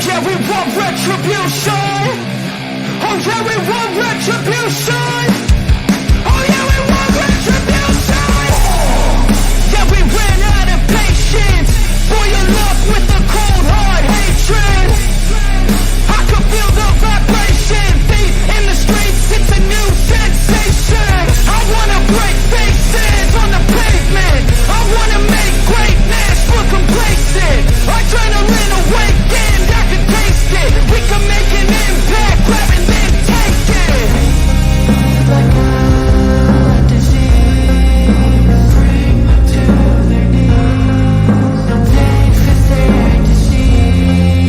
yeah, we want retribution. Oh yeah, we want retribution. Oh yeah, we want retribution. Yeah, we ran out of patience for your love with a cold hard hatred. I could feel the vibration, feet in the streets, it's a new sensation. I wanna break faces on the pavement. I wanna make greatness look complacent. Adrenaline awakened, I can taste it. We can make an impact, grab and then take it. Like a disease, bring them to their knees. Take the thing to see.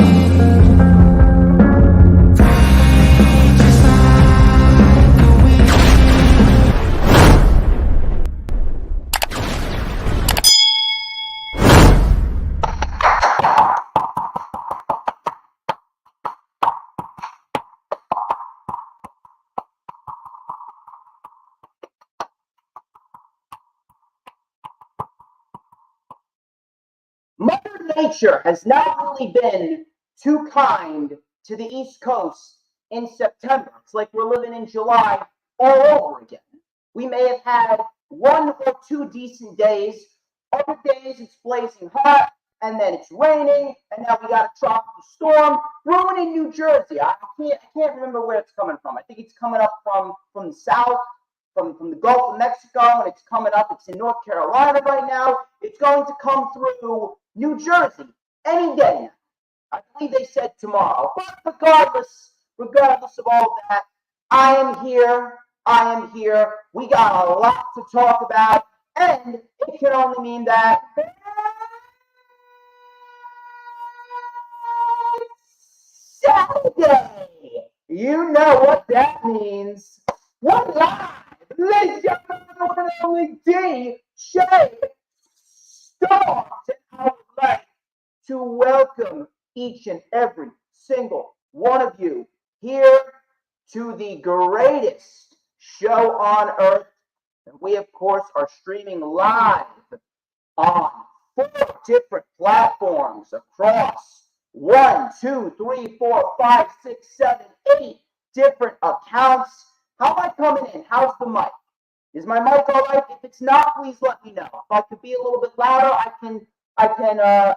Just like a weed. Mother Nature has not really been too kind to the East Coast in September. It's like we're living in July all over again. We may have had 1 or 2 decent days. Other days it's blazing hot, and then it's raining, and now we got a tropical storm brewing in New Jersey. I can't remember where it's coming from. I think it's coming up from the south, from the Gulf of Mexico, and it's coming up. It's in North Carolina right now. It's going to come through New Jersey any day. I believe they said tomorrow. But regardless of all that, I am here. We got a lot to talk about, and it can only mean that Saturday. You know what that means. We're live. Ladies and gentlemen, the one and only Jade Cargill. I would like to welcome each and every single one of you here to the greatest show on earth. And we, of course, are streaming live on 4 different platforms across 1, 2, 3, 4, 5, 6, 7, 8 different accounts. How am I coming in? How's the mic? Is my mic all right? If it's not, please let me know. If I could be a little bit louder, I can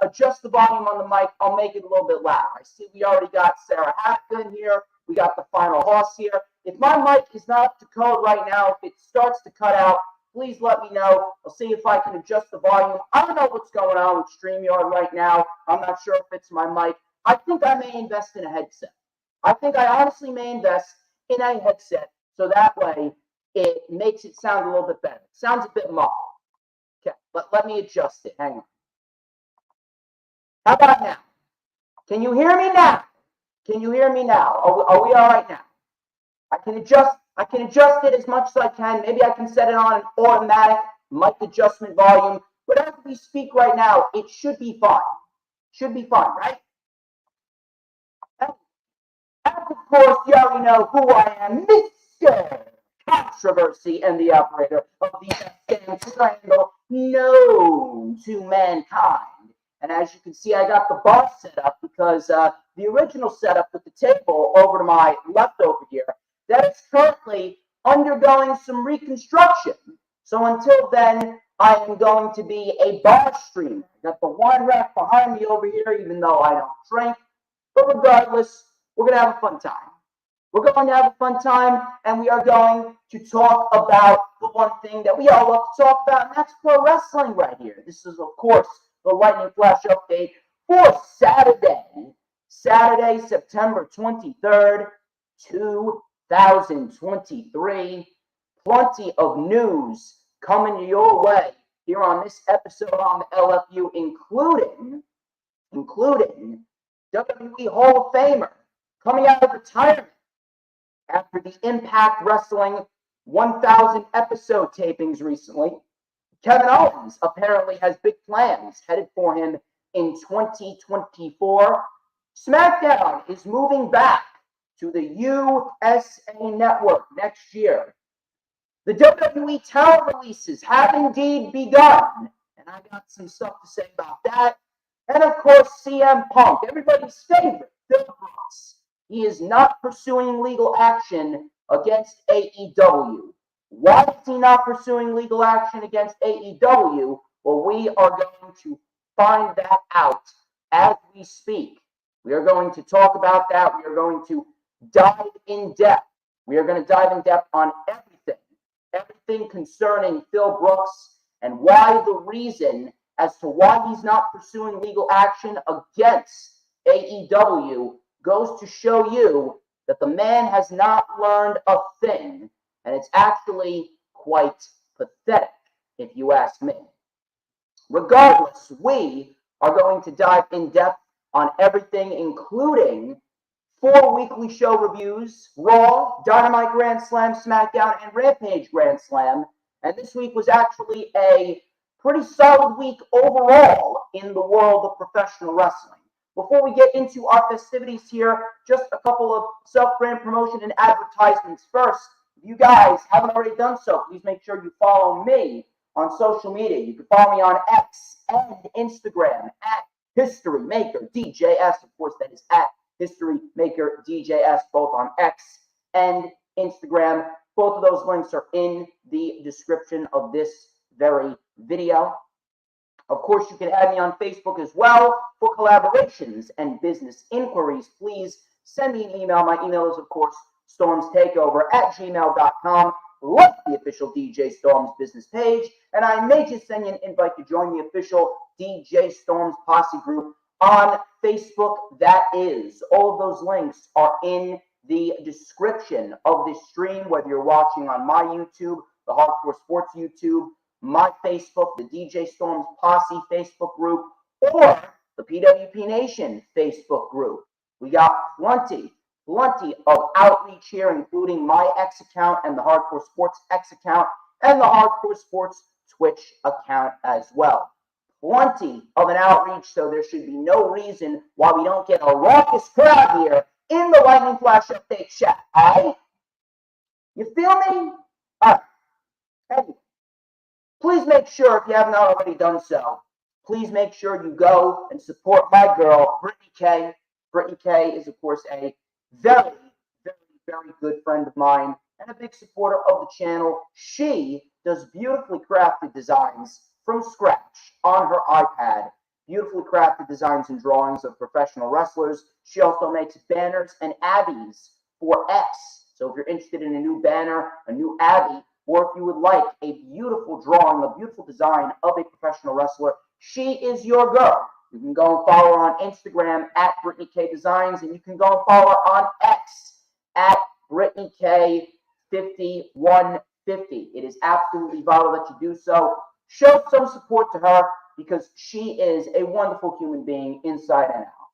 adjust the volume on the mic. I'll make it a little bit louder. I see we already got Sarah Hackton here. We got the final horse here. If my mic is not up to code right now, if it starts to cut out, please let me know. I'll see if I can adjust the volume. I don't know what's going on with StreamYard right now. I'm not sure if it's my mic. I think I may invest in a headset. I think I honestly may invest in a headset so that way it makes it sound a little bit better. It sounds a bit muffled. Okay, let me adjust it. Hang on. How about now? Can you hear me now? Can you hear me now? Are we all right now? I can adjust it as much as I can. Maybe I can set it on an automatic mic adjustment volume. But as we speak right now, it should be fine. Should be fine, right? As of course, you already know who I am, Mr. Controversy and the operator of the damn triangle known to mankind. And as you can see, I got the bar set up because the original setup with the table over to my left over here, that is currently undergoing some reconstruction. So until then, I am going to be a bar streamer. Got the wine rack behind me over here, even though I don't drink. But regardless, we're going to have a fun time. We're going to have a fun time, and we are going to talk about the one thing that we all love to talk about, and that's pro wrestling right here. This is, of course, the Lightning Flash update for Saturday, September 23rd, 2023. Plenty of news coming your way here on this episode on the LFU, including WWE Hall of Famer coming out of retirement after the Impact Wrestling 1,000 episode tapings recently. Kevin Owens apparently has big plans headed for him in 2024. SmackDown is moving back to the USA Network next year. The WWE talent releases have indeed begun, and I got some stuff to say about that. And of course, CM Punk, everybody's favorite Phil Brooks. He is not pursuing legal action against AEW. Why is he not pursuing legal action against AEW? Well, we are going to find that out as we speak. We are going to talk about that. We are going to dive in depth. We are going to dive in depth on everything concerning Phil Brooks and why the reason as to why he's not pursuing legal action against AEW goes to show you that the man has not learned a thing, and it's actually quite pathetic, if you ask me. Regardless, we are going to dive in depth on everything, including 4 weekly show reviews: Raw, Dynamite Grand Slam, SmackDown, and Rampage Grand Slam. And this week was actually a pretty solid week overall in the world of professional wrestling. Before we get into our festivities here, just a couple of self-brand promotion and advertisements first. If you guys haven't already done so, please make sure you follow me on social media. You can follow me on X and Instagram at History Maker DJS. Of course, that is at History Maker DJS, both on X and Instagram. Both of those links are in the description of this very video. Of course, you can add me on Facebook as well for collaborations and business inquiries. Please send me an email. My email is, of course, stormstakeover@gmail.com. Like the official DJ Storms business page, and I may just send you an invite to join the official DJ Storms Posse group on Facebook. That is, all of those links are in the description of this stream, whether you're watching on my YouTube, the Hardcore Sports YouTube, my Facebook, the DJ Storms Posse Facebook group, or the PWP Nation Facebook group. We got plenty of outreach here, including my X account and the Hardcore Sports X account and the Hardcore Sports Twitch account as well. Plenty of an outreach, so there should be no reason why we don't get a raucous crowd here in the Lightning Flash Update chat. All right? You feel me? All right. Anyway, please make sure, if you have not already done so, please make sure you go and support my girl, Brittany K. Brittany K is, of course, a very, very, very good friend of mine and a big supporter of the channel. She does beautifully crafted designs from scratch on her iPad. Beautifully crafted designs and drawings of professional wrestlers. She also makes banners and abbeys for X. So if you're interested in a new banner, a new abbey, or if you would like a beautiful drawing, a beautiful design of a professional wrestler, she is your girl. You can go and follow her on Instagram at Brittany K Designs, and you can go and follow her on X at Brittany K 5150. It is absolutely vital that you do so. Show some support to her because she is a wonderful human being inside and out.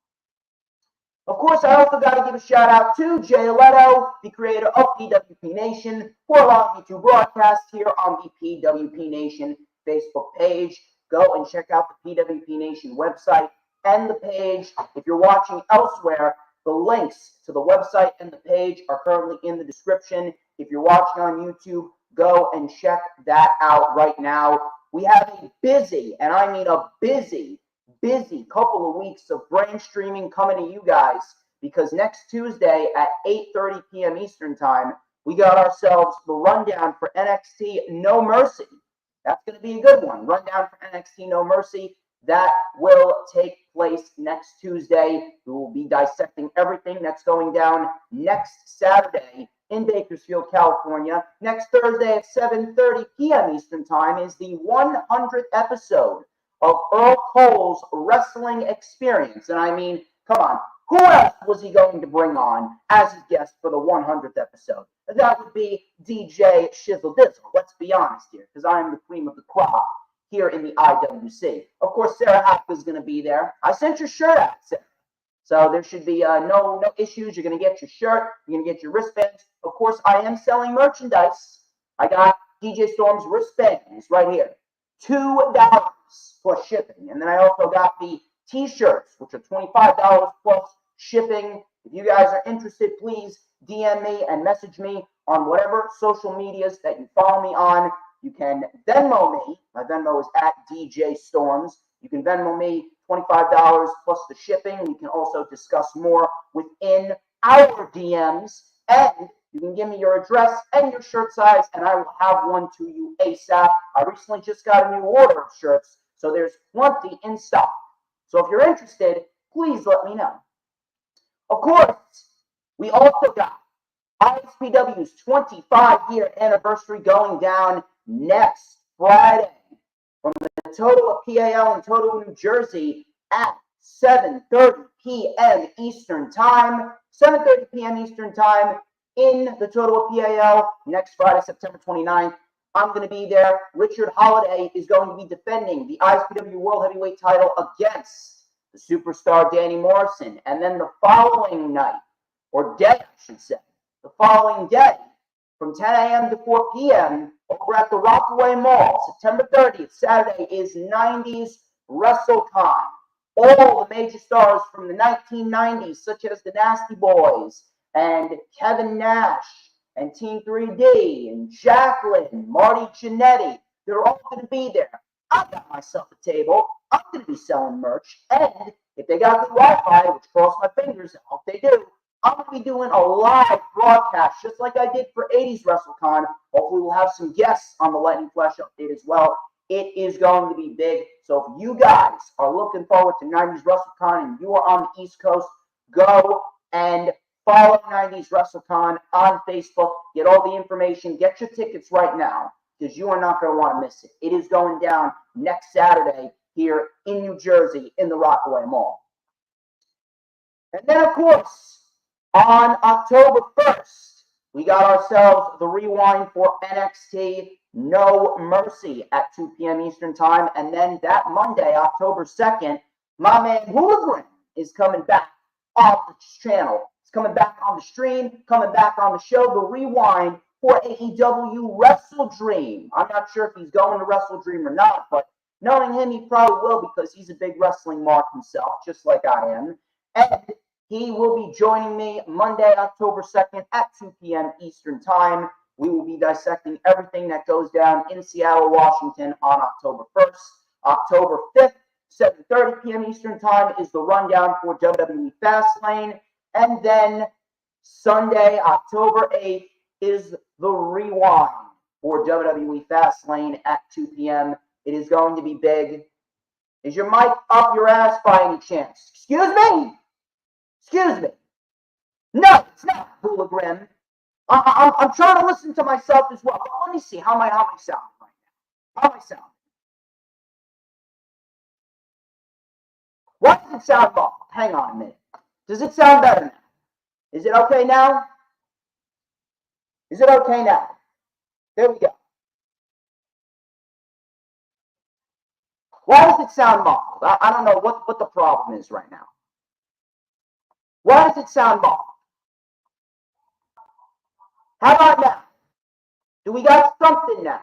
Of course, I also got to give a shout out to Jay Leto, the creator of PWP Nation, for allowing me to broadcast here on the PWP Nation Facebook page. Go and check out the PWP Nation website and the page. If you're watching elsewhere, the links to the website and the page are currently in the description. If you're watching on YouTube, go and check that out right now. We have a busy, and I mean a busy couple of weeks of brand streaming coming to you guys, because next Tuesday at 8:30 p.m. Eastern Time, we got ourselves the rundown for NXT No Mercy. That's going to be a good one. Rundown for NXT No Mercy. That will take place next Tuesday. We will be dissecting everything that's going down next Saturday in Bakersfield, California. Next Thursday at 7:30 p.m. Eastern Time is the 100th episode of Earl Cole's Wrestling Experience. And I mean, come on, who else was he going to bring on as his guest for the 100th episode? That would be DJ Shizzle Dizzle. Let's be honest here, because I'm the cream of the crop here in the IWC. Of course, Sarah Hack is going to be there. I sent your shirt out, Sarah. So there should be no issues. You're going to get your shirt. You're going to get your wristbands. Of course, I am selling merchandise. I got DJ Storm's wristbands right here. $2 plus shipping. And then I also got the t-shirts, which are $25 plus shipping. If you guys are interested, please DM me and message me on whatever social medias that you follow me on. You can Venmo me. My Venmo is at DJ Storms. You can Venmo me $25 plus the shipping. We can also discuss more within our DMs, and you can give me your address and your shirt size, and I will have one to you ASAP. I recently just got a new order of shirts, so there's plenty in stock. So if you're interested, please let me know. Of course, we also got ISPW's 25-year anniversary going down next Friday from the Total of PAL in Total, New Jersey at 7:30 p.m. Eastern Time. 7:30 p.m. Eastern Time in the Total of PAL next Friday, September 29th. I'm going to be there. Richard Holiday is going to be defending the ISPW World Heavyweight title against the superstar Danny Morrison. And then the following night, or day, I should say, the following day, from 10 a.m. to 4 p.m. over at the Rockaway Mall, September 30th, Saturday, is 90s WrestleCon. All the major stars from the 1990s, such as the Nasty Boys and Kevin Nash and Team 3D and Jacqueline, Marty Jannetty, they're all going to be there. I got myself a table. I'm going to be selling merch. And if they got good Wi-Fi, which cross my fingers, I hope they do, I'm going to be doing a live broadcast, just like I did for 80s WrestleCon. Hopefully we'll have some guests on the Lightning Flash update as well. It is going to be big. So if you guys are looking forward to 90s WrestleCon and you are on the East Coast, go and follow 90s WrestleCon on Facebook. Get all the information. Get your tickets right now because you are not going to want to miss it. It is going down next Saturday here in New Jersey in the Rockaway Mall. And then, of course, on October 1st, we got ourselves the rewind for NXT No Mercy at 2 p.m. Eastern Time. And then that Monday, October 2nd, my man Hooligran is coming back on the channel. He's coming back on the stream, coming back on the show, the rewind for AEW Wrestle Dream. I'm not sure if he's going to Wrestle Dream or not, but knowing him, he probably will because he's a big wrestling mark himself, just like I am. And he will be joining me Monday, October 2nd at 2 p.m. Eastern Time. We will be dissecting everything that goes down in Seattle, Washington on October 1st. October 5th, 7:30 p.m. Eastern Time is the rundown for WWE Fastlane. And then Sunday, October 8th is the rewind for WWE Fastlane at 2 p.m. It is going to be big. Is your mic up your ass by any chance? Excuse me? Excuse me. No, it's not, Hooligan. I'm trying to listen to myself as well. Let me see. How am I sounding right now? How am I sounding? Why does it sound off? Hang on a minute. Does it sound better now? Is it okay now? Is it okay now? There we go. Why does it sound muffled? I don't know what the problem is right now. Why does it sound muffled? How about now? Do we got something now?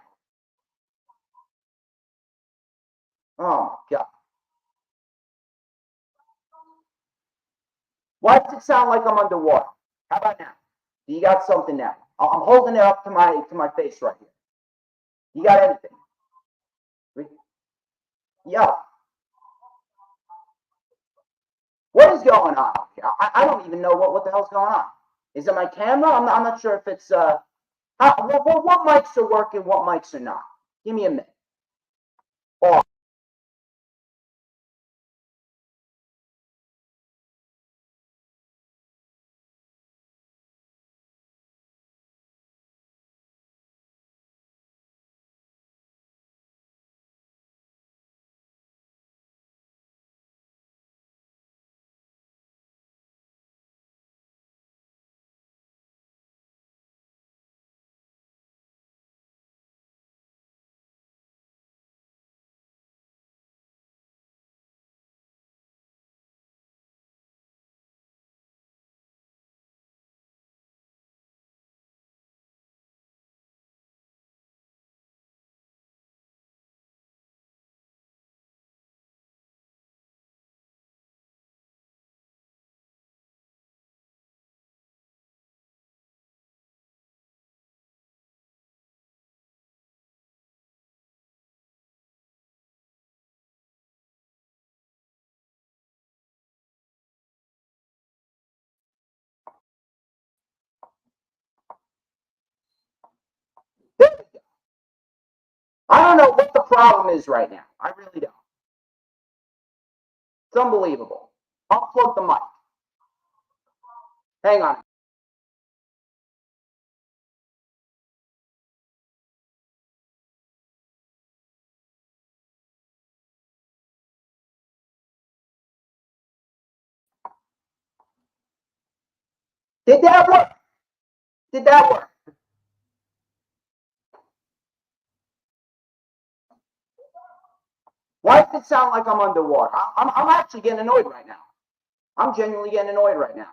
Oh, my God. Why does it sound like I'm underwater? How about now? Do you got something now? I'm holding it up to my face right here. You got anything? Yo. What is going on here? I don't even know what the hell's going on. Is it my camera? I'm not sure if it's what mics are working, what mics are not. Give me a minute. Oh. I don't know what the problem is right now. I really don't. It's unbelievable. Unplug the mic. Hang on. Did that work? Did that work? Why does it sound like I'm underwater? I'm actually getting annoyed right now. I'm genuinely getting annoyed right now.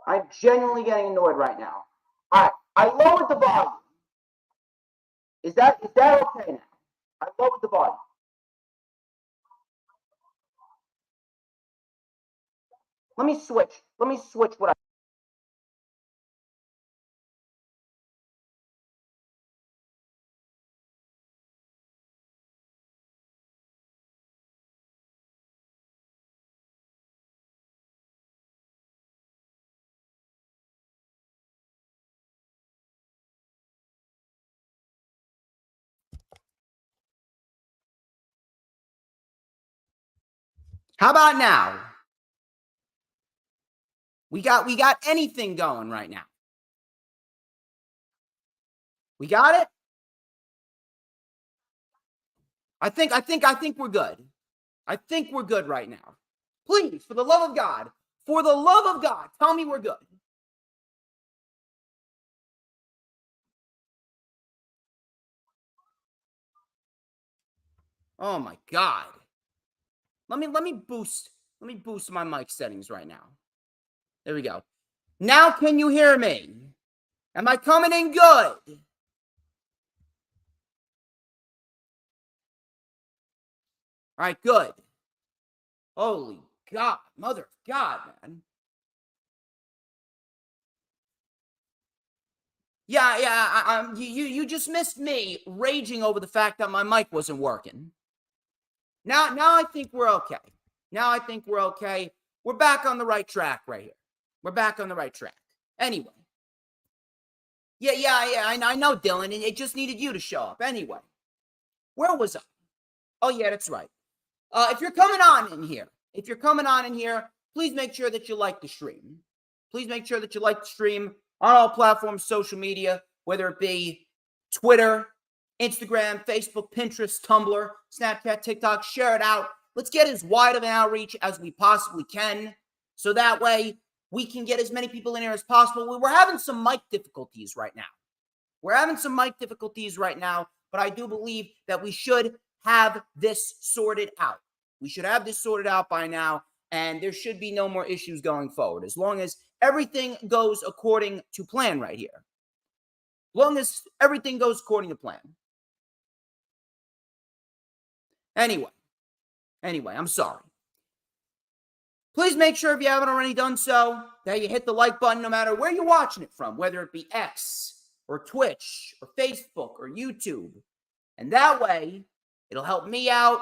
I'm genuinely getting annoyed right now. All right, I lowered the volume. Is that okay now? I lowered the volume. Let me switch what I. How about now? We got anything going right now. We got it? I think we're good. I think we're good right now. Please, for the love of God, tell me we're good. Oh my God. Let me boost my mic settings right now. There we go. Now can you hear me? Am I coming in good? All right, good. Holy God, mother of God, man. Yeah. You just missed me raging over the fact that my mic wasn't working. Now I think we're okay. We're back on the right track right here. We're back on the right track. Anyway. Yeah. I know, Dylan. It just needed you to show up. Anyway. Where was I? Oh, yeah, that's right. If you're coming on in here, please make sure that you like the stream. Please make sure that you like the stream on all platforms, social media, whether it be Twitter, Instagram, Facebook, Pinterest, Tumblr, Snapchat, TikTok. Share it out. Let's get as wide of an outreach as we possibly can, so that way we can get as many people in here as possible. We're having some mic difficulties right now. But I do believe that we should have this sorted out. We should have this sorted out by now, and there should be no more issues going forward, as long as everything goes according to plan right here. As long as everything goes according to plan. Anyway, I'm sorry. Please make sure, if you haven't already done so, that you hit the like button no matter where you're watching it from, whether it be X or Twitch or Facebook or YouTube. And that way, it'll help me out.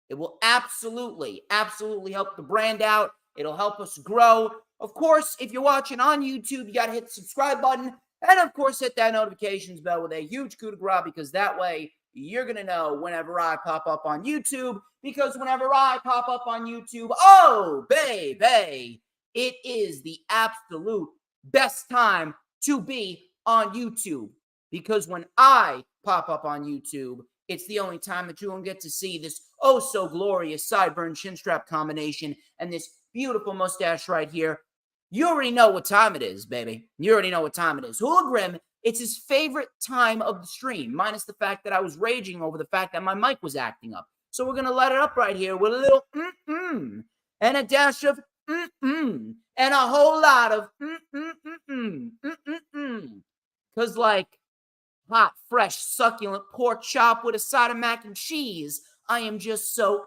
It will absolutely help the brand out. It'll help us grow. Of course, if you're watching on YouTube, you got to hit the subscribe button. And of course, hit that notifications bell with a huge coup de grace, because that way you're going to know whenever I pop up on YouTube. Because whenever I pop up on YouTube, oh, baby, it is the absolute best time to be on YouTube. Because when I pop up on YouTube, it's the only time that you won't get to see this oh so glorious sideburn chin strap combination and this beautiful mustache right here. You already know what time it is, baby. You already know what time it is. Hula Grim, it's his favorite time of the stream, minus the fact that I was raging over the fact that my mic was acting up. So we're going to let it up right here with a little and a dash of and a whole lot of because like hot, fresh, succulent pork chop with a side of mac and cheese, I am just so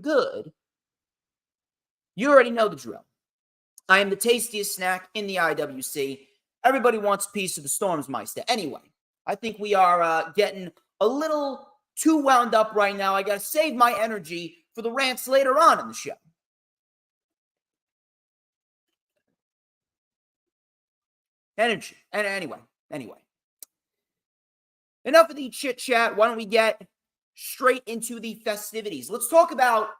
good. You already know the drill. I am the tastiest snack in the IWC. Everybody wants a piece of the Stormsmeister. Anyway, I think we are getting a little too wound up right now. I got to save my energy for the rants later on in the show. Energy. And anyway. Enough of the chit chat. Why don't we get straight into the festivities? Let's talk about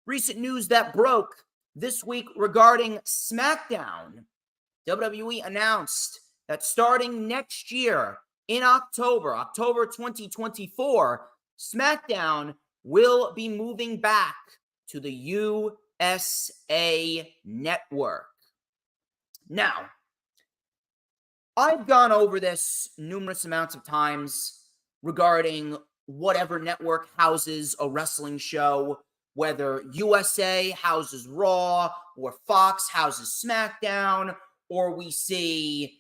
recent news that broke this week regarding SmackDown. WWE announced that starting next year in October 2024, SmackDown will be moving back to the USA Network. Now, I've gone over this numerous amounts of times regarding whatever network houses a wrestling show, whether USA houses Raw or Fox houses SmackDown, or we see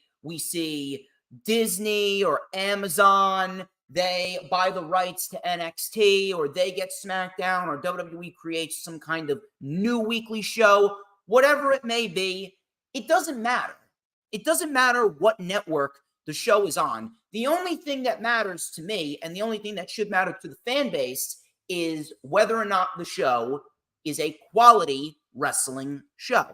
Disney or Amazon, they buy the rights to NXT, or they get SmackDown, or WWE creates some kind of new weekly show, whatever it may be, it doesn't matter. It doesn't matter what network the show is on. The only thing that matters to me, and the only thing that should matter to the fan base, is whether or not the show is a quality wrestling show.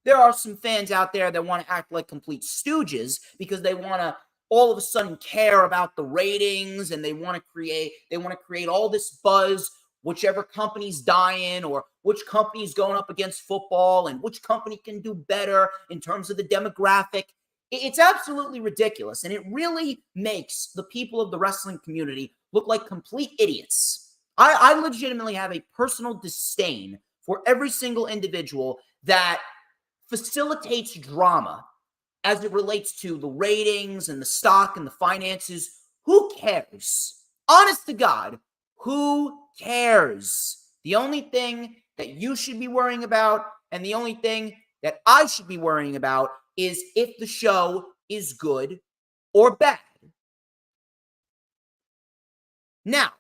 There are some fans out there that want to act like complete stooges because they want to all of a sudden care about the ratings, and they want to create all this buzz, whichever company's dying or which company's going up against football and which company can do better in terms of the demographic. It's absolutely ridiculous, and it really makes the people of the wrestling community look like complete idiots. I legitimately have a personal disdain for every single individual that facilitates drama as it relates to the ratings and the stock and the finances. Who cares? Honest to God, who cares? The only thing that you should be worrying about, and the only thing that I should be worrying about, is if the show is good or bad. Now,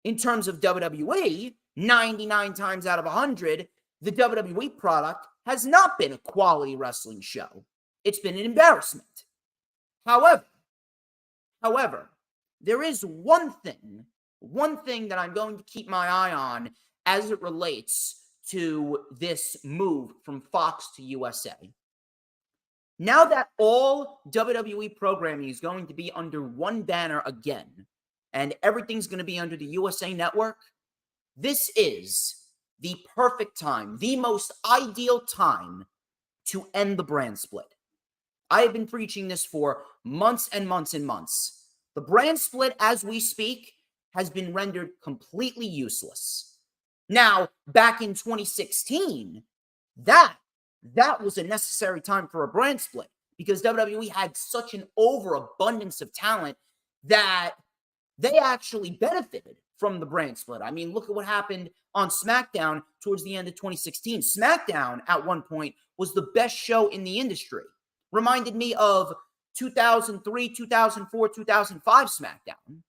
in terms of WWE, 99 times out of 100, the WWE product has not been a quality wrestling show. It's been an embarrassment. However, there is one thing that I'm going to keep my eye on as it relates to this move from Fox to USA. Now that all WWE programming is going to be under one banner again, and everything's going to be under the USA Network, this is the perfect time, the most ideal time to end the brand split. I have been preaching this for months and months and months. The brand split, as we speak, has been rendered completely useless. Now, back in 2016, that was a necessary time for a brand split because WWE had such an overabundance of talent that they actually benefited from the brand split. I mean, look at what happened on SmackDown towards the end of 2016. SmackDown, at one point, was the best show in the industry. Reminded me of 2003, 2004, 2005 SmackDown.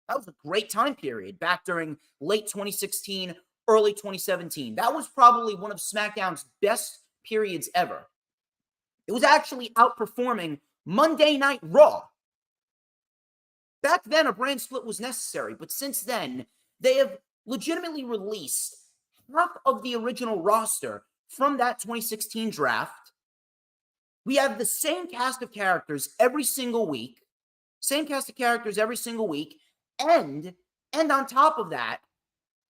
That was a great time period back during late 2016, early 2017. That was probably one of SmackDown's best periods ever. It was actually outperforming Monday Night Raw. Back then, a brand split was necessary, but since then, they have legitimately released half of the original roster from that 2016 draft. We have the same cast of characters every single week, and on top of that,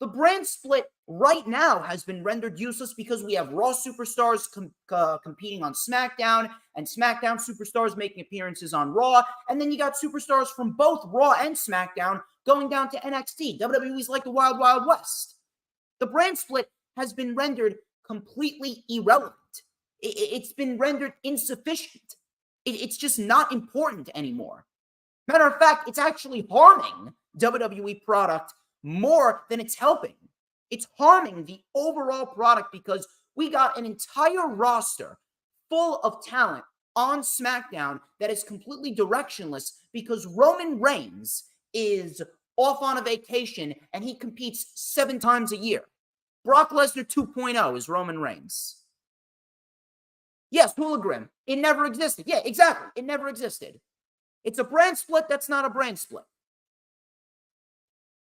the brand split right now has been rendered useless because we have Raw superstars competing on SmackDown and SmackDown superstars making appearances on Raw. And then you got superstars from both Raw and SmackDown going down to NXT. WWE's like the Wild Wild West. The brand split has been rendered completely irrelevant. It's been rendered insufficient. It's just not important anymore. Matter of fact, it's actually harming WWE product more than it's helping. It's harming the overall product because we got an entire roster full of talent on SmackDown that is completely directionless because Roman Reigns is off on a vacation and he competes 7 times a year. Brock Lesnar 2.0 is Roman Reigns. Yes, Hologram. It never existed. Yeah, exactly. It never existed. It's a brand split that's not a brand split.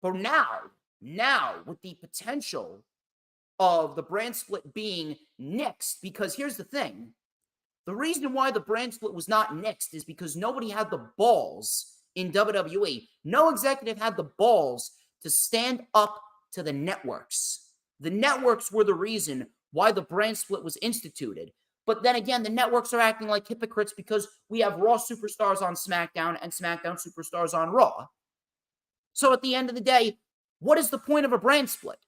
For now, with the potential of the brand split being next, because here's the thing. The reason why the brand split was not nixed is because nobody had the balls in WWE. No executive had the balls to stand up to the networks. The networks were the reason why the brand split was instituted. But then again, the networks are acting like hypocrites because we have Raw superstars on SmackDown and SmackDown superstars on Raw. So at the end of the day, what is the point of a brand split?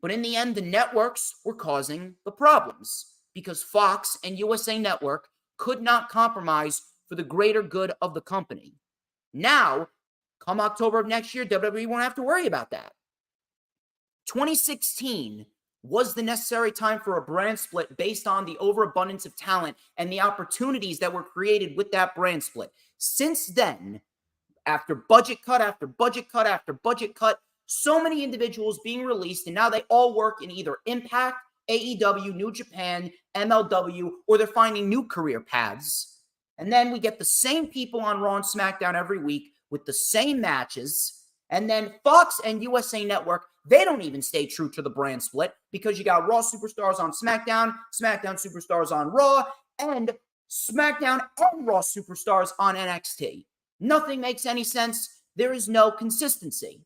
But in the end, the networks were causing the problems because Fox and USA Network could not compromise for the greater good of the company. Now, come October of next year, WWE won't have to worry about that. 2016 was the necessary time for a brand split based on the overabundance of talent and the opportunities that were created with that brand split. Since then, after budget cut after budget cut after budget cut, so many individuals being released, and now they all work in either Impact, AEW, New Japan, MLW, or they're finding new career paths. And then we get the same people on Raw and SmackDown every week with the same matches. And then Fox and USA Network, they don't even stay true to the brand split because you got Raw superstars on SmackDown, SmackDown superstars on Raw, and SmackDown and Raw superstars on NXT. Nothing makes any sense. There is no consistency.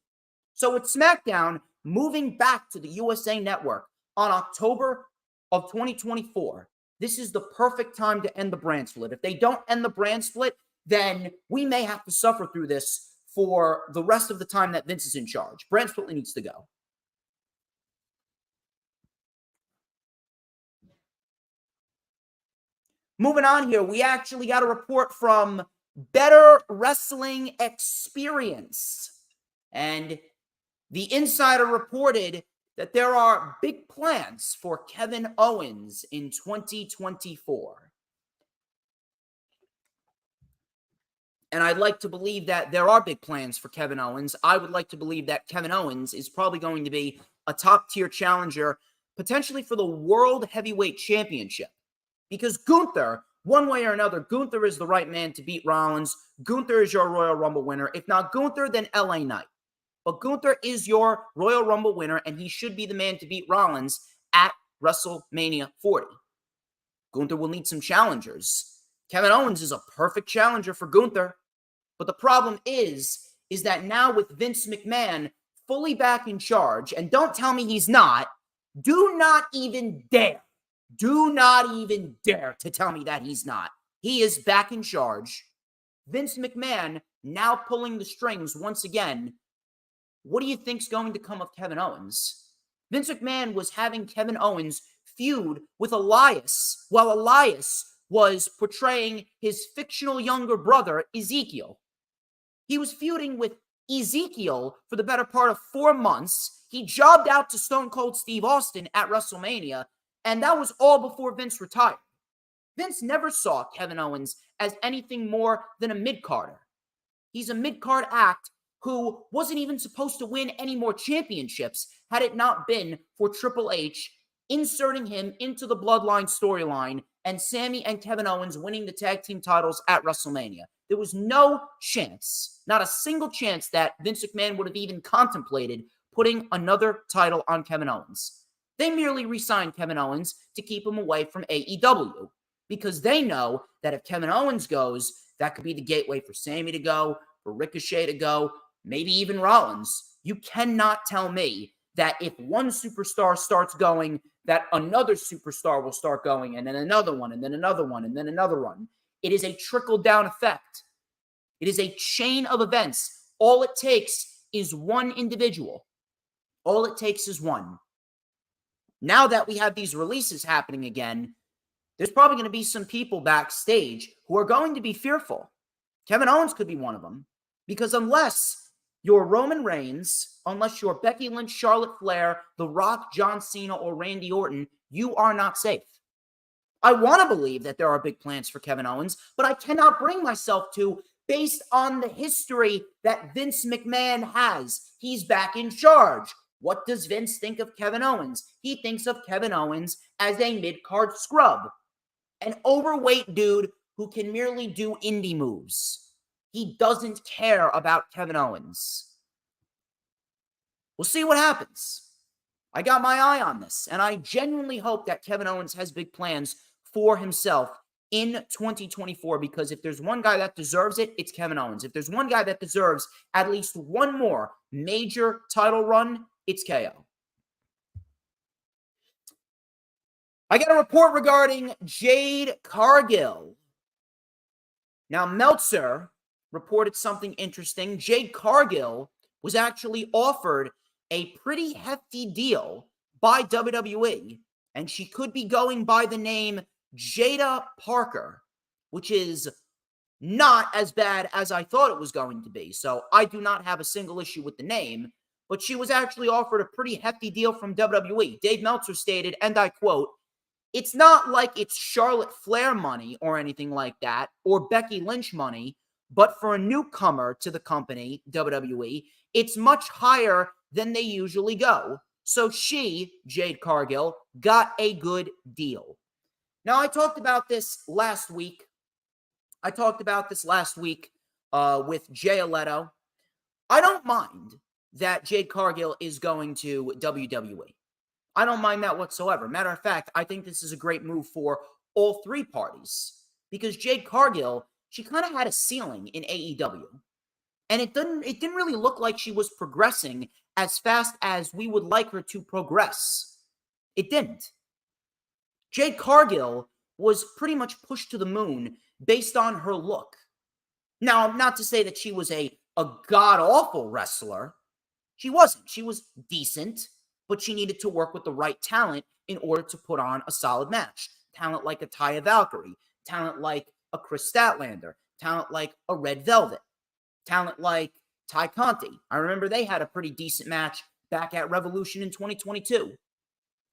So with SmackDown moving back to the USA Network on October of 2024, this is the perfect time to end the brand split. If they don't end the brand split, then we may have to suffer through this for the rest of the time that Vince is in charge. Brand split needs to go. Moving on here, we actually got a report from Better Wrestling Experience. And the insider reported that there are big plans for Kevin Owens in 2024. And I'd like to believe that there are big plans for Kevin Owens. I would like to believe that Kevin Owens is probably going to be a top-tier challenger, potentially for the World Heavyweight Championship. Because Gunther, one way or another, Gunther is the right man to beat Rollins. Gunther is your Royal Rumble winner. If not Gunther, then LA Knight. But Gunther is your Royal Rumble winner, and he should be the man to beat Rollins at WrestleMania 40. Gunther will need some challengers. Kevin Owens is a perfect challenger for Gunther. But the problem is that now with Vince McMahon fully back in charge, and don't tell me he's not, do not even dare to tell me that he's not. He is back in charge. Vince McMahon now pulling the strings once again. What do you think's going to come of Kevin Owens? Vince McMahon was having Kevin Owens feud with Elias while Elias was portraying his fictional younger brother, Ezekiel. He was feuding with Ezekiel for the better part of 4 months. He jobbed out to Stone Cold Steve Austin at WrestleMania, and that was all before Vince retired. Vince never saw Kevin Owens as anything more than a mid-carder. He's a mid-card act who wasn't even supposed to win any more championships had it not been for Triple H inserting him into the Bloodline storyline and Sami and Kevin Owens winning the tag team titles at WrestleMania. There was no chance, not a single chance, that Vince McMahon would have even contemplated putting another title on Kevin Owens. They merely re-signed Kevin Owens to keep him away from AEW because they know that if Kevin Owens goes, that could be the gateway for Sami to go, for Ricochet to go, maybe even Rollins. You cannot tell me that if one superstar starts going, that another superstar will start going, and then another one, and then another one, and then another one. It is a trickle-down effect. It is a chain of events. All it takes is one individual. All it takes is one. Now that we have these releases happening again, there's probably going to be some people backstage who are going to be fearful. Kevin Owens could be one of them. Because unless you're Roman Reigns, unless you're Becky Lynch, Charlotte Flair, The Rock, John Cena, or Randy Orton, you are not safe. I want to believe that there are big plans for Kevin Owens, but I cannot bring myself to based on the history that Vince McMahon has. He's back in charge. What does Vince think of Kevin Owens? He thinks of Kevin Owens as a mid-card scrub, an overweight dude who can merely do indie moves. He doesn't care about Kevin Owens. We'll see what happens. I got my eye on this, and I genuinely hope that Kevin Owens has big plans for himself in 2024, because if there's one guy that deserves it, it's Kevin Owens. If there's one guy that deserves at least one more major title run, it's KO. I got a report regarding Jade Cargill. Now, Meltzer reported something interesting. Jade Cargill was actually offered a pretty hefty deal by WWE, and she could be going by the name Jada Parker, which is not as bad as I thought it was going to be. So I do not have a single issue with the name, but she was actually offered a pretty hefty deal from WWE. Dave Meltzer stated, and I quote, "It's not like it's Charlotte Flair money or anything like that, or Becky Lynch money, but for a newcomer to the company, WWE, it's much higher than they usually go. So she, Jade Cargill, got a good deal." Now, I talked about this last week. with Jay Leto. I don't mind that Jade Cargill is going to WWE. I don't mind that whatsoever. Matter of fact, I think this is a great move for all three parties, because Jade Cargill, she kind of had a ceiling in AEW, and it didn't really look like she was progressing as fast as we would like her to progress. It didn't. Jade Cargill was pretty much pushed to the moon based on her look. Now, not to say that she was a god-awful wrestler. She wasn't. She was decent, but she needed to work with the right talent in order to put on a solid match. Talent like a Taya Valkyrie, talent like a Chris Statlander, talent like a Red Velvet, talent like Ty Conti. I remember they had a pretty decent match back at Revolution in 2022.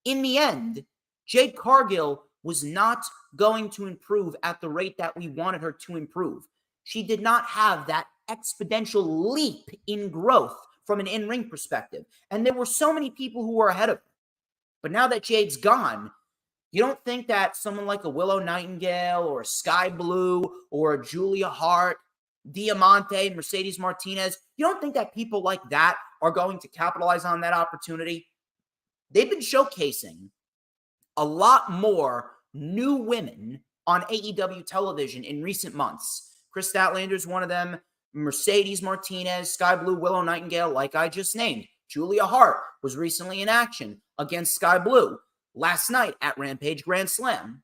In the end, Jade Cargill was not going to improve at the rate that we wanted her to improve. She did not have that exponential leap in growth from an in-ring perspective. And there were so many people who were ahead of her. But now that Jade's gone, you don't think that someone like a Willow Nightingale or a Sky Blue or a Julia Hart, Diamante, Mercedes Martinez, you don't think that people like that are going to capitalize on that opportunity? They've been showcasing a lot more new women on AEW television in recent months. Chris Statlander is one of them. Mercedes Martinez, Sky Blue, Willow Nightingale, like I just named. Julia Hart was recently in action against Sky Blue last night at Rampage Grand Slam.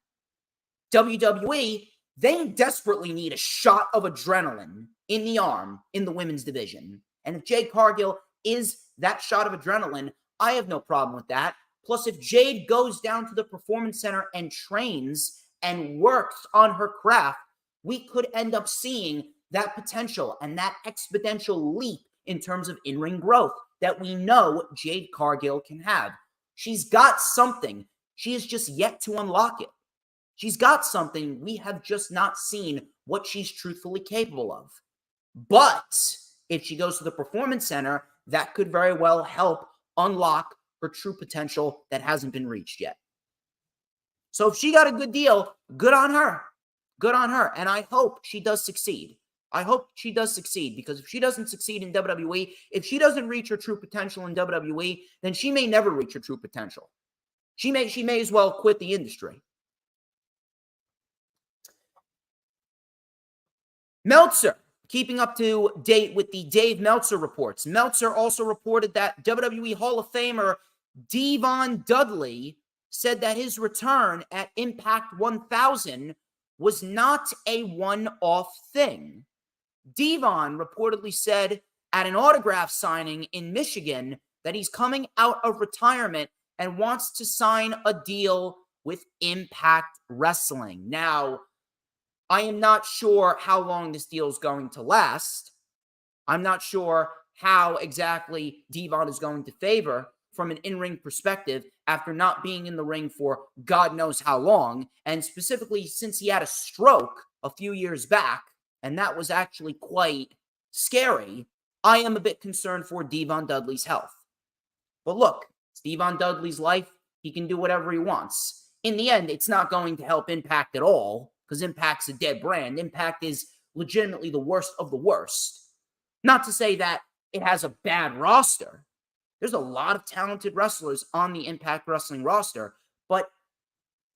WWE, they desperately need a shot of adrenaline in the arm in the women's division. And if Jade Cargill is that shot of adrenaline, I have no problem with that. Plus, if Jade goes down to the Performance Center and trains and works on her craft, we could end up seeing that potential and that exponential leap in terms of in-ring growth that we know Jade Cargill can have. She's got something. She has just yet to unlock it. She's got something. We have just not seen what she's truthfully capable of. But if she goes to the Performance Center, that could very well help unlock her true potential that hasn't been reached yet. So if she got a good deal, good on her. Good on her. And I hope she does succeed. I hope she does succeed, because if she doesn't succeed in WWE, if she doesn't reach her true potential in WWE, then she may never reach her true potential. She may as well quit the industry. Meltzer, keeping up to date with the Dave Meltzer reports. Meltzer also reported that WWE Hall of Famer Devon Dudley said that his return at Impact 1000 was not a one-off thing. Devon reportedly said at an autograph signing in Michigan that he's coming out of retirement and wants to sign a deal with Impact Wrestling. Now, I am not sure how long this deal is going to last. I'm not sure how exactly Devon is going to favor from an in-ring perspective after not being in the ring for God knows how long, and specifically since he had a stroke a few years back, and that was actually quite scary. I am a bit concerned for Devon Dudley's health. But look, it's Devon Dudley's life. He can do whatever he wants. In the end, it's not going to help Impact at all, because Impact's a dead brand. Impact is legitimately the worst of the worst. Not to say that it has a bad roster. There's a lot of talented wrestlers on the Impact Wrestling roster, but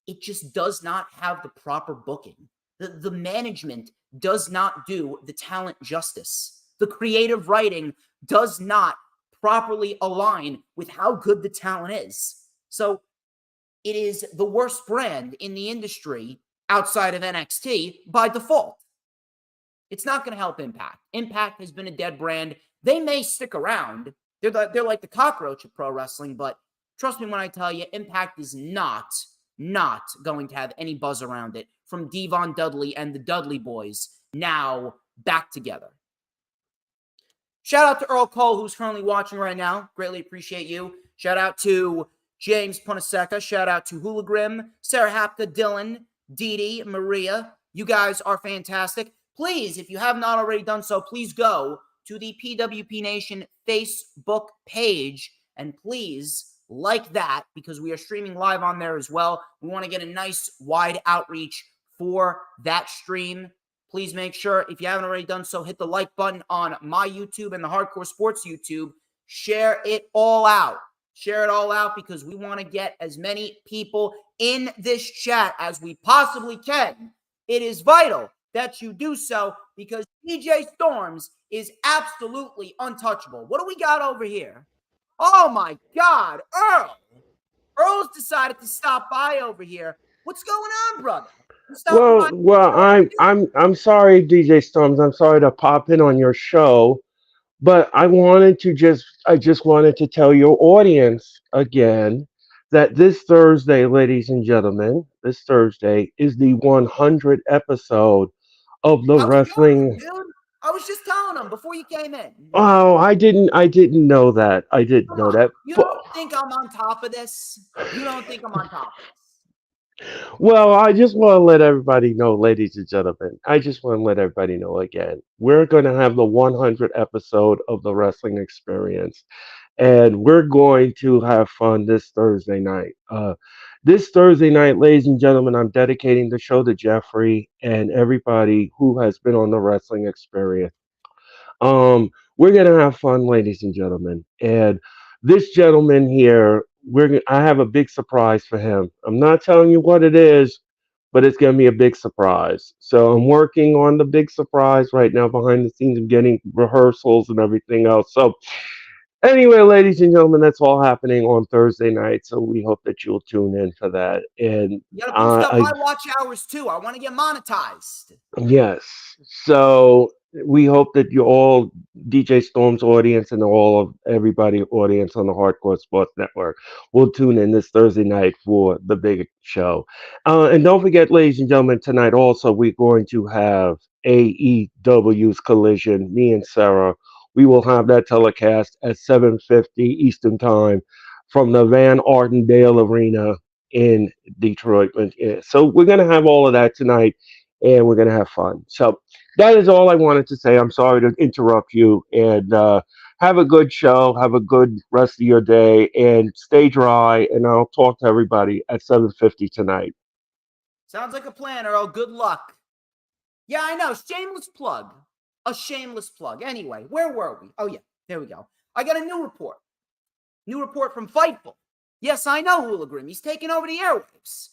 it just does not have the proper booking. The management does not do the talent justice. The creative writing does not properly align with how good the talent is. So it is the worst brand in the industry outside of NXT by default. It's not going to help Impact. Impact has been a dead brand. They may stick around. They're like the cockroach of pro wrestling, but trust me when I tell you, Impact is not going to have any buzz around it from Devon, Dudley, and the Dudley boys now back together. Shout out to Earl Cole, who's currently watching right now. Greatly appreciate you. Shout out to James Punaseca. Shout out to Hula Grim, Sarah Hapka, Dylan, Dee, Maria. You guys are fantastic. Please, if you have not already done so, please go to the PWP Nation Facebook page and please like that because we are streaming live on there as well. We want to get a nice wide outreach for that stream. Please make sure, if you haven't already done so, hit the like button on my YouTube and the Hardcore Sports YouTube. Share it all out. Share it all out because we want to get as many people in this chat as we possibly can. It is vital that you do so because DJ Storms is absolutely untouchable. What do we got over here? Oh my God, Earl. Earl's decided to stop by over here. What's going on, brother? I'm sorry, DJ Storms. I'm sorry to pop in on your show, but I just wanted to tell your audience again that this Thursday, ladies and gentlemen, this Thursday is the 100th episode of the wrestling. I was just telling them before you came in. Oh, I didn't know that. I didn't know that. You don't think I'm on top of this? You don't think I'm on top of this? Well, I just want to let everybody know, ladies and gentlemen. I just want to let everybody know again. We're going to have the 100th episode of the Wrestling Experience, and we're going to have fun this Thursday night. This Thursday night, ladies and gentlemen, I'm dedicating the show to Jeffrey and everybody who has been on the Wrestling Experience. We're gonna have fun, ladies and gentlemen, and this gentleman here, I have a big surprise for him. I'm not telling you what it is, but it's gonna be a big surprise. So I'm working on the big surprise right now behind the scenes. I'm getting rehearsals and everything else. So anyway, ladies and gentlemen, that's all happening on Thursday night. So we hope that you'll tune in for that. And you gotta boost up my watch hours too. I want to get monetized. Yes. So we hope that you all, DJ Storm's audience and all of everybody audience on the Hardcore Sports Network, will tune in this Thursday night for the big show. And don't forget, ladies and gentlemen, tonight also we're going to have AEW's Collision. Me and Sarah, we will have that telecast at 7:50 Eastern Time from the Van Ardendale Arena in Detroit. So we're going to have all of that tonight, and we're going to have fun. So that is all I wanted to say. I'm sorry to interrupt you, and have a good show. Have a good rest of your day, and stay dry, and I'll talk to everybody at 7:50 tonight. Sounds like a plan, Earl. Good luck. Yeah, I know. Shameless plug. A shameless plug. Anyway, where were we? Oh, yeah. There we go. I got a new report. New report from Fightful. Yes, I know, Hula Grim. He's taking over the airwaves.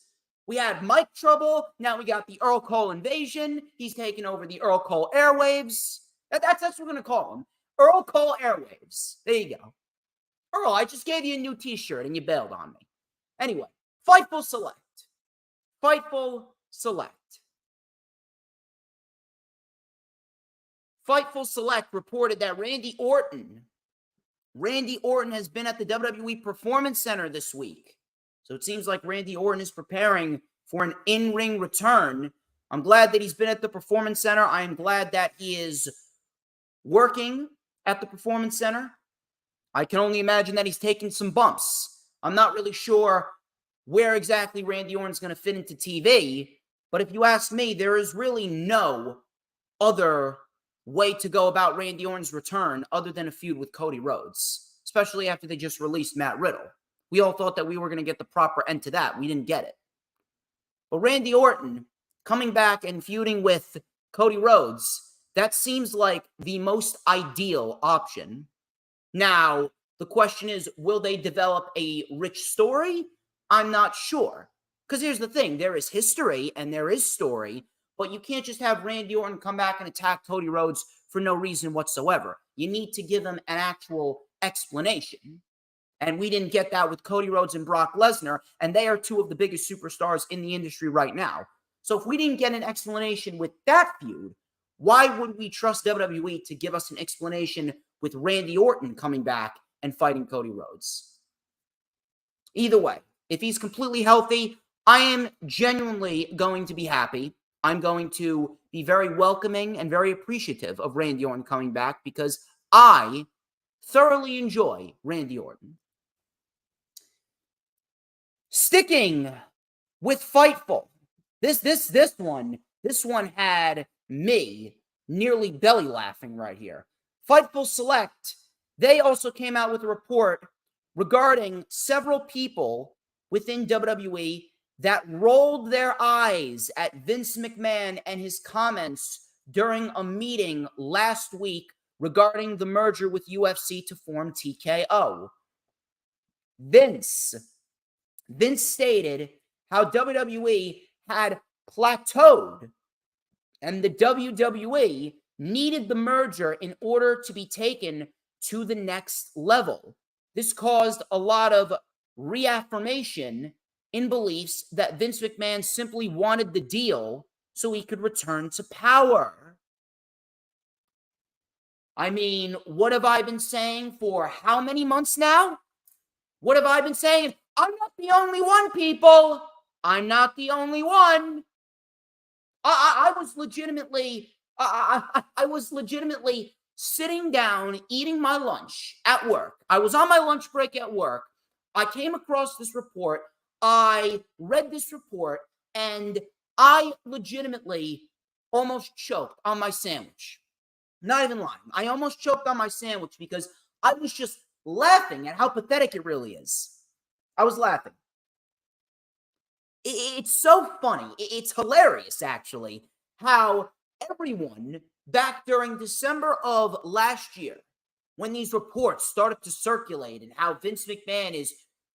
We had mic trouble. Now we got the Earl Cole invasion. He's taking over the Earl Cole airwaves. That's what we're going to call him. Earl Cole airwaves. There you go. Earl, I just gave you a new t-shirt and you bailed on me. Anyway, Fightful Select. Fightful Select. Fightful Select reported that Randy Orton has been at the WWE Performance Center this week. So it seems like Randy Orton is preparing for an in-ring return. I'm glad that he's been at the Performance Center. I am glad that he is working at the Performance Center. I can only imagine that he's taking some bumps. I'm not really sure where exactly Randy Orton's going to fit into TV, but if you ask me, there is really no other way to go about Randy Orton's return other than a feud with Cody Rhodes, especially after they just released Matt Riddle. We all thought that we were going to get the proper end to that. We didn't get it. But Randy Orton coming back and feuding with Cody Rhodes, that seems like the most ideal option. Now, the question is, will they develop a rich story? I'm not sure. Because here's the thing, there is history and there is story, but you can't just have Randy Orton come back and attack Cody Rhodes for no reason whatsoever. You need to give him an actual explanation. And we didn't get that with Cody Rhodes and Brock Lesnar, and they are two of the biggest superstars in the industry right now. So if we didn't get an explanation with that feud, why would we trust WWE to give us an explanation with Randy Orton coming back and fighting Cody Rhodes? Either way, if he's completely healthy, I am genuinely going to be happy. I'm going to be very welcoming and very appreciative of Randy Orton coming back because I thoroughly enjoy Randy Orton. Sticking with Fightful, this one had me nearly belly laughing right here. Fightful Select, they also came out with a report regarding several people within WWE that rolled their eyes at Vince McMahon and his comments during a meeting last week regarding the merger with UFC to form TKO. Vince stated how WWE had plateaued and the WWE needed the merger in order to be taken to the next level. This caused a lot of reaffirmation in beliefs that Vince McMahon simply wanted the deal so he could return to power. I mean, what have I been saying for how many months now? What have I been saying? I'm not the only one, people. I'm not the only one. I was legitimately sitting down, eating my lunch at work. I was on my lunch break at work. I came across this report. I read this report, and I legitimately almost choked on my sandwich. Not even lying. I almost choked on my sandwich because I was just laughing at how pathetic it really is. I was laughing. It's so funny. It's hilarious, actually, how everyone back during December of last year, when these reports started to circulate and how Vince McMahon is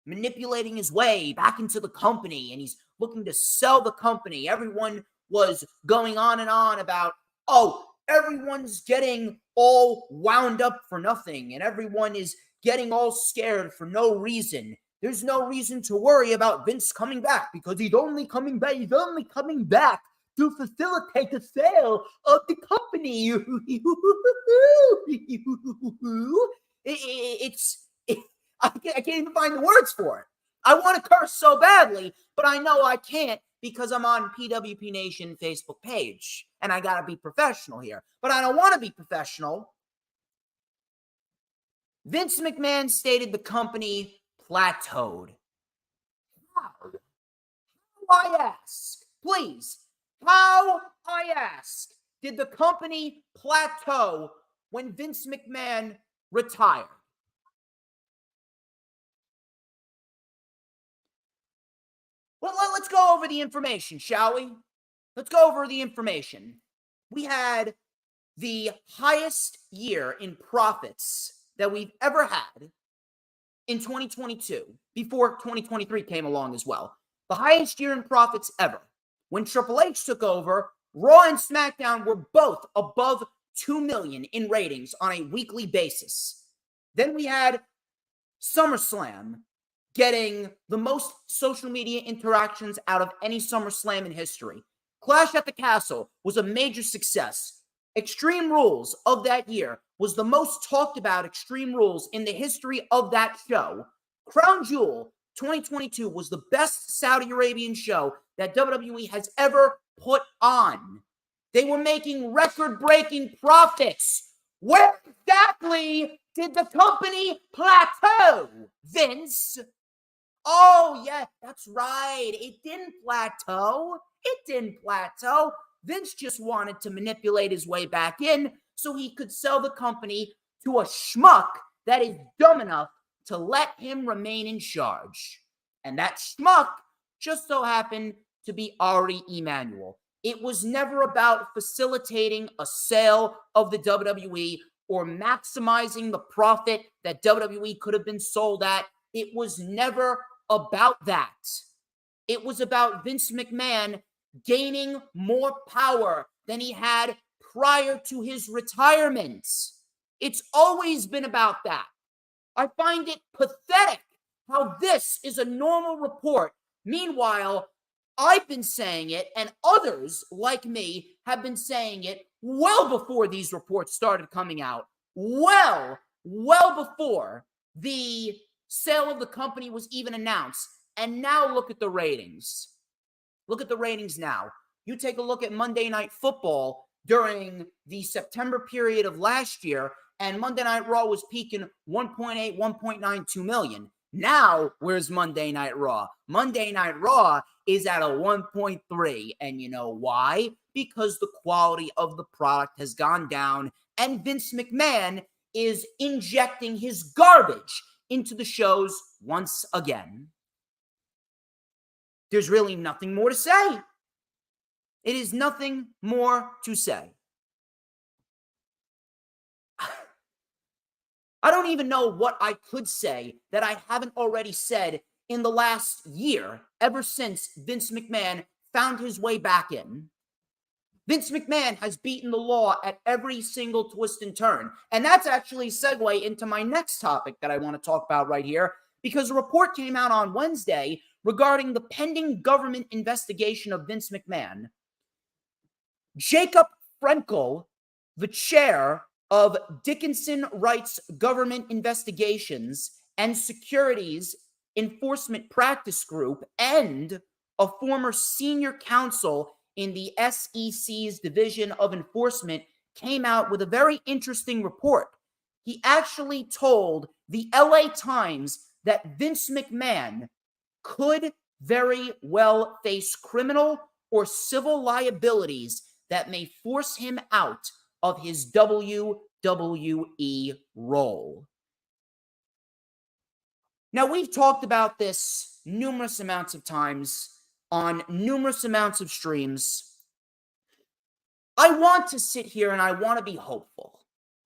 manipulating his way back into the company and he's looking to sell the company, everyone was going on and on about, oh, everyone's getting all wound up for nothing and everyone is getting all scared for no reason. There's no reason to worry about Vince coming back because he's only coming back to facilitate the sale of the company. I can't even find the words for it. I want to curse so badly, but I know I can't because I'm on PWP Nation Facebook page, and I got to be professional here. But I don't want to be professional. Vince McMahon stated the company plateaued. How? I ask, please, how, I ask, did the company plateau when Vince McMahon retired? Well, let's go over the information, shall we? Let's go over the information. We had the highest year in profits that we've ever had in 2022, before 2023 came along as well. The highest year in profits ever. When Triple H took over, Raw and SmackDown were both above 2 million in ratings on a weekly basis. Then we had SummerSlam getting the most social media interactions out of any SummerSlam in history. Clash at the Castle was a major success. Extreme Rules of that year was the most talked about Extreme Rules in the history of that show. Crown Jewel 2022 was the best Saudi Arabian show that WWE has ever put on. They were making record-breaking profits. Where exactly did the company plateau, Vince? Oh, yeah, that's right. It didn't plateau. Vince just wanted to manipulate his way back in so he could sell the company to a schmuck that is dumb enough to let him remain in charge. And that schmuck just so happened to be Ari Emanuel. It was never about facilitating a sale of the WWE or maximizing the profit that WWE could have been sold at. It was never about that. It was about Vince McMahon gaining more power than he had prior to his retirement. It's always been about that. I find it pathetic how this is a normal report. Meanwhile, I've been saying it, and others like me have been saying it well before these reports started coming out. Well before the sale of the company was even announced. And now look at the ratings. Look at the ratings now. You take a look at Monday Night Football during the September period of last year, and Monday Night Raw was peaking 1.8, 1.92 million. Now, where's Monday Night Raw? Monday Night Raw is at a 1.3. And you know why? Because the quality of the product has gone down, and Vince McMahon is injecting his garbage into the shows once again. There's really nothing more to say. It is nothing more to say. I don't even know what I could say that I haven't already said in the last year, ever since Vince McMahon found his way back in. Vince McMahon has beaten the law at every single twist and turn. And that's actually a segue into my next topic that I want to talk about right here, because a report came out on Wednesday regarding the pending government investigation of Vince McMahon. Jacob Frenkel, the chair of Dickinson Wright's Government Investigations and Securities Enforcement Practice Group, and a former senior counsel in the SEC's Division of Enforcement, came out with a very interesting report. He actually told the LA Times that Vince McMahon could very well face criminal or civil liabilities that may force him out of his WWE role. Now, we've talked about this numerous amounts of times on numerous amounts of streams. I want to sit here and I want to be hopeful.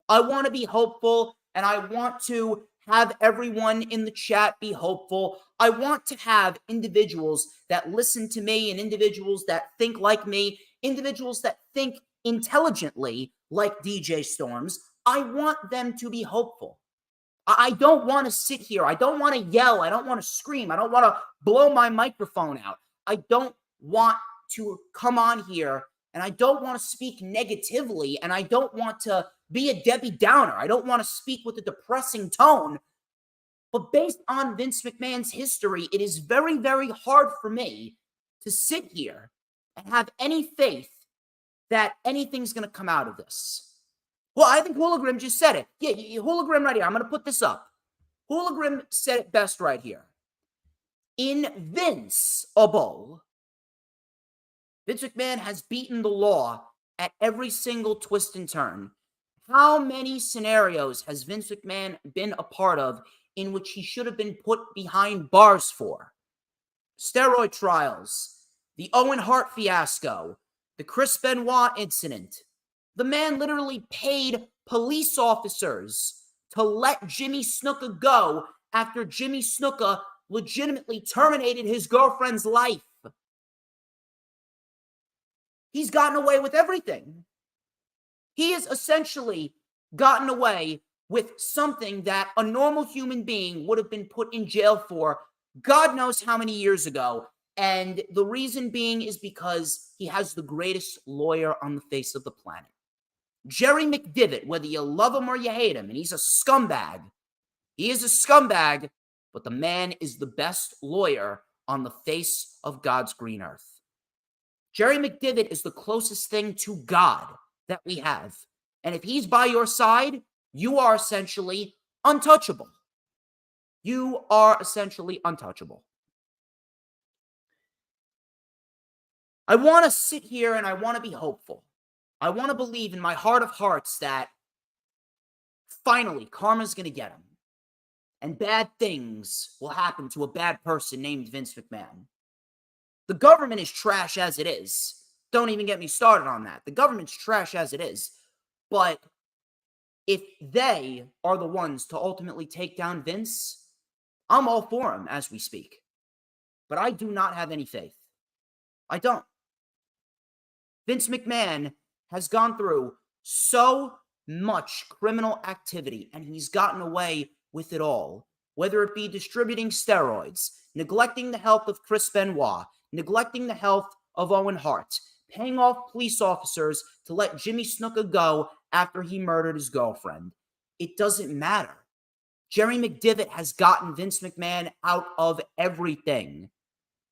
I want to be hopeful, and I want to have everyone in the chat be hopeful. I want to have individuals that listen to me and individuals that think like me, individuals that think intelligently like DJ Storms. I want them to be hopeful. I don't want to sit here. I don't want to yell. I don't want to scream. I don't want to blow my microphone out. I don't want to come on here, and I don't want to speak negatively, and I don't want to be a Debbie Downer. I don't want to speak with a depressing tone. But based on Vince McMahon's history, it is very, very hard for me to sit here and have any faith that anything's going to come out of this. Well, I think Hologram just said it. Yeah, Hologram right here. I'm going to put this up. Hologram said it best right here. Invincible. Vince McMahon has beaten the law at every single twist and turn. How many scenarios has Vince McMahon been a part of in which he should have been put behind bars for? Steroid trials, the Owen Hart fiasco, the Chris Benoit incident. The man literally paid police officers to let Jimmy Snuka go after Jimmy Snuka legitimately terminated his girlfriend's life. He's gotten away with everything. He has essentially gotten away with something that a normal human being would have been put in jail for God knows how many years ago. And the reason being is because he has the greatest lawyer on the face of the planet. Jerry McDivitt, whether you love him or you hate him, and he's a scumbag. He is a scumbag, but the man is the best lawyer on the face of God's green earth. Jerry McDivitt is the closest thing to God that we have. And if he's by your side, you are essentially untouchable. You are essentially untouchable. I want to sit here and I want to be hopeful. I want to believe in my heart of hearts that finally karma's going to get him. And bad things will happen to a bad person named Vince McMahon. The government is trash as it is. Don't even get me started on that. The government's trash as it is. But if they are the ones to ultimately take down Vince, I'm all for him as we speak. but I do not have any faith. I don't. Vince McMahon has gone through so much criminal activity, and he's gotten away with it all. Whether it be distributing steroids, neglecting the health of Chris Benoit, neglecting the health of Owen Hart, paying off police officers to let Jimmy Snuka go after he murdered his girlfriend. It doesn't matter. Jerry McDevitt has gotten Vince McMahon out of everything.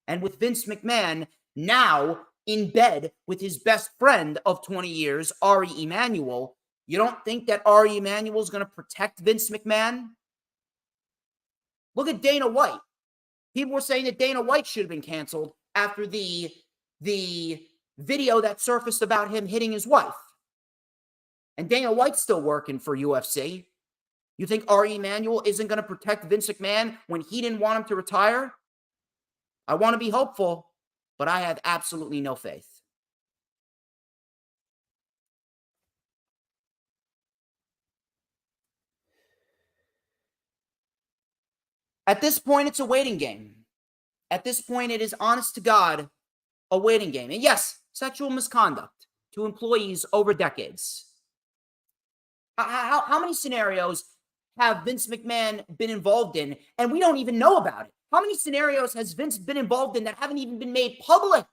And with Vince McMahon now in bed with his best friend of 20 years, Ari Emanuel, you don't think that Ari Emanuel is going to protect Vince McMahon? Look at Dana White. People were saying that Dana White should have been canceled after the video that surfaced about him hitting his wife. And Dana White's still working for UFC. You think Ari Emanuel isn't going to protect Vince McMahon when he didn't want him to retire? I want to be hopeful, but I have absolutely no faith. At this point, it's a waiting game. At this point, it is honest to God, a waiting game. And yes, sexual misconduct to employees over decades. How many scenarios have Vince McMahon been involved in, and we don't even know about it? How many scenarios has Vince been involved in that haven't even been made public?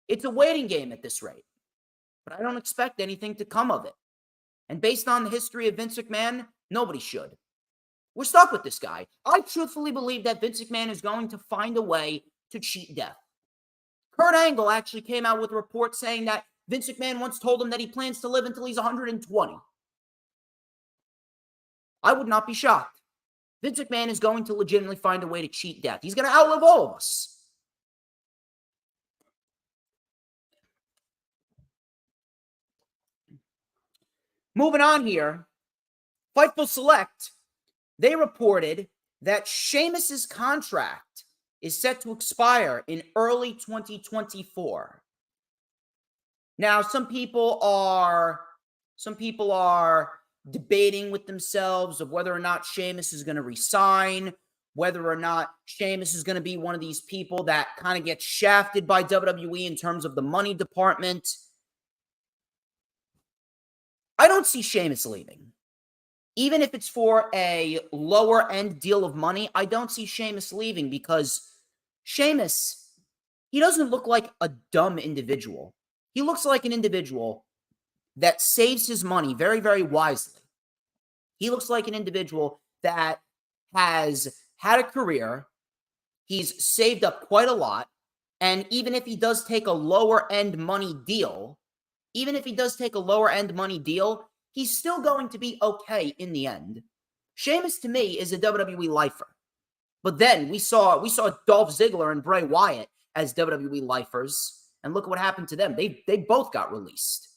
It's a waiting game at this rate, but I don't expect anything to come of it. And based on the history of Vince McMahon, nobody should. We're stuck with this guy. I truthfully believe that Vince McMahon is going to find a way to cheat death. Kurt Angle actually came out with a report saying that Vince McMahon once told him that he plans to live until he's 120. I would not be shocked. Vince McMahon is going to legitimately find a way to cheat death. He's going to outlive all of us. Moving on here, Fightful Select, they reported that Sheamus's contract is set to expire in early 2024. Now, some people are debating with themselves of whether or not Sheamus is going to resign, whether or not Sheamus is going to be one of these people that kind of gets shafted by WWE in terms of the money department. I don't see Sheamus leaving. Even if it's for a lower end deal of money, I don't see Sheamus leaving because Sheamus, he doesn't look like a dumb individual. He looks like an individual that saves his money very, very wisely. He looks like an individual that has had a career. He's saved up quite a lot. And even if he does take a lower end money deal, he's still going to be okay in the end. Sheamus, to me, is a WWE lifer. But then we saw Dolph Ziggler and Bray Wyatt as WWE lifers. And look what happened to them. They both got released.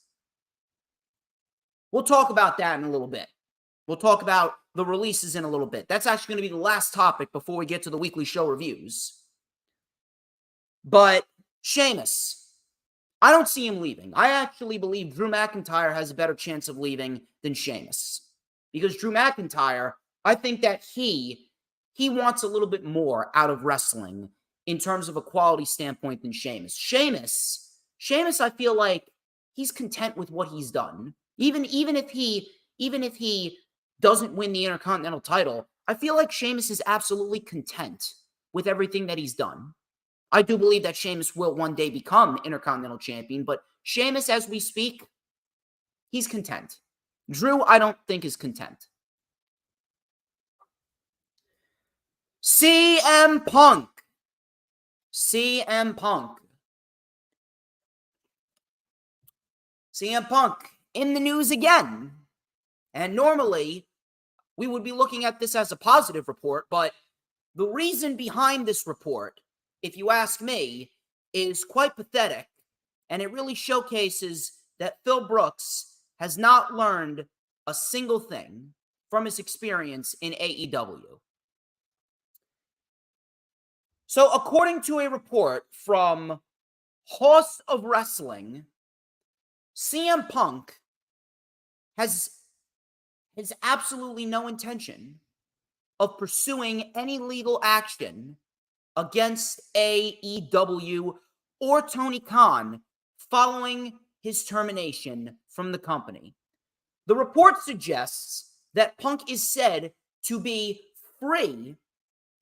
We'll talk about that in a little bit. We'll talk about the releases in a little bit. That's actually going to be the last topic before we get to the weekly show reviews. But Sheamus, I don't see him leaving. I actually believe Drew McIntyre has a better chance of leaving than Sheamus. Because Drew McIntyre, I think that he wants a little bit more out of wrestling in terms of a quality standpoint than Sheamus. Sheamus, I feel like he's content with what he's done. Even if he doesn't win the Intercontinental title, I feel like Sheamus is absolutely content with everything that he's done. I do believe that Sheamus will one day become Intercontinental Champion, but Sheamus, as we speak, he's content. Drew, I don't think is content. CM Punk. CM Punk in the news again. And normally, we would be looking at this as a positive report, but the reason behind this report, if you ask me, is quite pathetic, and it really showcases that Phil Brooks has not learned a single thing from his experience in AEW. So, according to a report from House of Wrestling, CM Punk has absolutely no intention of pursuing any legal action against AEW or Tony Khan following his termination from the company. The report suggests that Punk is said to be free,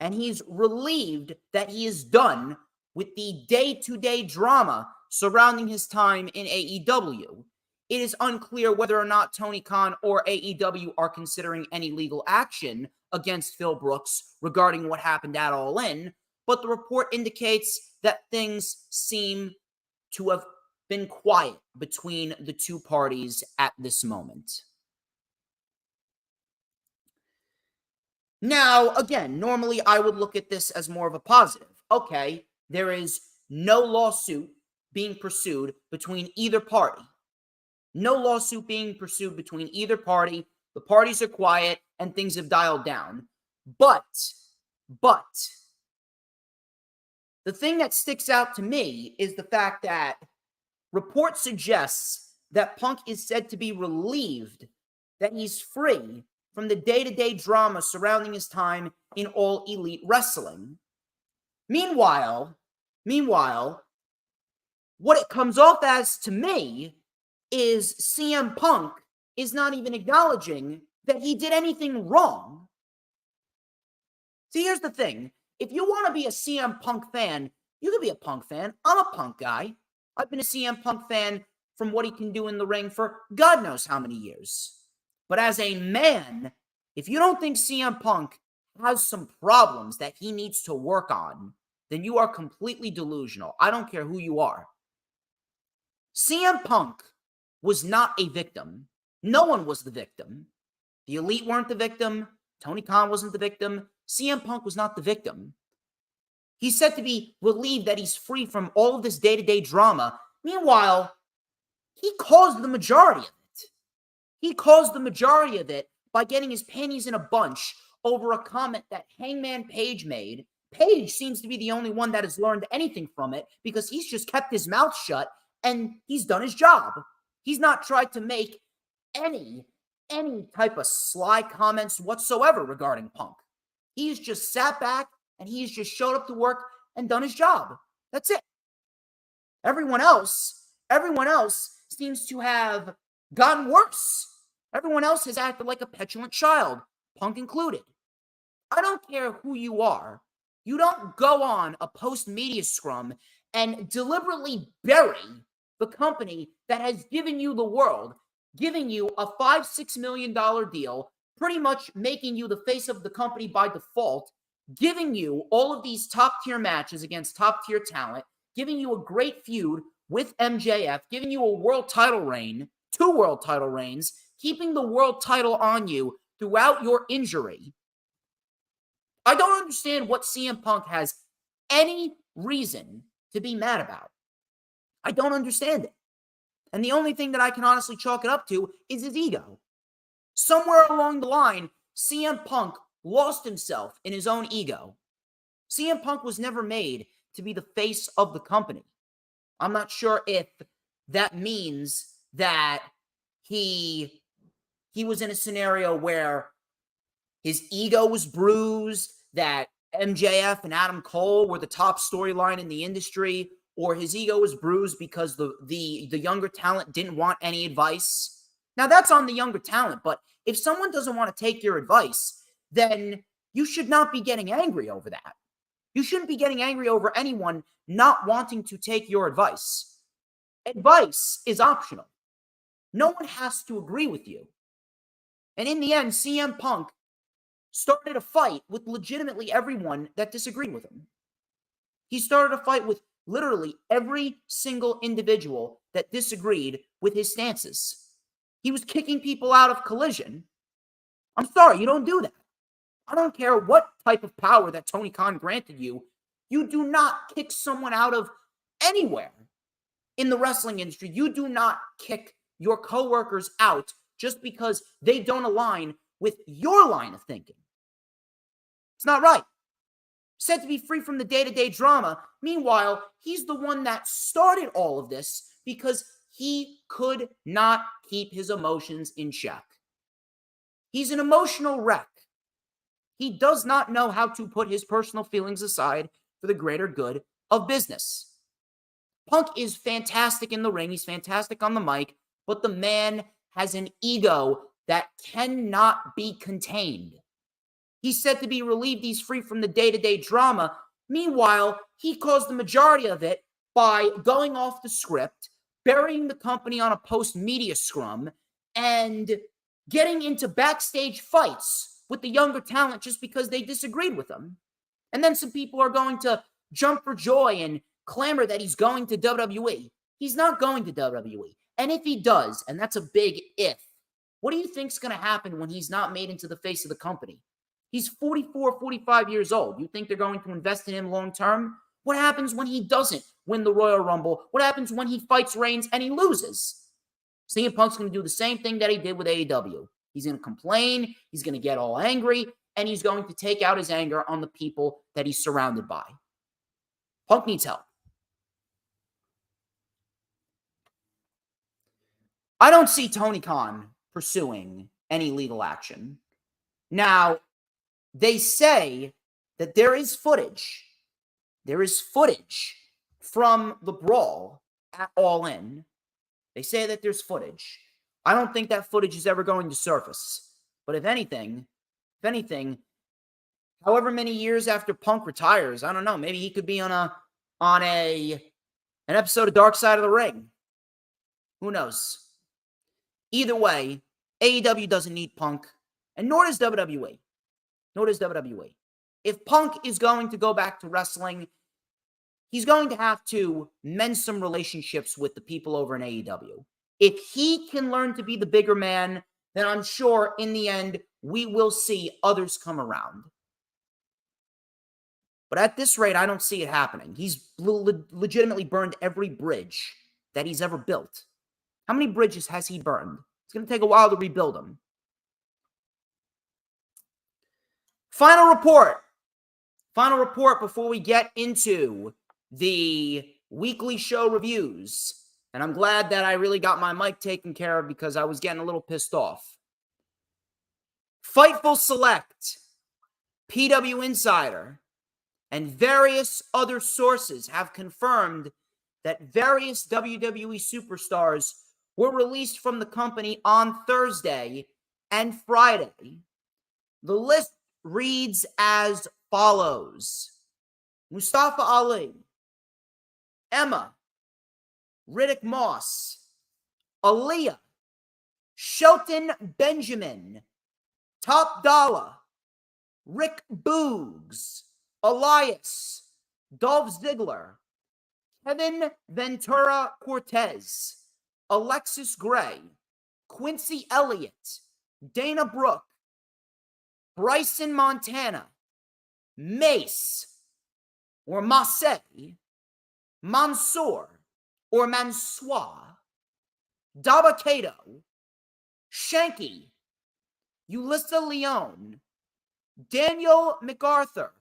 and he's relieved that he is done with the day-to-day drama surrounding his time in AEW. It is unclear whether or not Tony Khan or AEW are considering any legal action against Phil Brooks regarding what happened at All In, but the report indicates that things seem to have been quiet between the two parties at this moment. Now, again, normally I would look at this as more of a positive. Okay, there is no lawsuit being pursued between either party. No lawsuit being pursued between either party. The parties are quiet and things have dialed down. But, the thing that sticks out to me is the fact that report suggests that Punk is said to be relieved that he's free from the day-to-day drama surrounding his time in All Elite Wrestling. Meanwhile, what it comes off as to me is CM Punk is not even acknowledging that he did anything wrong. See, here's the thing. If you want to be a CM Punk fan, you can be a Punk fan. I'm a Punk guy. I've been a CM Punk fan from what he can do in the ring for God knows how many years. But as a man, if you don't think CM Punk has some problems that he needs to work on, then you are completely delusional. I don't care who you are. CM Punk was not a victim. No one was the victim. The Elite weren't the victim. Tony Khan wasn't the victim. CM Punk was not the victim. He's said to be relieved that he's free from all of this day-to-day drama. Meanwhile, he caused the majority of it. He caused the majority of it by getting his panties in a bunch over a comment that Hangman Page made. Page seems to be the only one that has learned anything from it because he's just kept his mouth shut and he's done his job. He's not tried to make any type of sly comments whatsoever regarding Punk. He's just sat back and he's just showed up to work and done his job. That's it. Everyone else seems to have gotten worse. Everyone else has acted like a petulant child, Punk included. I don't care who you are. You don't go on a post-media scrum and deliberately bury the company that has given you the world, giving you a $5-6 million deal, pretty much making you the face of the company by default, giving you all of these top-tier matches against top-tier talent, giving you a great feud with MJF, giving you a world title reign, 2 world title reigns, keeping the world title on you throughout your injury. I don't understand what CM Punk has any reason to be mad about. I don't understand it. And the only thing that I can honestly chalk it up to is his ego. Somewhere along the line, CM Punk lost himself in his own ego. CM Punk was never made to be the face of the company. I'm not sure if that means that he was in a scenario where his ego was bruised, that MJF and Adam Cole were the top storyline in the industry, or his ego was bruised because the younger talent didn't want any advice. Now, that's on the younger talent, but if someone doesn't want to take your advice, then you should not be getting angry over that. You shouldn't be getting angry over anyone not wanting to take your advice. Advice is optional. No one has to agree with you. And in the end, CM Punk started a fight with legitimately everyone that disagreed with him. He started a fight with literally every single individual that disagreed with his stances. He was kicking people out of Collision. I'm sorry, you don't do that. I don't care what type of power that Tony Khan granted you. You do not kick someone out of anywhere in the wrestling industry. You do not kick your coworkers out just because they don't align with your line of thinking. It's not right. Said to be free from the day-to-day drama. Meanwhile, he's the one that started all of this because he could not keep his emotions in check. He's an emotional wreck. He does not know how to put his personal feelings aside for the greater good of business. Punk is fantastic in the ring. He's fantastic on the mic, but the man has an ego that cannot be contained. He's said to be relieved. He's free from the day-to-day drama. Meanwhile, he caused the majority of it by going off the script, burying the company on a post-media scrum, and getting into backstage fights with the younger talent just because they disagreed with him. And then some people are going to jump for joy and clamor that he's going to WWE. He's not going to WWE. And if he does, and that's a big if, what do you think's going to happen when he's not made into the face of the company? He's 44, 45 years old. You think they're going to invest in him long term? What happens when he doesn't win the Royal Rumble? What happens when he fights Reigns and he loses? CM Punk's going to do the same thing that he did with AEW. He's going to complain, he's going to get all angry, and he's going to take out his anger on the people that he's surrounded by. Punk needs help. I don't see Tony Khan pursuing any legal action. Now, they say that there is footage. There is footage from the brawl at All In. They say that there's footage. I don't think that footage is ever going to surface. But if anything, however many years after Punk retires, I don't know, maybe he could be on an episode of Dark Side of the Ring. Who knows? Either way, AEW doesn't need Punk, and nor does WWE. If Punk is going to go back to wrestling, he's going to have to mend some relationships with the people over in AEW. If he can learn to be the bigger man, then I'm sure in the end, we will see others come around. But at this rate, I don't see it happening. He's legitimately burned every bridge that he's ever built. How many bridges has he burned? It's going to take a while to rebuild them. Final report before we get into the weekly show reviews. And I'm glad that I really got my mic taken care of because I was getting a little pissed off. Fightful Select, PW Insider, and various other sources have confirmed that various WWE superstars were released from the company on Thursday and Friday. The list reads as follows: Mustafa Ali, Emma, Riddick Moss, Aaliyah, Shelton Benjamin, Top Dollar, Rick Boogs, Elias, Dolph Ziggler, Kevin Ventura Cortez, Alexis Gray, Quincy Elliott, Dana Brooke, Bryson Montana, Mace, or Massey, Mansoor, or Mansoor, Dabba-Kato, Shanky, Ulyssa Leone, Daniel MacArthur,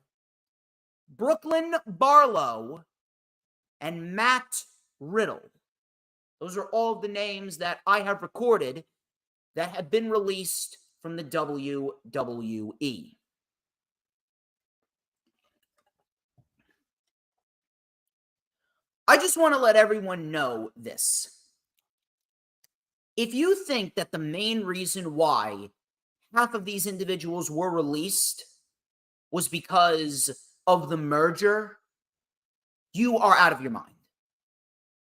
Brooklyn Barlow, and Matt Riddle. Those are all the names that I have recorded that have been released from the WWE. I just want to let everyone know this. If you think that the main reason why half of these individuals were released was because of the merger, you are out of your mind.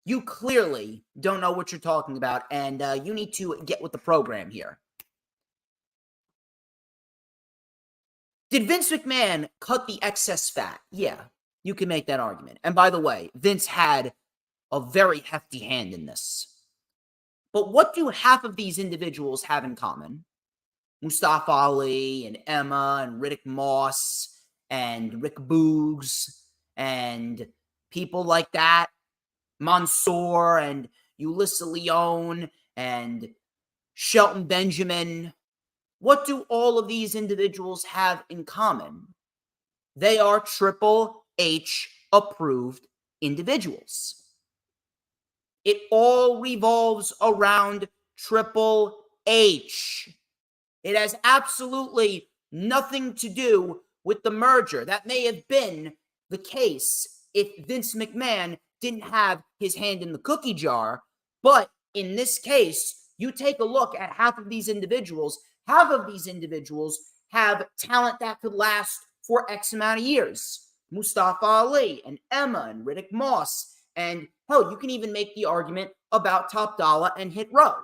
You clearly don't know what you're talking about, and you need to get with the program here. Did Vince McMahon cut the excess fat? Yeah, you can make that argument. And by the way, Vince had a very hefty hand in this. But what do half of these individuals have in common? Mustafa Ali and Emma and Riddick Moss and Rick Boogs and people like that. Mansoor and Ulyssa Leone and Shelton Benjamin. What do all of these individuals have in common? They are Triple H approved individuals. It all revolves around Triple H. It has absolutely nothing to do with the merger. That may have been the case if Vince McMahon didn't have his hand in the cookie jar. But in this case, you take a look at half of these individuals have talent that could last for X amount of years. Mustafa Ali and Emma and Riddick Moss. And hell, you can even make the argument about Top Dollar and Hit Row.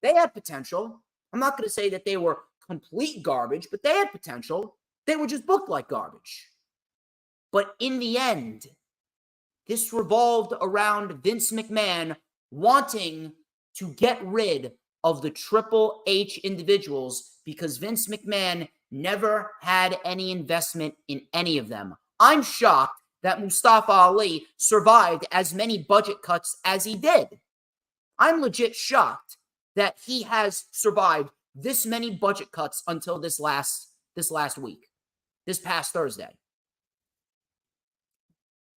They had potential. I'm not going to say that they were complete garbage, but they had potential. They were just booked like garbage. But in the end, this revolved around Vince McMahon wanting to get rid of the Triple H individuals because Vince McMahon never had any investment in any of them. I'm shocked that Mustafa Ali survived as many budget cuts as he did. I'm legit shocked that he has survived this many budget cuts until this last week, this past Thursday.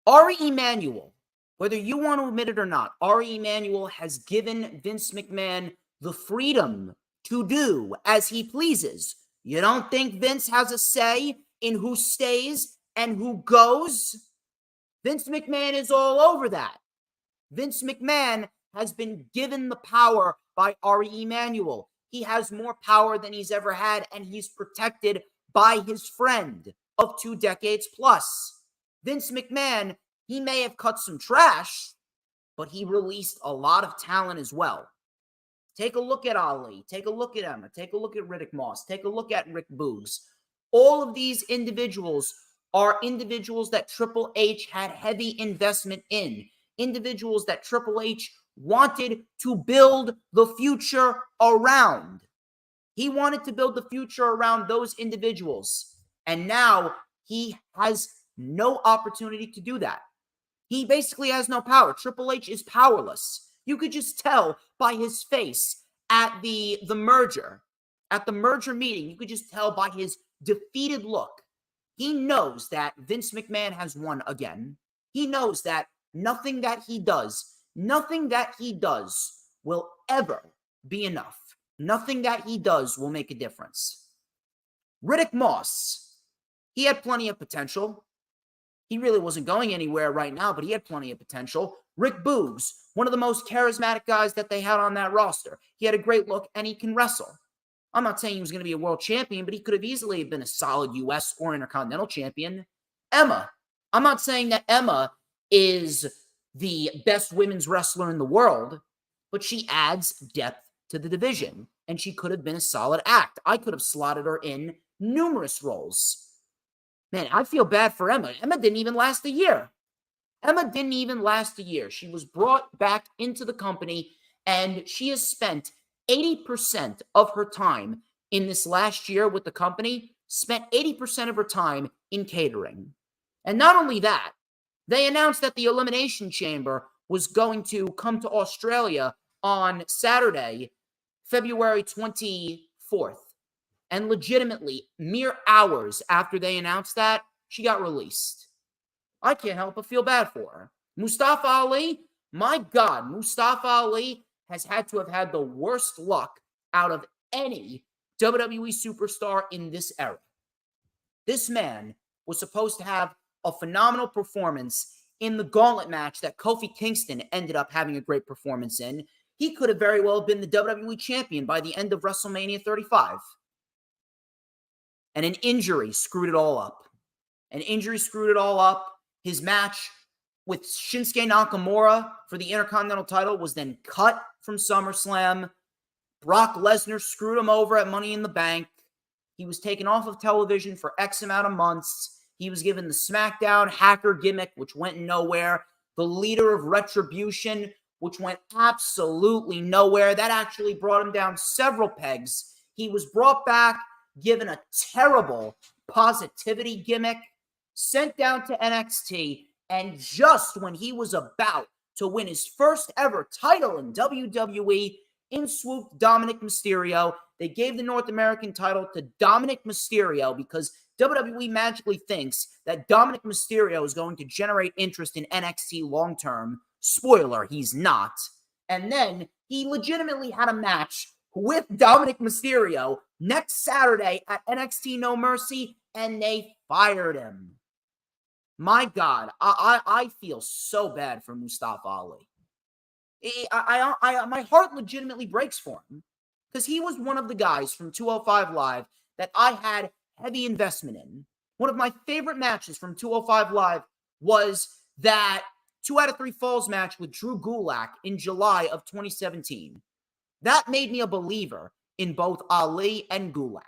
Ari Emanuel, whether you want to admit it or not, Ari Emanuel has given Vince McMahon the freedom to do as he pleases. You don't think Vince has a say in who stays and who goes? Vince McMahon is all over that. Vince McMahon has been given the power by Ari Emanuel. He has more power than he's ever had, and he's protected by his friend of 2 decades plus. Vince McMahon, he may have cut some trash, but he released a lot of talent as well. Take a look at Ali. Take a look at Emma. Take a look at Riddick Moss. Take a look at Rick Boogs. All of these individuals are individuals that Triple H had heavy investment in. Individuals that Triple H wanted to build the future around. He wanted to build the future around those individuals. And now he has no opportunity to do that. He basically has no power. Triple H is powerless. You could just tell by his face at the merger. At the merger meeting, you could just tell by his defeated look. He knows that Vince McMahon has won again. He knows that nothing that he does will ever be enough. Nothing that he does will make a difference. Riddick Moss, he had plenty of potential. He really wasn't going anywhere right now, but he had plenty of potential. Rick Boogs, one of the most charismatic guys that they had on that roster. He had a great look, and he can wrestle. I'm not saying he was going to be a world champion, but he could have easily been a solid U.S. or Intercontinental champion. Emma, I'm not saying that Emma is the best women's wrestler in the world, but she adds depth to the division, and she could have been a solid act. I could have slotted her in numerous roles. Man, I feel bad for Emma. Emma didn't even last a year. She was brought back into the company, and she has spent 80% of her time in this last year with the company, spent 80% of her time in catering. And not only that, they announced that the Elimination Chamber was going to come to Australia on Saturday, February 24th. And legitimately, mere hours after they announced that, she got released. I can't help but feel bad for her. Mustafa Ali, my God, Mustafa Ali has had to have had the worst luck out of any WWE superstar in this era. This man was supposed to have a phenomenal performance in the gauntlet match that Kofi Kingston ended up having a great performance in. He could have very well been the WWE champion by the end of WrestleMania 35. And an injury screwed it all up. His match with Shinsuke Nakamura for the Intercontinental title was then cut from SummerSlam. Brock Lesnar screwed him over at Money in the Bank. He was taken off of television for X amount of months. He was given the SmackDown hacker gimmick, which went nowhere. The leader of Retribution, which went absolutely nowhere. That actually brought him down several pegs. He was brought back, given a terrible positivity gimmick, sent down to NXT, and just when he was about to win his first ever title in WWE, in swooped Dominic Mysterio. They gave the North American title to Dominic Mysterio because WWE magically thinks that Dominic Mysterio is going to generate interest in NXT long-term. Spoiler, he's not. And then he legitimately had a match with Dominic Mysterio next Saturday at NXT No Mercy, and they fired him. My God, I feel so bad for Mustafa Ali. My heart legitimately breaks for him because he was one of the guys from 205 Live that I had heavy investment in. One of my favorite matches from 205 Live was that 2 out of 3 Falls match with Drew Gulak in July of 2017. That made me a believer in both Ali and Gulak.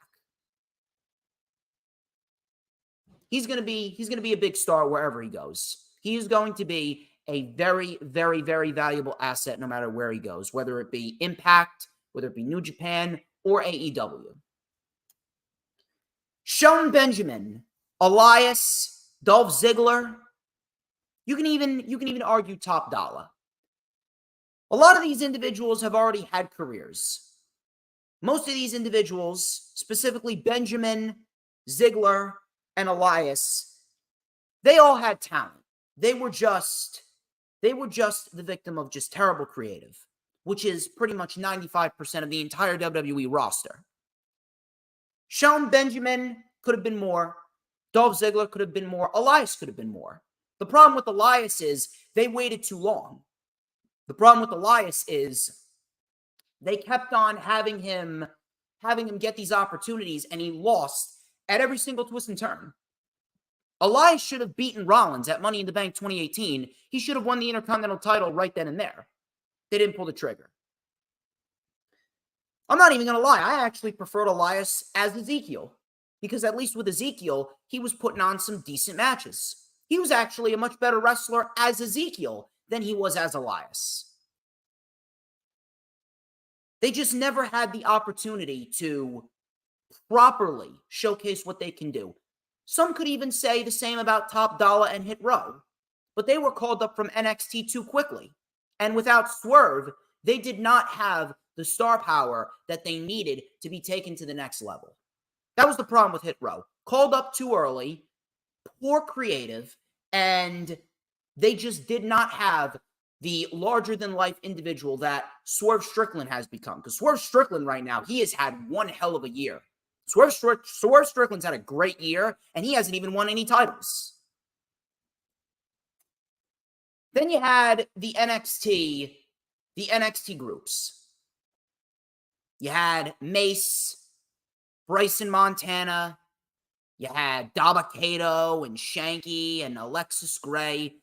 He's going to be a big star wherever he goes. He is going to be a very, very, very valuable asset no matter where he goes, whether it be Impact, whether it be New Japan, or AEW. Shelton Benjamin, Elias, Dolph Ziggler, you can even argue Top Dollar. A lot of these individuals have already had careers. Most of these individuals, specifically Benjamin, Ziggler, and Elias, they all had talent. They were just the victim of just terrible creative, which is pretty much 95% of the entire WWE roster. Shelton Benjamin could have been more. Dolph Ziggler could have been more. Elias could have been more. The problem with Elias is they waited too long. The problem with Elias is they kept on having him get these opportunities, and he lost at every single twist and turn. Elias should have beaten Rollins at Money in the Bank 2018. He should have won the Intercontinental title right then and there. They didn't pull the trigger. I'm not even going to lie. I actually preferred Elias as Ezekiel because at least with Ezekiel, he was putting on some decent matches. He was actually a much better wrestler as Ezekiel than he was as Elias. They just never had the opportunity to properly showcase what they can do. Some could even say the same about Top Dollar and Hit Row, but they were called up from NXT too quickly. And without Swerve, they did not have the star power that they needed to be taken to the next level. That was the problem with Hit Row. Called up too early, poor creative, and they just did not have the larger-than-life individual that Swerve Strickland has become. Because Swerve Strickland right now, he has had one hell of a year. Swerve Strickland's had a great year, and he hasn't even won any titles. Then you had the NXT groups. You had Mace, Bryson Montana. You had Dabba-Kato and Shanky and Alexis Gray.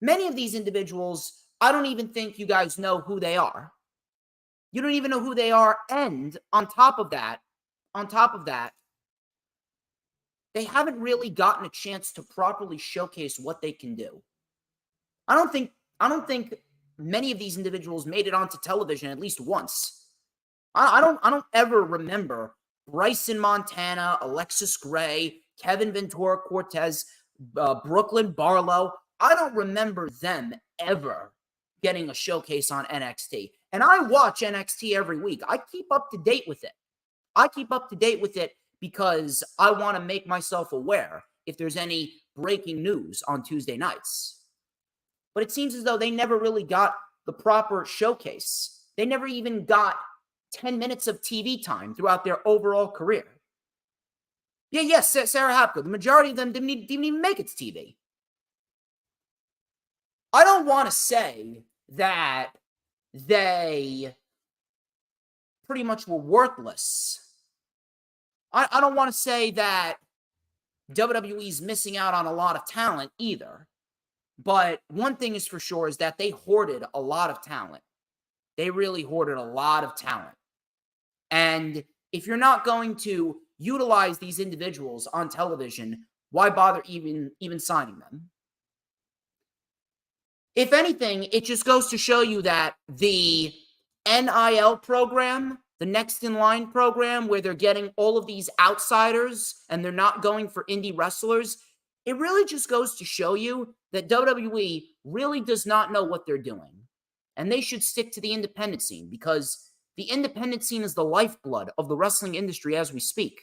Many of these individuals, I don't even think you guys know who they are. You don't even know who they are. And on top of that, they haven't really gotten a chance to properly showcase what they can do. I don't think many of these individuals made it onto television at least once. I don't ever remember Bryson Montana, Alexis Gray, Kevin Ventura Cortez, Brooklyn Barlow. I don't remember them ever getting a showcase on NXT. And I watch NXT every week. I keep up to date with it because I want to make myself aware if there's any breaking news on Tuesday nights. But it seems as though they never really got the proper showcase. They never even got 10 minutes of TV time throughout their overall career. Yes, Sarah Hapko. The majority of them didn't even make it to TV. I don't want to say that they pretty much were worthless. I don't want to say that WWE's missing out on a lot of talent either. But one thing is for sure is that they hoarded a lot of talent. They really hoarded a lot of talent. And if you're not going to utilize these individuals on television, why bother even signing them? If anything, it just goes to show you that the NIL program, the Next in Line program, where they're getting all of these outsiders and they're not going for indie wrestlers, it really just goes to show you that WWE really does not know what they're doing. And they should stick to the independent scene because the independent scene is the lifeblood of the wrestling industry as we speak.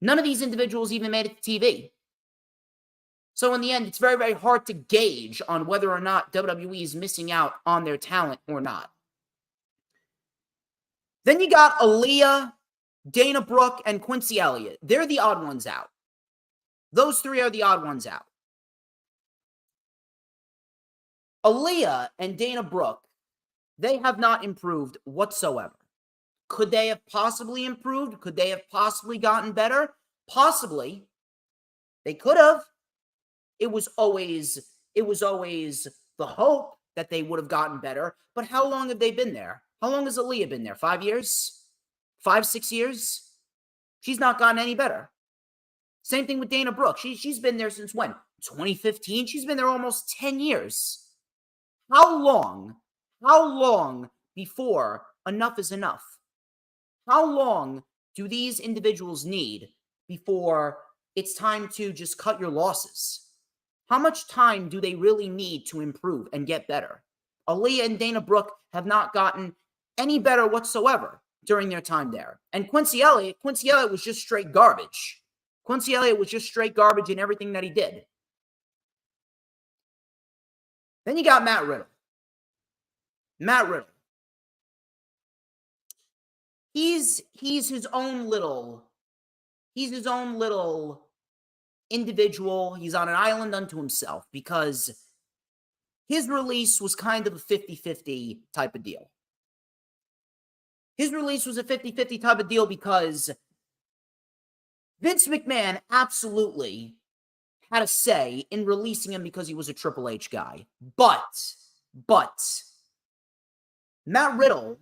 None of these individuals even made it to TV. So in the end, it's very, very hard to gauge on whether or not WWE is missing out on their talent or not. Then you got Aaliyah, Dana Brooke, and Quincy Elliott. They're the odd ones out. Those three are the odd ones out. Aaliyah and Dana Brooke, they have not improved whatsoever. Could they have possibly improved? Could they have possibly gotten better? Possibly. They could have. It was always the hope that they would have gotten better. But how long have they been there? How long has Aaliyah been there? 5 years? 5, 6 years? She's not gotten any better. Same thing with Dana Brooke. She's been there since when? 2015? She's been there almost 10 years. How long before enough is enough? How long do these individuals need before it's time to just cut your losses? How much time do they really need to improve and get better? Aaliyah and Dana Brooke have not gotten any better whatsoever during their time there. And Quincy Elliott was just straight garbage. Quincy Elliott was just straight garbage in everything that he did. Then you got Matt Riddle. Matt Riddle. He's his own little individual. He's on an island unto himself because his release was kind of a 50-50 type of deal. His release was a 50-50 type of deal because Vince McMahon absolutely had a say in releasing him because he was a Triple H guy. But Matt Riddle,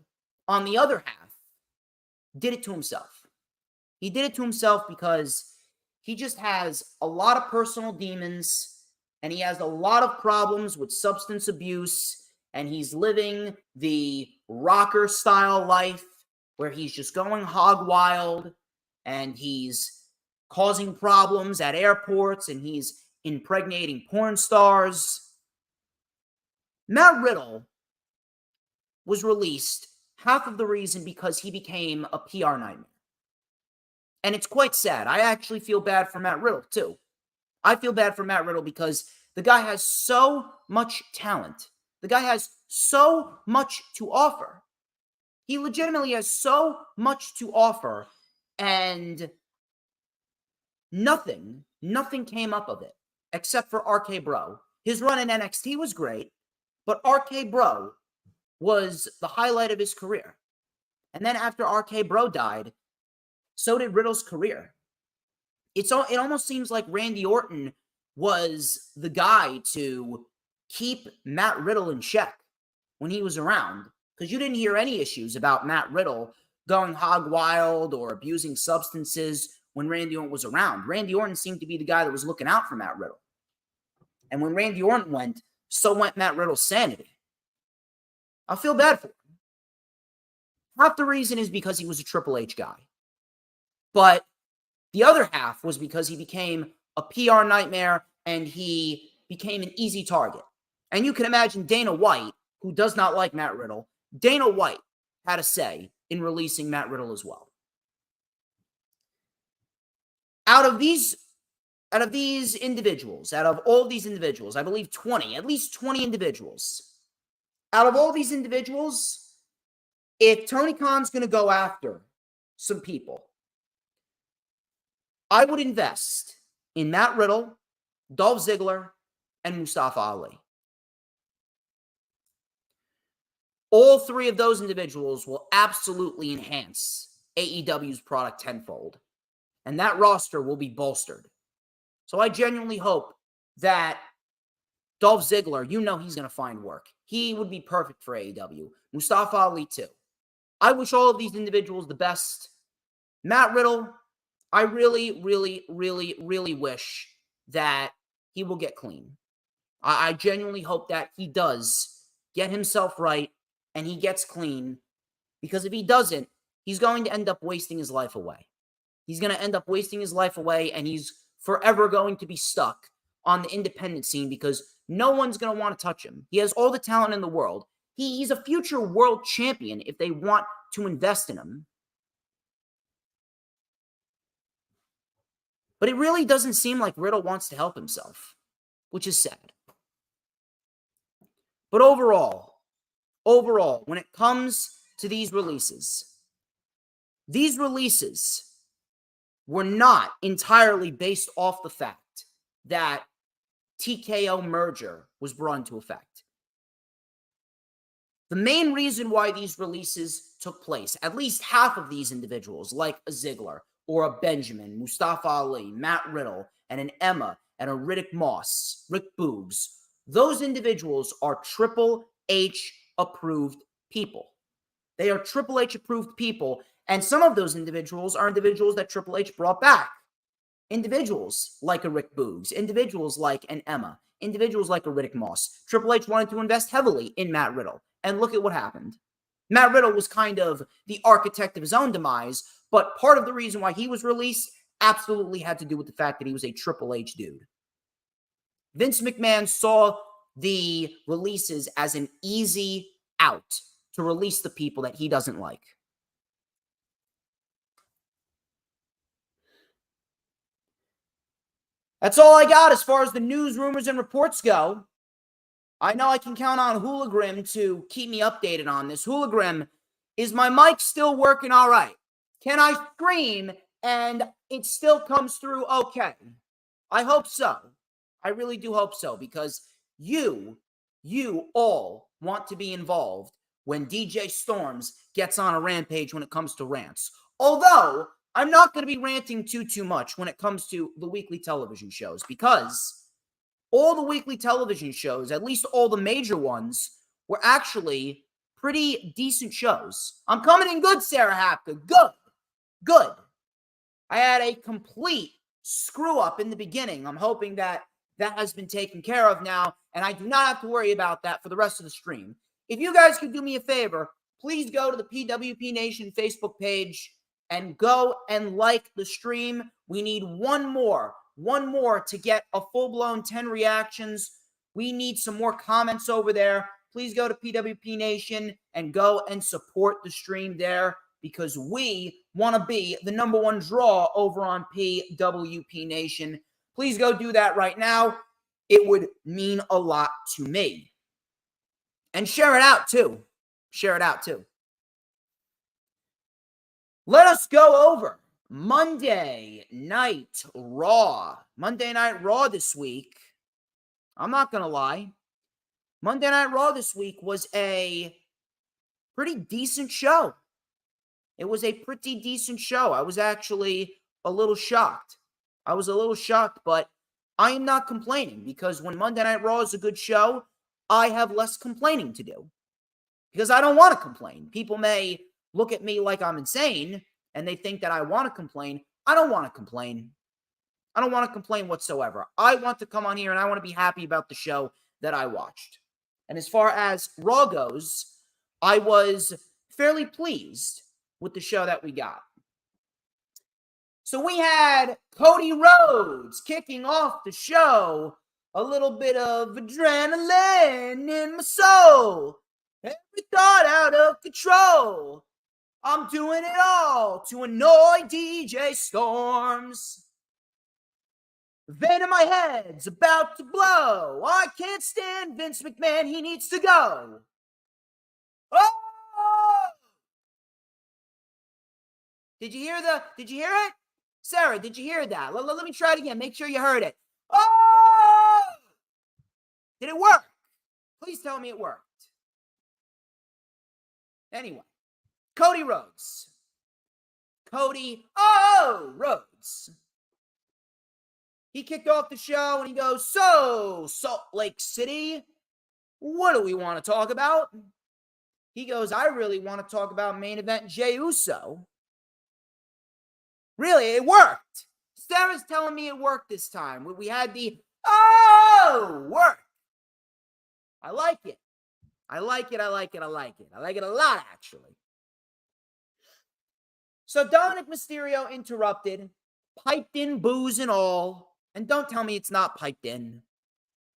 on the other half, did it to himself. He did it to himself because he just has a lot of personal demons and he has a lot of problems with substance abuse, and he's living the rocker style life where he's just going hog wild and he's causing problems at airports and he's impregnating porn stars. Matt Riddle was released half of the reason because he became a PR nightmare. And it's quite sad. I actually feel bad for Matt Riddle, too. I feel bad for Matt Riddle because the guy has so much talent. The guy has so much to offer. He legitimately has so much to offer, and nothing came up of it except for RK Bro. His run in NXT was great, but RK Bro was the highlight of his career. And then after RK Bro died, so did Riddle's career. It almost seems like Randy Orton was the guy to keep Matt Riddle in check when he was around, because you didn't hear any issues about Matt Riddle going hog wild or abusing substances when Randy Orton was around. Randy Orton seemed to be the guy that was looking out for Matt Riddle. And when Randy Orton went, so went Matt Riddle's sanity. I feel bad for him. Half the reason is because he was a Triple H guy. But the other half was because he became a PR nightmare and he became an easy target. And you can imagine Dana White, who does not like Matt Riddle, Dana White had a say in releasing Matt Riddle as well. Out of all these individuals, I believe at least 20 individuals. Out of all these individuals, if Tony Khan's going to go after some people, I would invest in Matt Riddle, Dolph Ziggler, and Mustafa Ali. All three of those individuals will absolutely enhance AEW's product tenfold, and that roster will be bolstered. So I genuinely hope that Dolph Ziggler, he's going to find work. He would be perfect for AEW. Mustafa Ali, too. I wish all of these individuals the best. Matt Riddle, I really, really, really, really wish that he will get clean. I genuinely hope that he does get himself right and he gets clean, because if he doesn't, he's going to end up wasting his life away. He's going to end up wasting his life away, and he's forever going to be stuck on the independent scene because no one's going to want to touch him. He has all the talent in the world. He's a future world champion if they want to invest in him. But it really doesn't seem like Riddle wants to help himself, which is sad. But overall, when it comes to these releases, these releases were not entirely based off the fact that TKO merger was brought into effect. The main reason why these releases took place, at least half of these individuals, like a Ziggler or a Benjamin, Mustafa Ali, Matt Riddle, and an Emma, and a Riddick Moss, Rick Boogs, those individuals are Triple H approved people. They are Triple H approved people, and some of those individuals are individuals that Triple H brought back. Individuals like a Rick Boogs, individuals like an Emma, individuals like a Riddick Moss. Triple H wanted to invest heavily in Matt Riddle, and look at what happened. Matt Riddle was kind of the architect of his own demise, but part of the reason why he was released absolutely had to do with the fact that he was a Triple H dude. Vince McMahon saw the releases as an easy out to release the people that he doesn't like. That's all I got as far as the news, rumors, and reports go. I know I can count on Hoolagrim to keep me updated on this. Hoolagrim, is my mic still working all right? Can I scream and it still comes through okay? I hope so. I really do hope so, because you all want to be involved when DJ Storms gets on a rampage when it comes to rants. Although, I'm not going to be ranting too much when it comes to the weekly television shows, because all the weekly television shows, at least all the major ones, were actually pretty decent shows. I'm coming in good, Sarah Hapka. Good. I had a complete screw up in the beginning. I'm hoping that has been taken care of now, and I do not have to worry about that for the rest of the stream. If you guys could do me a favor, please go to the PWP Nation Facebook page and go and like the stream. We need one more to get a full-blown 10 reactions. We need some more comments over there. Please go to PWP Nation and go and support the stream there, because we want to be the #1 draw over on PWP Nation. Please go do that right now. It would mean a lot to me. And share it out too. Let us go over Monday Night Raw. Monday Night Raw this week, I'm not going to lie, Monday Night Raw this week was a pretty decent show. It was a pretty decent show. I was actually a little shocked. But I am not complaining, because when Monday Night Raw is a good show, I have less complaining to do, because I don't want to complain. People may look at me like I'm insane, and they think that I want to complain. I don't want to complain. I don't want to complain whatsoever. I want to come on here and I want to be happy about the show that I watched. And as far as Raw goes, I was fairly pleased with the show that we got. So we had Cody Rhodes kicking off the show. A little bit of adrenaline in my soul. Every thought out of control. I'm doing it all to annoy DJ Storms. Vein in my head's about to blow. I can't stand Vince McMahon. He needs to go. Oh! Did you hear it? Sarah, did you hear that? Let me try it again. Make sure you heard it. Oh! Did it work? Please tell me it worked. Anyway, Cody Rhodes. Rhodes. He kicked off the show and he goes, "So, Salt Lake City, what do we want to talk about?" He goes, "I really want to talk about main event Jey Uso." Really, it worked. Sarah's telling me it worked this time. We had the work. I like it. I like it a lot, actually. So Dominic Mysterio interrupted, piped in booze and all. And don't tell me it's not piped in.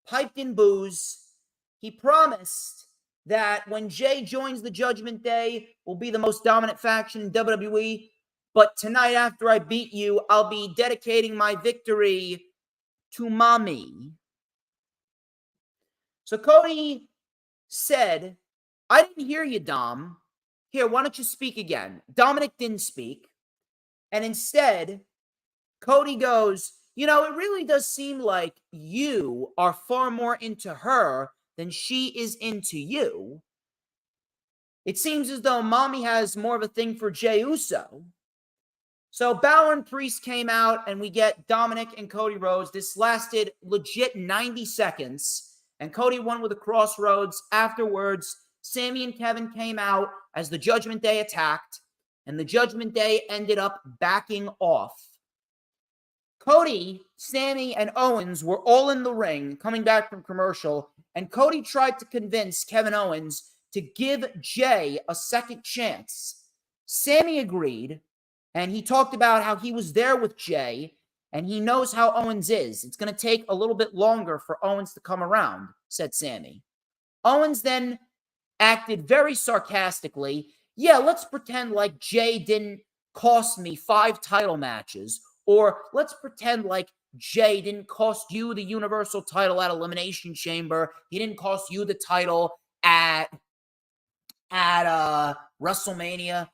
Piped in booze. He promised that when Jey joins the Judgment Day, will be the most dominant faction in WWE. But tonight, after I beat you, I'll be dedicating my victory to mommy. So Cody said, "I didn't hear you, Dom." here, why don't you speak again? Dominic didn't speak. And instead, Cody goes, you know, it really does seem like you are far more into her than she is into you. It seems as though Mommy has more of a thing for Jey Uso. So Balor and Priest came out, and we get Dominic and Cody Rhodes. This lasted legit 90 seconds, and Cody won with a crossroads. Afterwards, Sami and Kevin came out as the Judgment Day attacked, and the Judgment Day ended up backing off. Cody, Sami, and Owens were all in the ring coming back from commercial, and Cody tried to convince Kevin Owens to give Jey a second chance. Sami agreed, and he talked about how he was there with Jey, and he knows how Owens is. It's going to take a little bit longer for Owens to come around, said Sami. Owens then acted very sarcastically. Yeah, let's pretend like Jey didn't cost me 5 title matches, or let's pretend like Jey didn't cost you the Universal title at Elimination Chamber. He didn't cost you the title at WrestleMania.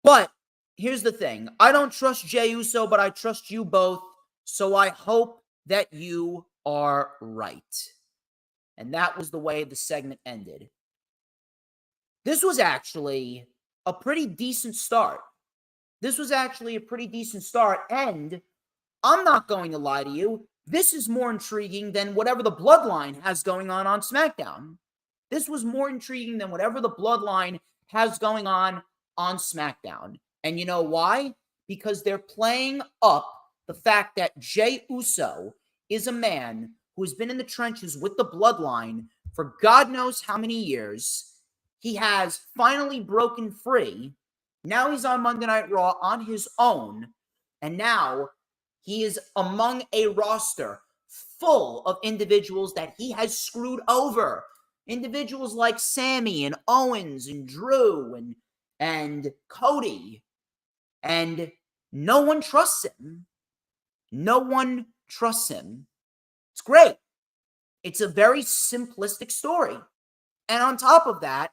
But here's the thing. I don't trust Jey Uso, but I trust you both. So I hope that you are right. And that was the way the segment ended. This was actually a pretty decent start. And I'm not going to lie to you, this is more intriguing than whatever the Bloodline has going on SmackDown. This was more intriguing than whatever the Bloodline has going on SmackDown. And you know why? Because they're playing up the fact that Jey Uso is a man who has been in the trenches with the Bloodline for God knows how many years. He has finally broken free. Now he's on Monday Night Raw on his own. And now he is among a roster full of individuals that he has screwed over. Individuals like Sami and Owens and Drew and Cody. And no one trusts him. It's great. It's a very simplistic story. And on top of that,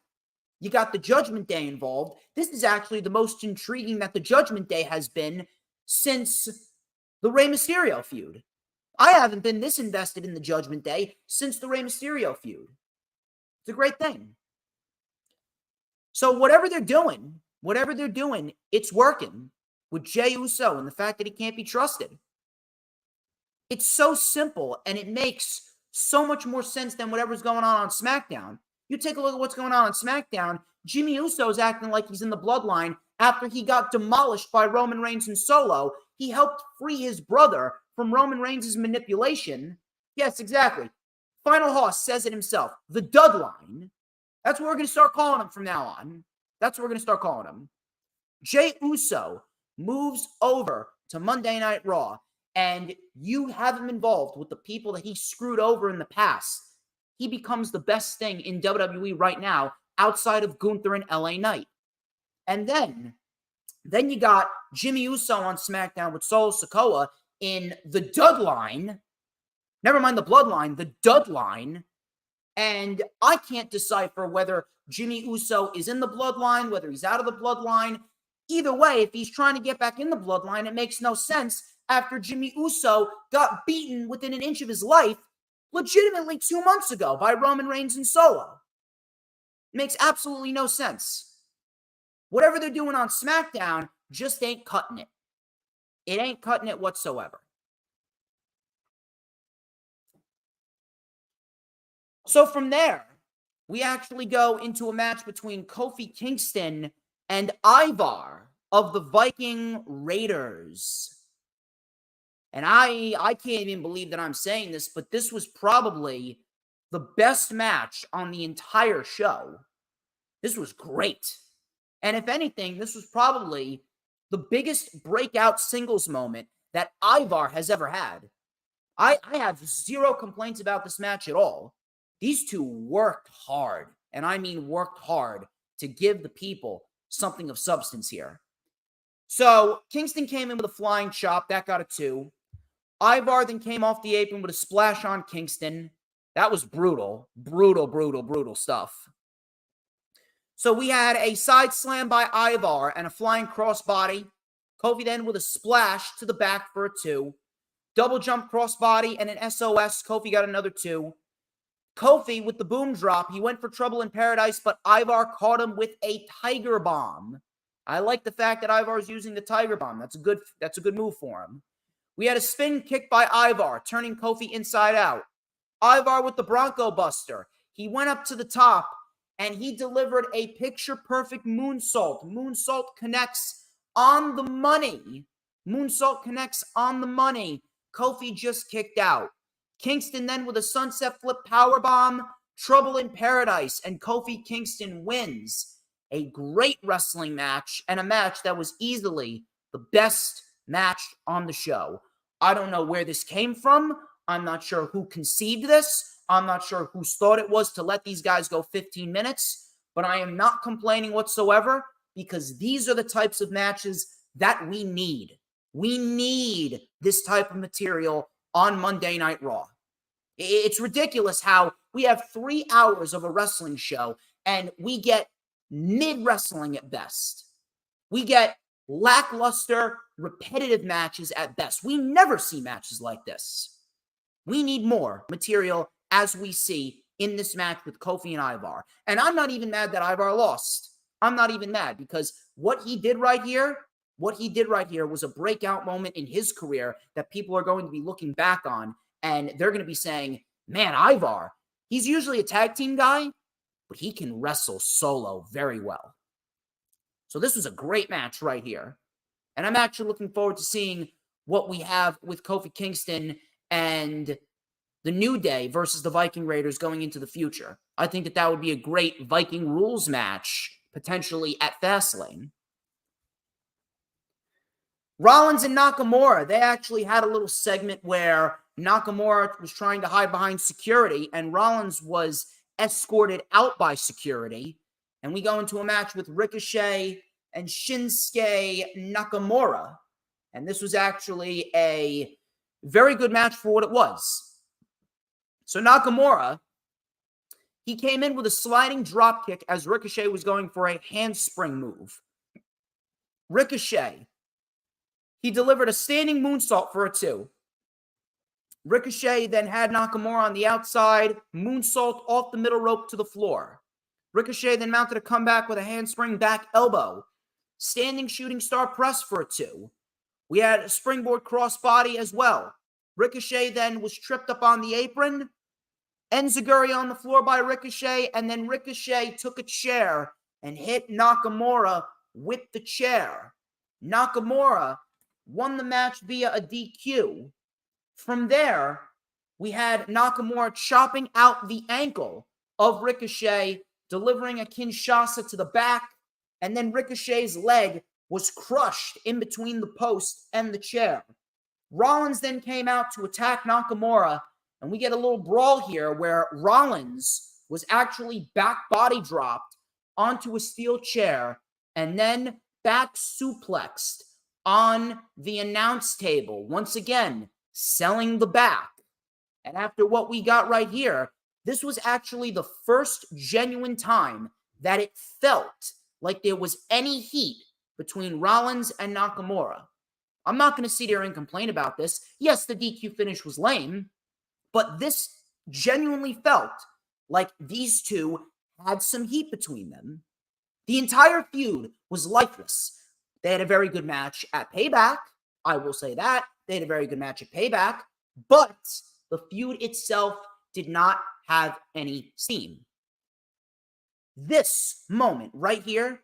you got the Judgment Day involved. This is actually the most intriguing that the Judgment Day has been since the Rey Mysterio feud. I haven't been this invested in the Judgment Day since the Rey Mysterio feud. It's a great thing. So whatever they're doing, it's working with Jey Uso and the fact that he can't be trusted. It's so simple, and it makes so much more sense than whatever's going on SmackDown. You take a look at what's going on SmackDown. Jimmy Uso is acting like he's in the Bloodline after he got demolished by Roman Reigns and Solo. He helped free his brother from Roman Reigns' manipulation. Yes, exactly. Final Hoss says it himself. The Dudline. That's what we're going to start calling him from now on. Jey Uso moves over to Monday Night Raw, and you have him involved with the people that he screwed over in the past. He becomes the best thing in WWE right now outside of Gunther and LA Knight. And then you got Jimmy Uso on SmackDown with Solo Sikoa in the Dudline. Never mind the Bloodline, the Dudline. And I can't decipher whether Jimmy Uso is in the Bloodline, whether he's out of the Bloodline. Either way, if he's trying to get back in the Bloodline, it makes no sense after Jimmy Uso got beaten within an inch of his life legitimately 2 months ago by Roman Reigns and Solo. It makes absolutely no sense. Whatever they're doing on SmackDown just ain't cutting it. It ain't cutting it whatsoever. So from there, we actually go into a match between Kofi Kingston and Ivar of the Viking Raiders. And I can't even believe that I'm saying this, but this was probably the best match on the entire show. This was great. And if anything, this was probably the biggest breakout singles moment that Ivar has ever had. I have zero complaints about this match at all. These two worked hard, and I mean worked hard, to give the people something of substance here. So Kingston came in with a flying chop. That got a 2. Ivar then came off the apron with a splash on Kingston. That was brutal. Brutal stuff. So we had a side slam by Ivar and a flying crossbody. Kofi then with a splash to the back for a 2. Double jump crossbody and an SOS. Kofi got another 2. Kofi with the boom drop. He went for trouble in paradise, but Ivar caught him with a tiger bomb. I like the fact that Ivar is using the tiger bomb. That's a good move for him. We had a spin kick by Ivar, turning Kofi inside out. Ivar with the Bronco Buster. He went up to the top, and he delivered a picture-perfect moonsault. Moonsault connects on the money. Moonsault connects on the money. Kofi just kicked out. Kingston then with a sunset flip powerbomb. Trouble in paradise, and Kofi Kingston wins. A great wrestling match, and a match that was easily the best match on the show. I don't know where this came from. I'm not sure who conceived this. I'm not sure whose thought it was to let these guys go 15 minutes, but I am not complaining whatsoever because these are the types of matches that we need. We need this type of material on Monday Night Raw. It's ridiculous how we have 3 hours of a wrestling show and we get mid-wrestling at best. We get lackluster, repetitive matches at best. We never see matches like this. We need more material as we see in this match with Kofi and Ivar. And I'm not even mad that Ivar lost. I'm not even mad because what he did right here was a breakout moment in his career that people are going to be looking back on, and they're going to be saying, man, Ivar, he's usually a tag team guy, but he can wrestle solo very well. So this was a great match right here. And I'm actually looking forward to seeing what we have with Kofi Kingston and the New Day versus the Viking Raiders going into the future. I think that would be a great Viking rules match, potentially at Fastlane. Rollins and Nakamura, they actually had a little segment where Nakamura was trying to hide behind security and Rollins was escorted out by security. And we go into a match with Ricochet and Shinsuke Nakamura. And this was actually a very good match for what it was. So Nakamura, he came in with a sliding drop kick as Ricochet was going for a handspring move. Ricochet, he delivered a standing moonsault for a 2. Ricochet then had Nakamura on the outside, moonsault off the middle rope to the floor. Ricochet then mounted a comeback with a handspring back elbow. Standing shooting star press for a 2. We had a springboard crossbody as well. Ricochet then was tripped up on the apron. Enziguri on the floor by Ricochet, and then Ricochet took a chair and hit Nakamura with the chair. Nakamura won the match via a DQ. From there, we had Nakamura chopping out the ankle of Ricochet, delivering a Kinshasa to the back, and then Ricochet's leg was crushed in between the post and the chair. Rollins then came out to attack Nakamura, and we get a little brawl here where Rollins was actually back body dropped onto a steel chair and then back suplexed on the announce table. Once again, selling the back. And after what we got right here, this was actually the first genuine time that it felt like there was any heat between Rollins and Nakamura. I'm not going to sit here and complain about this. Yes, the DQ finish was lame, but this genuinely felt like these two had some heat between them. The entire feud was lifeless. They had a very good match at Payback. I will say that. They had a very good match at Payback, but the feud itself did not have any steam. This moment right here,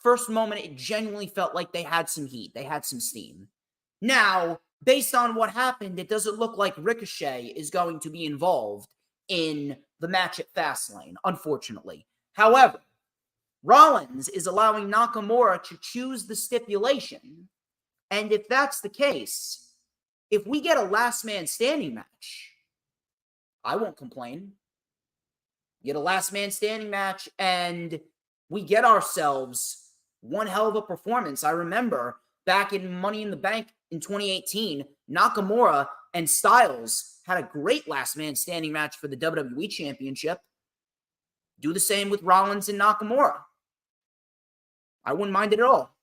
first moment, it genuinely felt like they had some heat. They had some steam. Now, based on what happened, it doesn't look like Ricochet is going to be involved in the match at Fastlane, unfortunately. However, Rollins is allowing Nakamura to choose the stipulation. And if that's the case, if we get a last man standing match, I won't complain. Get a last man standing match and we get ourselves one hell of a performance. I remember back in Money in the Bank in 2018, Nakamura and Styles had a great last man standing match for the WWE Championship. Do the same with Rollins and Nakamura. I wouldn't mind it at all.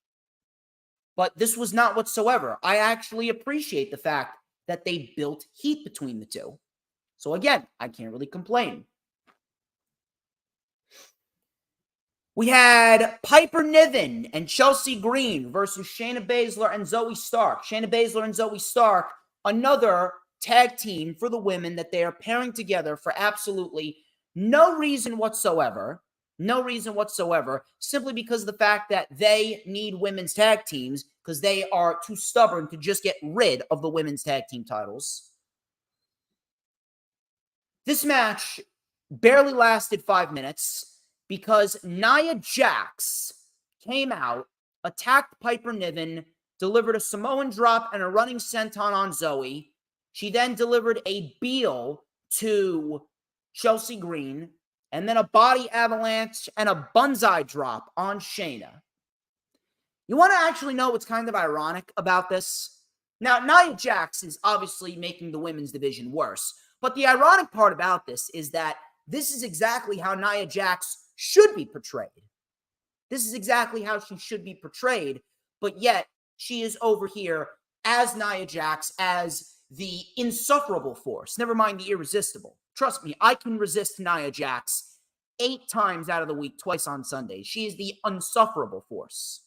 But this was not whatsoever. I actually appreciate the fact that they built heat between the two. So again, I can't really complain. We had Piper Niven and Chelsea Green versus Shayna Baszler and Zoe Stark. Shayna Baszler and Zoe Stark, another tag team for the women that they are pairing together for absolutely no reason whatsoever. No reason whatsoever, simply because of the fact that they need women's tag teams because they are too stubborn to just get rid of the women's tag team titles. This match barely lasted 5 minutes because Nia Jax came out, attacked Piper Niven, delivered a Samoan drop and a running senton on Zoe. She then delivered a Beal to Chelsea Green, and then a body avalanche and a Banzai drop on Shayna. You want to actually know what's kind of ironic about this? Now, Nia Jax is obviously making the women's division worse, but the ironic part about this is that this is exactly how Nia Jax should be portrayed. This is exactly how she should be portrayed, but yet she is over here as Nia Jax, as the insufferable force. Never mind the irresistible. Trust me, I can resist Nia Jax 8 times out of the week, twice on Sunday. She is the unsufferable force.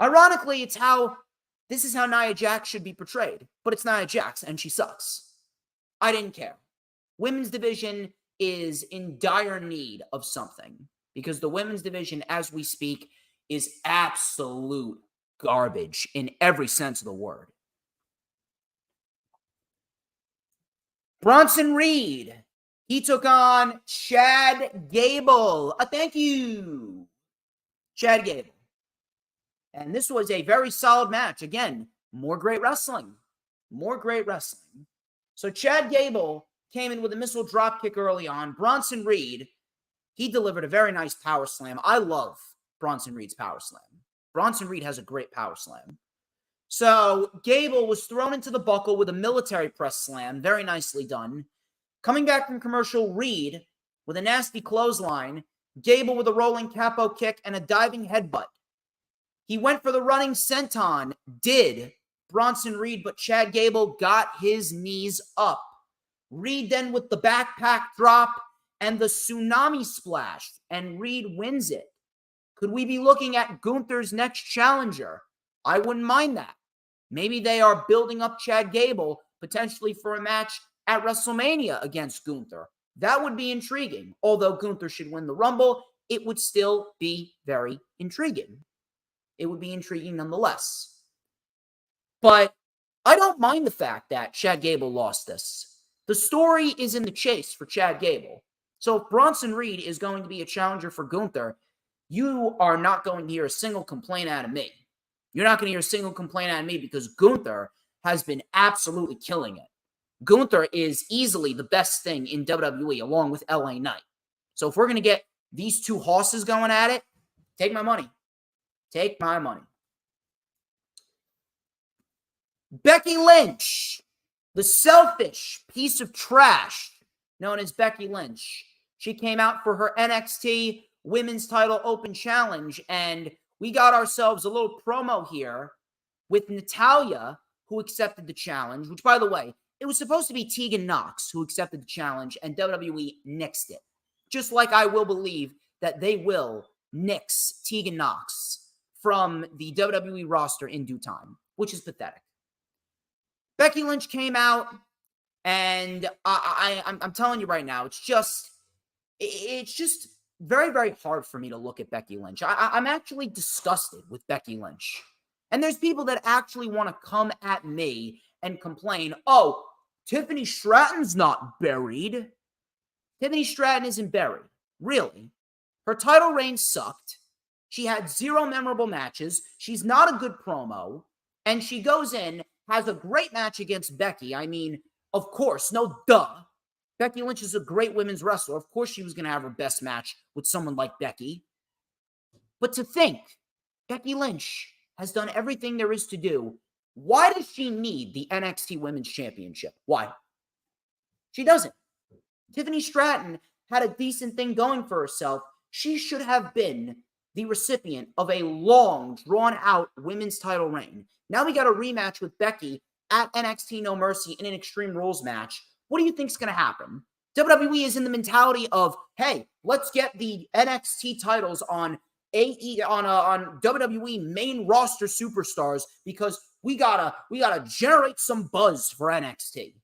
Ironically, this is how Nia Jax should be portrayed, but it's Nia Jax, and she sucks. I didn't care. Women's division is in dire need of something, because the women's division, as we speak, is absolute garbage in every sense of the word. Bronson Reed, he took on Chad Gable. Thank you, Chad Gable. And this was a very solid match. Again, more great wrestling. More great wrestling. So Chad Gable came in with a missile dropkick early on. Bronson Reed, he delivered a very nice power slam. I love Bronson Reed's power slam. Bronson Reed has a great power slam. So Gable was thrown into the buckle with a military press slam. Very nicely done. Coming back from commercial, Reed with a nasty clothesline. Gable with a rolling capo kick and a diving headbutt. He went for the running senton, did Bronson Reed, but Chad Gable got his knees up. Reed then with the backpack drop and the tsunami splash, and Reed wins it. Could we be looking at Gunther's next challenger? I wouldn't mind that. Maybe they are building up Chad Gable potentially for a match at WrestleMania against Gunther. That would be intriguing. Although Gunther should win the Rumble, it would still be very intriguing. It would be intriguing nonetheless. But I don't mind the fact that Chad Gable lost this. The story is in the chase for Chad Gable. So if Bronson Reed is going to be a challenger for Gunther, you are not going to hear a single complaint out of me. You're not going to hear a single complaint out of me because Gunther has been absolutely killing it. Gunther is easily the best thing in WWE along with LA Knight. So if we're going to get these two horses going at it, take my money. Take my money. Becky Lynch, the selfish piece of trash known as Becky Lynch. She came out for her NXT Women's Title Open Challenge, and we got ourselves a little promo here with Natalya, who accepted the challenge, which, by the way, it was supposed to be Tegan Nox who accepted the challenge, and WWE nixed it. Just like I will believe that they will nix Tegan Nox from the WWE roster in due time, which is pathetic. Becky Lynch came out, and I'm telling you right now, it's just very, very hard for me to look at Becky Lynch. I'm actually disgusted with Becky Lynch. And there's people that actually want to come at me and complain, oh, Tiffany Stratton's not buried. Tiffany Stratton isn't buried. Really. Her title reign sucked. She had 0 memorable matches. She's not a good promo. And she goes in, has a great match against Becky. I mean, of course, no duh. Becky Lynch is a great women's wrestler. Of course she was going to have her best match with someone like Becky. But to think, Becky Lynch has done everything there is to do. Why does she need the NXT Women's Championship? Why? She doesn't. Tiffany Stratton had a decent thing going for herself. She should have been the recipient of a long, drawn-out women's title reign. Now we got a rematch with Becky at NXT No Mercy in an Extreme Rules match. What do you think's going to happen? WWE is in the mentality of, hey, let's get the NXT titles on WWE main roster superstars because we gotta generate some buzz for NXT.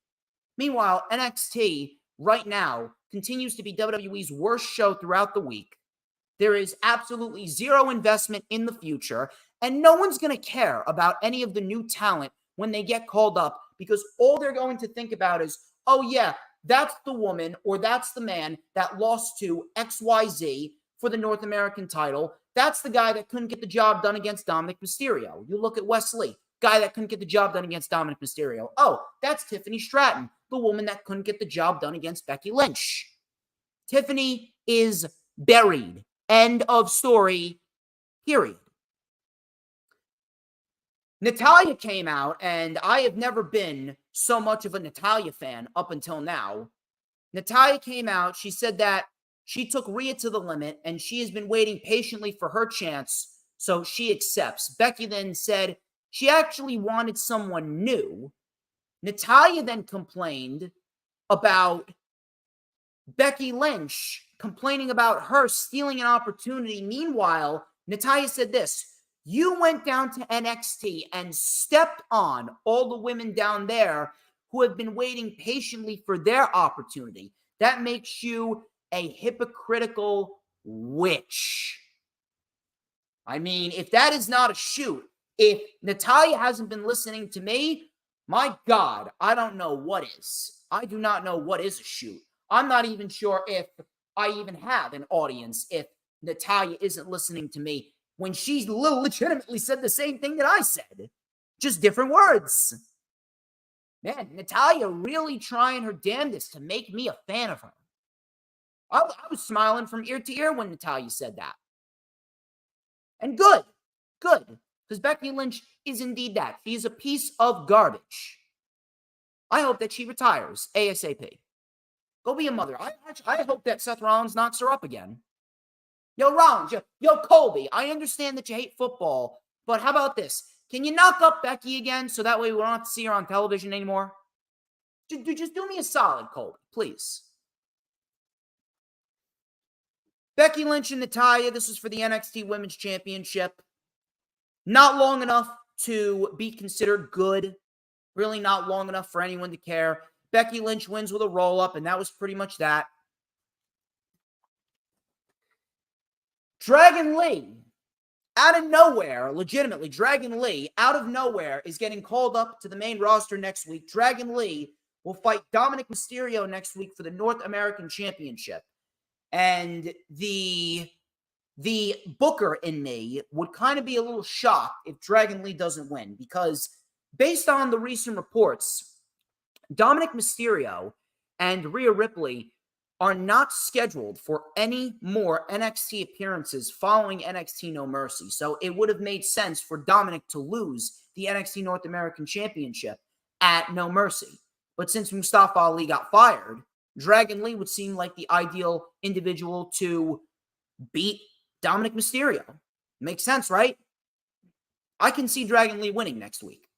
Meanwhile, NXT right now continues to be WWE's worst show throughout the week. There is absolutely zero investment in the future, and no one's going to care about any of the new talent when they get called up because all they're going to think about is, oh yeah, that's the woman or that's the man that lost to XYZ for the North American title. That's the guy that couldn't get the job done against Dominic Mysterio. You look at Wesley, guy that couldn't get the job done against Dominic Mysterio. Oh, that's Tiffany Stratton, the woman that couldn't get the job done against Becky Lynch. Tiffany is buried. End of story, period. Natalya came out, and I have never been so much of a Natalya fan up until now. Natalya came out. She said that she took Rhea to the limit, and she has been waiting patiently for her chance, so she accepts. Becky then said she actually wanted someone new. Natalya then complained about Becky Lynch complaining about her stealing an opportunity. Meanwhile, Natalya said this: you went down to NXT and stepped on all the women down there who have been waiting patiently for their opportunity. That makes you a hypocritical witch. I mean, if that is not a shoot, if Natalya hasn't been listening to me, my God, I don't know what is. I do not know what is a shoot. I'm not even sure if I even have an audience if Natalya isn't listening to me when she legitimately said the same thing that I said. Just different words. Man, Natalya really trying her damnedest to make me a fan of her. I was smiling from ear to ear when Natalya said that. And good. Because Becky Lynch is indeed that. She is a piece of garbage. I hope that she retires ASAP. Go be a mother. I hope that Seth Rollins knocks her up again. Yo, Rollins, yo, Colby, I understand that you hate football, but how about this? Can you knock up Becky again so that way we don't have to see her on television anymore? Just do me a solid, Colby, please. Becky Lynch and Natalya, this is for the NXT Women's Championship. Not long enough to be considered good. Really not long enough for anyone to care. Becky Lynch wins with a roll-up, and that was pretty much that. Dragon Lee, out of nowhere, legitimately, Dragon Lee, out of nowhere, is getting called up to the main roster next week. Dragon Lee will fight Dominic Mysterio next week for the North American Championship. And the booker in me would kind of be a little shocked if Dragon Lee doesn't win, because based on the recent reports, Dominic Mysterio and Rhea Ripley are not scheduled for any more NXT appearances following NXT No Mercy. So it would have made sense for Dominic to lose the NXT North American Championship at No Mercy. But since Mustafa Ali got fired, Dragon Lee would seem like the ideal individual to beat Dominic Mysterio. Makes sense, right? I can see Dragon Lee winning next week.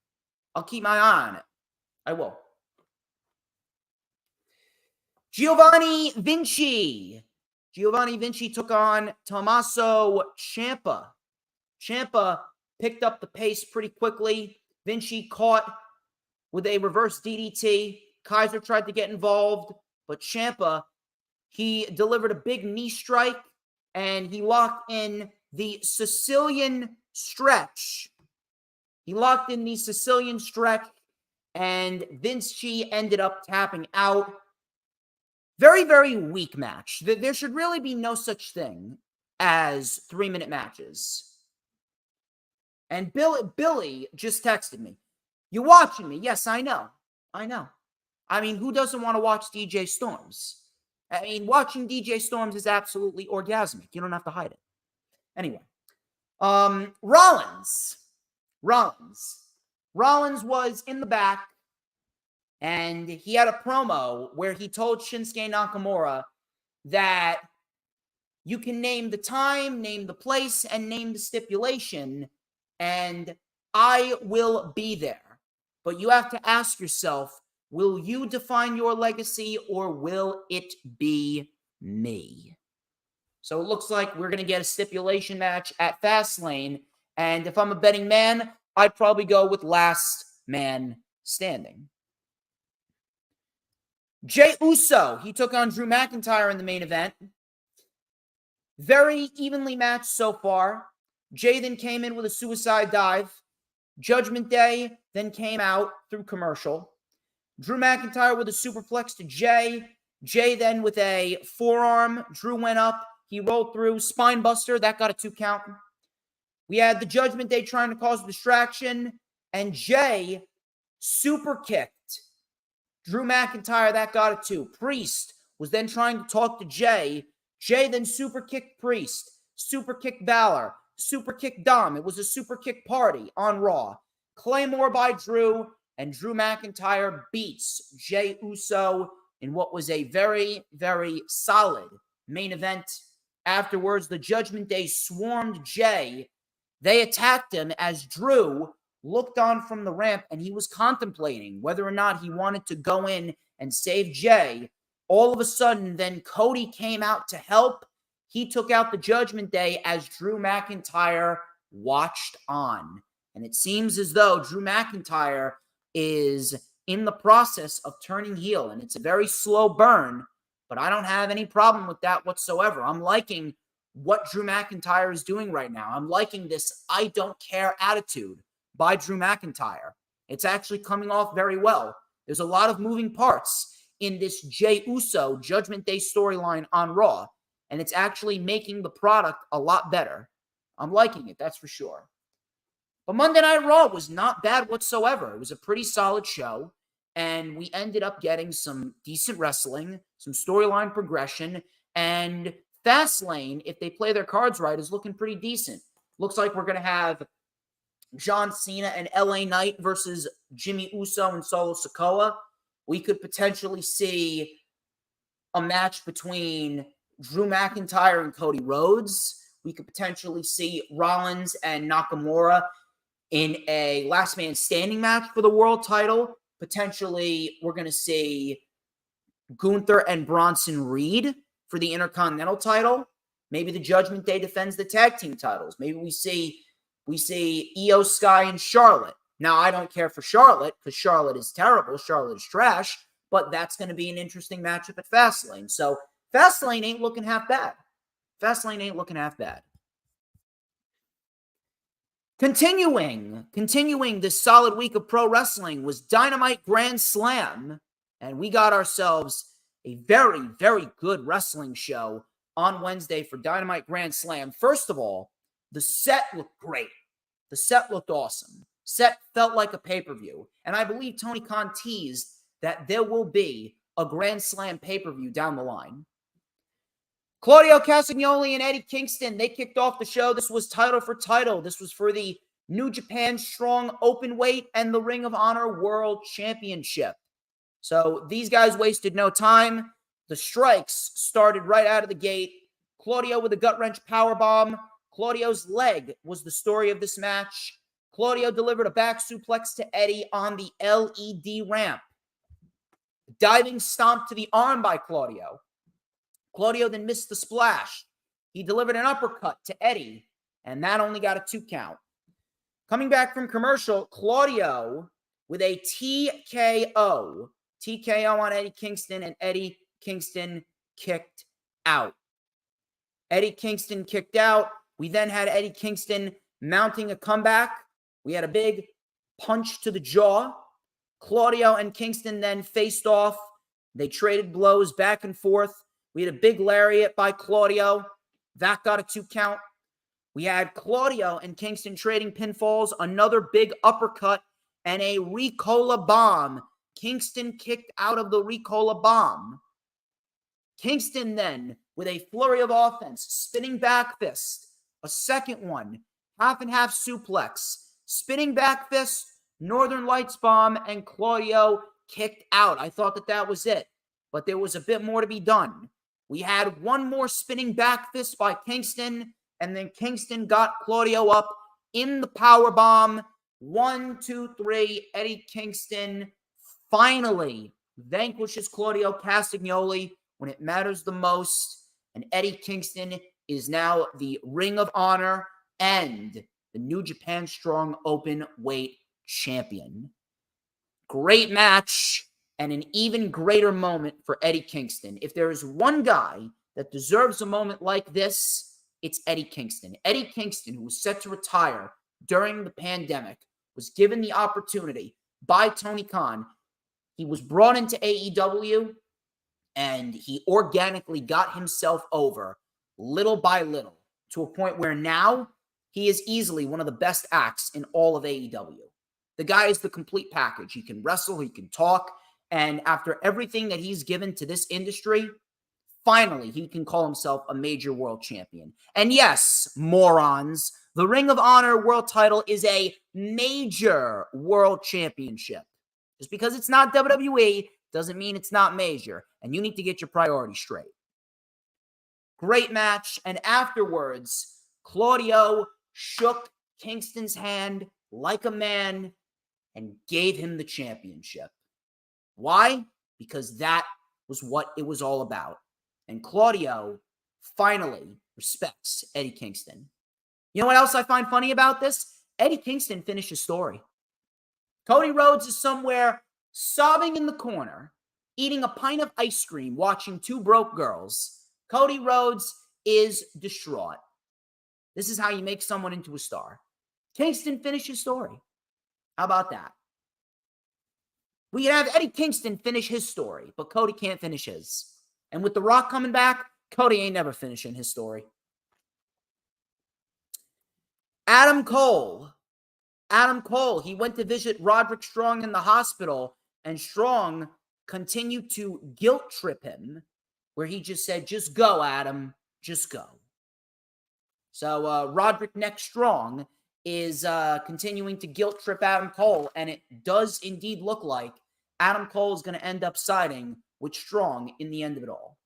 I'll keep my eye on it. I will. Giovanni Vinci took on Tommaso Ciampa. Ciampa picked up the pace pretty quickly. Vinci caught with a reverse DDT. Kaiser tried to get involved, but Ciampa, he delivered a big knee strike, and he locked in the Sicilian stretch. And Vinci ended up tapping out. Very, very weak match. There should really be no such thing as 3-minute matches. And Billy just texted me. You watching me? Yes, I know. I mean, who doesn't want to watch DJ Storms? I mean, watching DJ Storms is absolutely orgasmic. You don't have to hide it. Anyway. Rollins was in the back, and he had a promo where he told Shinsuke Nakamura that You can name the time, name the place, and name the stipulation, and I will be there. But you have to ask yourself, will you define your legacy or will it be me? So it looks like we're going to get a stipulation match at Fastlane. And if I'm a betting man, I'd probably go with last man standing. Jey Uso, he took on Drew McIntyre in the main event. Very evenly matched so far. Jey then came in with a suicide dive. Judgment Day then came out through commercial. Drew McIntyre with a superplex to Jey. Jey then with a forearm. Drew went up. He rolled through. Spine buster. That got a 2 count. We had the Judgment Day trying to cause a distraction. And Jey super kicked Drew McIntyre. That got a 2. Priest was then trying to talk to Jey. Jey then super kicked Priest. Super kicked Balor. Super kick Dom. It was a super kick party on Raw. Claymore by Drew, and Drew McIntyre beats Jey Uso in what was a very, very solid main event. Afterwards, the Judgment Day swarmed Jey. They attacked him as Drew looked on from the ramp, and he was contemplating whether or not he wanted to go in and save Jey. All of a sudden, then Cody came out to help. He took out the Judgment Day as Drew McIntyre watched on. And it seems as though Drew McIntyre is in the process of turning heel. And it's a very slow burn, but I don't have any problem with that whatsoever. I'm liking what Drew McIntyre is doing right now. I'm liking this I don't care attitude by Drew McIntyre. It's actually coming off very well. There's a lot of moving parts in this Jey Uso Judgment Day storyline on Raw. And it's actually making the product a lot better. I'm liking it, that's for sure. But Monday Night Raw was not bad whatsoever. It was a pretty solid show. And we ended up getting some decent wrestling, some storyline progression. And Fastlane, if they play their cards right, is looking pretty decent. Looks like we're going to have John Cena and LA Knight versus Jimmy Uso and Solo Sikoa. We could potentially see a match between Drew McIntyre and Cody Rhodes. We could potentially see Rollins and Nakamura in a last man standing match for the world title. Potentially, we're going to see Gunther and Bronson Reed for the Intercontinental title. Maybe the Judgment Day defends the tag team titles. Maybe we see Io Sky and Charlotte. Now, I don't care for Charlotte because Charlotte is terrible. Charlotte is trash. But that's going to be an interesting matchup at Fastlane. So Fastlane ain't looking half bad. Fastlane ain't looking half bad. Continuing this solid week of pro wrestling was Dynamite Grand Slam. And we got ourselves a very, very good wrestling show on Wednesday for Dynamite Grand Slam. First of all, the set looked great. The set looked awesome. Set felt like a pay-per-view. And I believe Tony Khan teased that there will be a Grand Slam pay-per-view down the line. Claudio Castagnoli and Eddie Kingston, they kicked off the show. This was title for title. This was for the New Japan Strong Openweight and the Ring of Honor World Championship. So these guys wasted no time. The strikes started right out of the gate. Claudio with a gut-wrench powerbomb. Claudio's leg was the story of this match. Claudio delivered a back suplex to Eddie on the LED ramp. Diving stomp to the arm by Claudio. Claudio then missed the splash. He delivered an uppercut to Eddie, and that only got a 2 count. Coming back from commercial, Claudio with a TKO. TKO on Eddie Kingston, and Eddie Kingston kicked out. Eddie Kingston kicked out. We then had Eddie Kingston mounting a comeback. We had a big punch to the jaw. Claudio and Kingston then faced off. They traded blows back and forth. We had a big lariat by Claudio. That got a 2 count. We had Claudio and Kingston trading pinfalls, another big uppercut, and a Ricola bomb. Kingston kicked out of the Ricola bomb. Kingston then, with a flurry of offense, spinning back fist, a second one, half and half suplex, spinning back fist, Northern Lights bomb, and Claudio kicked out. I thought that was it, but there was a bit more to be done. We had one more spinning back fist by Kingston, and then Kingston got Claudio up in the power bomb. 1, 2, 3. Eddie Kingston finally vanquishes Claudio Castagnoli when it matters the most. And Eddie Kingston is now the Ring of Honor and the New Japan Strong Open Weight Champion. Great match and an even greater moment for Eddie Kingston. If there is one guy that deserves a moment like this, it's Eddie Kingston. Eddie Kingston, who was set to retire during the pandemic, was given the opportunity by Tony Khan. He was brought into AEW, and he organically got himself over little by little to a point where now he is easily one of the best acts in all of AEW. The guy is the complete package. He can wrestle, he can talk, and after everything that he's given to this industry, finally he can call himself a major world champion. And yes, morons, the Ring of Honor world title is a major world championship. Just because it's not WWE doesn't mean it's not major, and you need to get your priorities straight. Great match, and afterwards, Claudio shook Kingston's hand like a man and gave him the championship. Why? Because that was what it was all about. And Claudio finally respects Eddie Kingston. You know what else I find funny about this? Eddie Kingston finished his story. Cody Rhodes is somewhere sobbing in the corner, eating a pint of ice cream, watching two broke girls. Cody Rhodes is distraught. This is how you make someone into a star. Kingston finished his story. How about that? We can have Eddie Kingston finish his story, but Cody can't finish his. And with The Rock coming back, Cody ain't never finishing his story. Adam Cole, he went to visit Roderick Strong in the hospital, and Strong continued to guilt trip him, where he just said, just go, Adam, just go. So Roderick Neck Strong is continuing to guilt trip Adam Cole, and it does indeed look like Adam Cole is going to end up siding with Strong in the end of it all.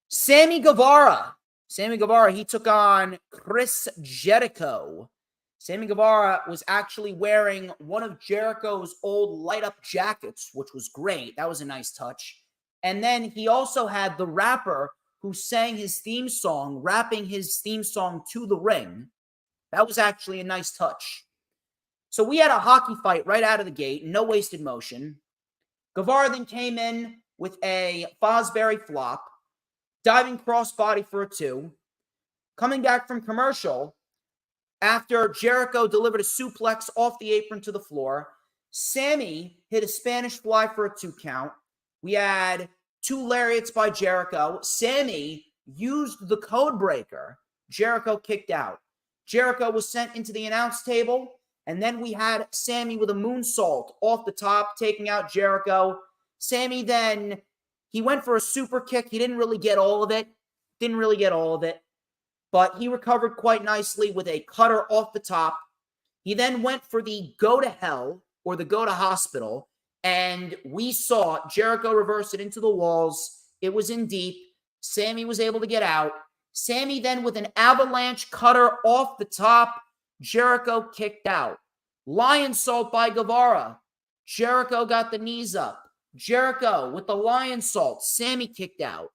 Sammy Guevara, he took on Chris Jericho. Sammy Guevara was actually wearing one of Jericho's old light-up jackets, which was great. That was a nice touch. And then he also had the rapper who sang his theme song, rapping his theme song to the ring. That was actually a nice touch. So we had a hockey fight right out of the gate, no wasted motion. Guevara then came in with a Fosbury flop, diving crossbody for a 2. Coming back from commercial, after Jericho delivered a suplex off the apron to the floor, Sammy hit a Spanish fly for a 2 count. We had 2 lariats by Jericho. Sammy used the code breaker. Jericho kicked out. Jericho was sent into the announce table, and then we had Sammy with a moonsault off the top, taking out Jericho. Sammy then, he went for a super kick. He didn't really get all of it. But he recovered quite nicely with a cutter off the top. He then went for the go to hell or the go to hospital, and we saw Jericho reverse it into the walls. It was in deep. Sammy was able to get out. Sammy then with an avalanche cutter off the top, Jericho kicked out. Lion salt by Guevara. Jericho got the knees up. Jericho with the lion salt. Sammy kicked out.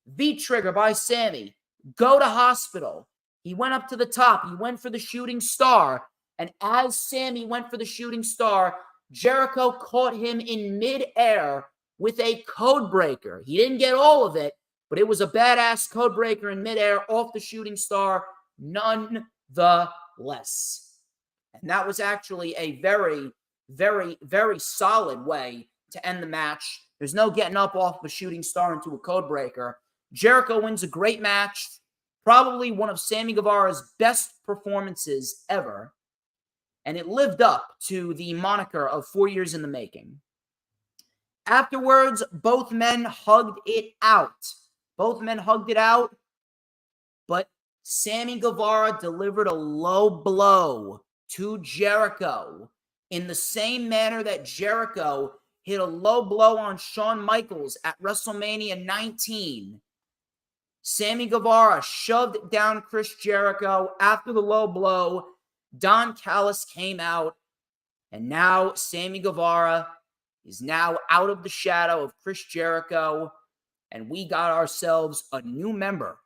V-trigger by Sammy. Go to hospital. He went up to the top. He went for the shooting star. And as Sammy went for the shooting star, Jericho caught him in midair with a code breaker. He didn't get all of it, but it was a badass code breaker in midair off the shooting star nonetheless. And that was actually a very, very, very solid way to end the match. There's no getting up off a shooting star into a code breaker. Jericho wins a great match, probably one of Sammy Guevara's best performances ever. And it lived up to the moniker of 4 years in the making. Afterwards, both men hugged it out. But Sammy Guevara delivered a low blow to Jericho in the same manner that Jericho hit a low blow on Shawn Michaels at WrestleMania 19. Sammy Guevara shoved down Chris Jericho. After the low blow, Don Callis came out, and now Sammy Guevara is now out of the shadow of Chris Jericho, and we got ourselves a new member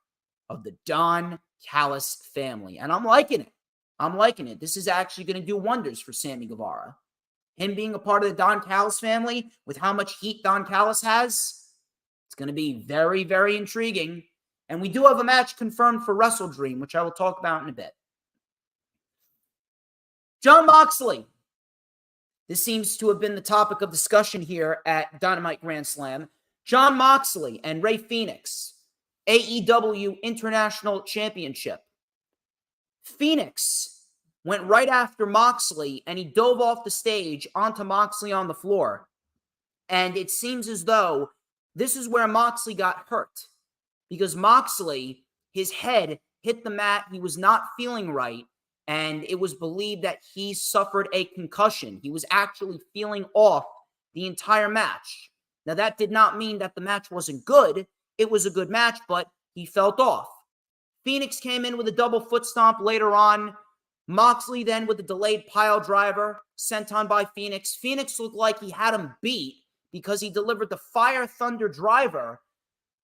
of the Don Callis family, and I'm liking it. I'm liking it. This is actually going to do wonders for Sammy Guevara. Him being a part of the Don Callis family, with how much heat Don Callis has, it's going to be very, very intriguing. And we do have a match confirmed for Wrestle Dream, which I will talk about in a bit. Jon Moxley. This seems to have been the topic of discussion here at Dynamite Grand Slam. Jon Moxley and Rey Fenix, AEW International Championship. Phoenix went right after Moxley, and he dove off the stage onto Moxley on the floor. And it seems as though this is where Moxley got hurt, because Moxley, his head hit the mat. He was not feeling right, and it was believed that he suffered a concussion. He was actually feeling off the entire match. Now, that did not mean that the match wasn't good. It was a good match, but he felt off. Phoenix came in with a double foot stomp later on. Moxley then with a delayed pile driver sent on by Phoenix. Phoenix looked like he had him beat because he delivered the Fire Thunder driver,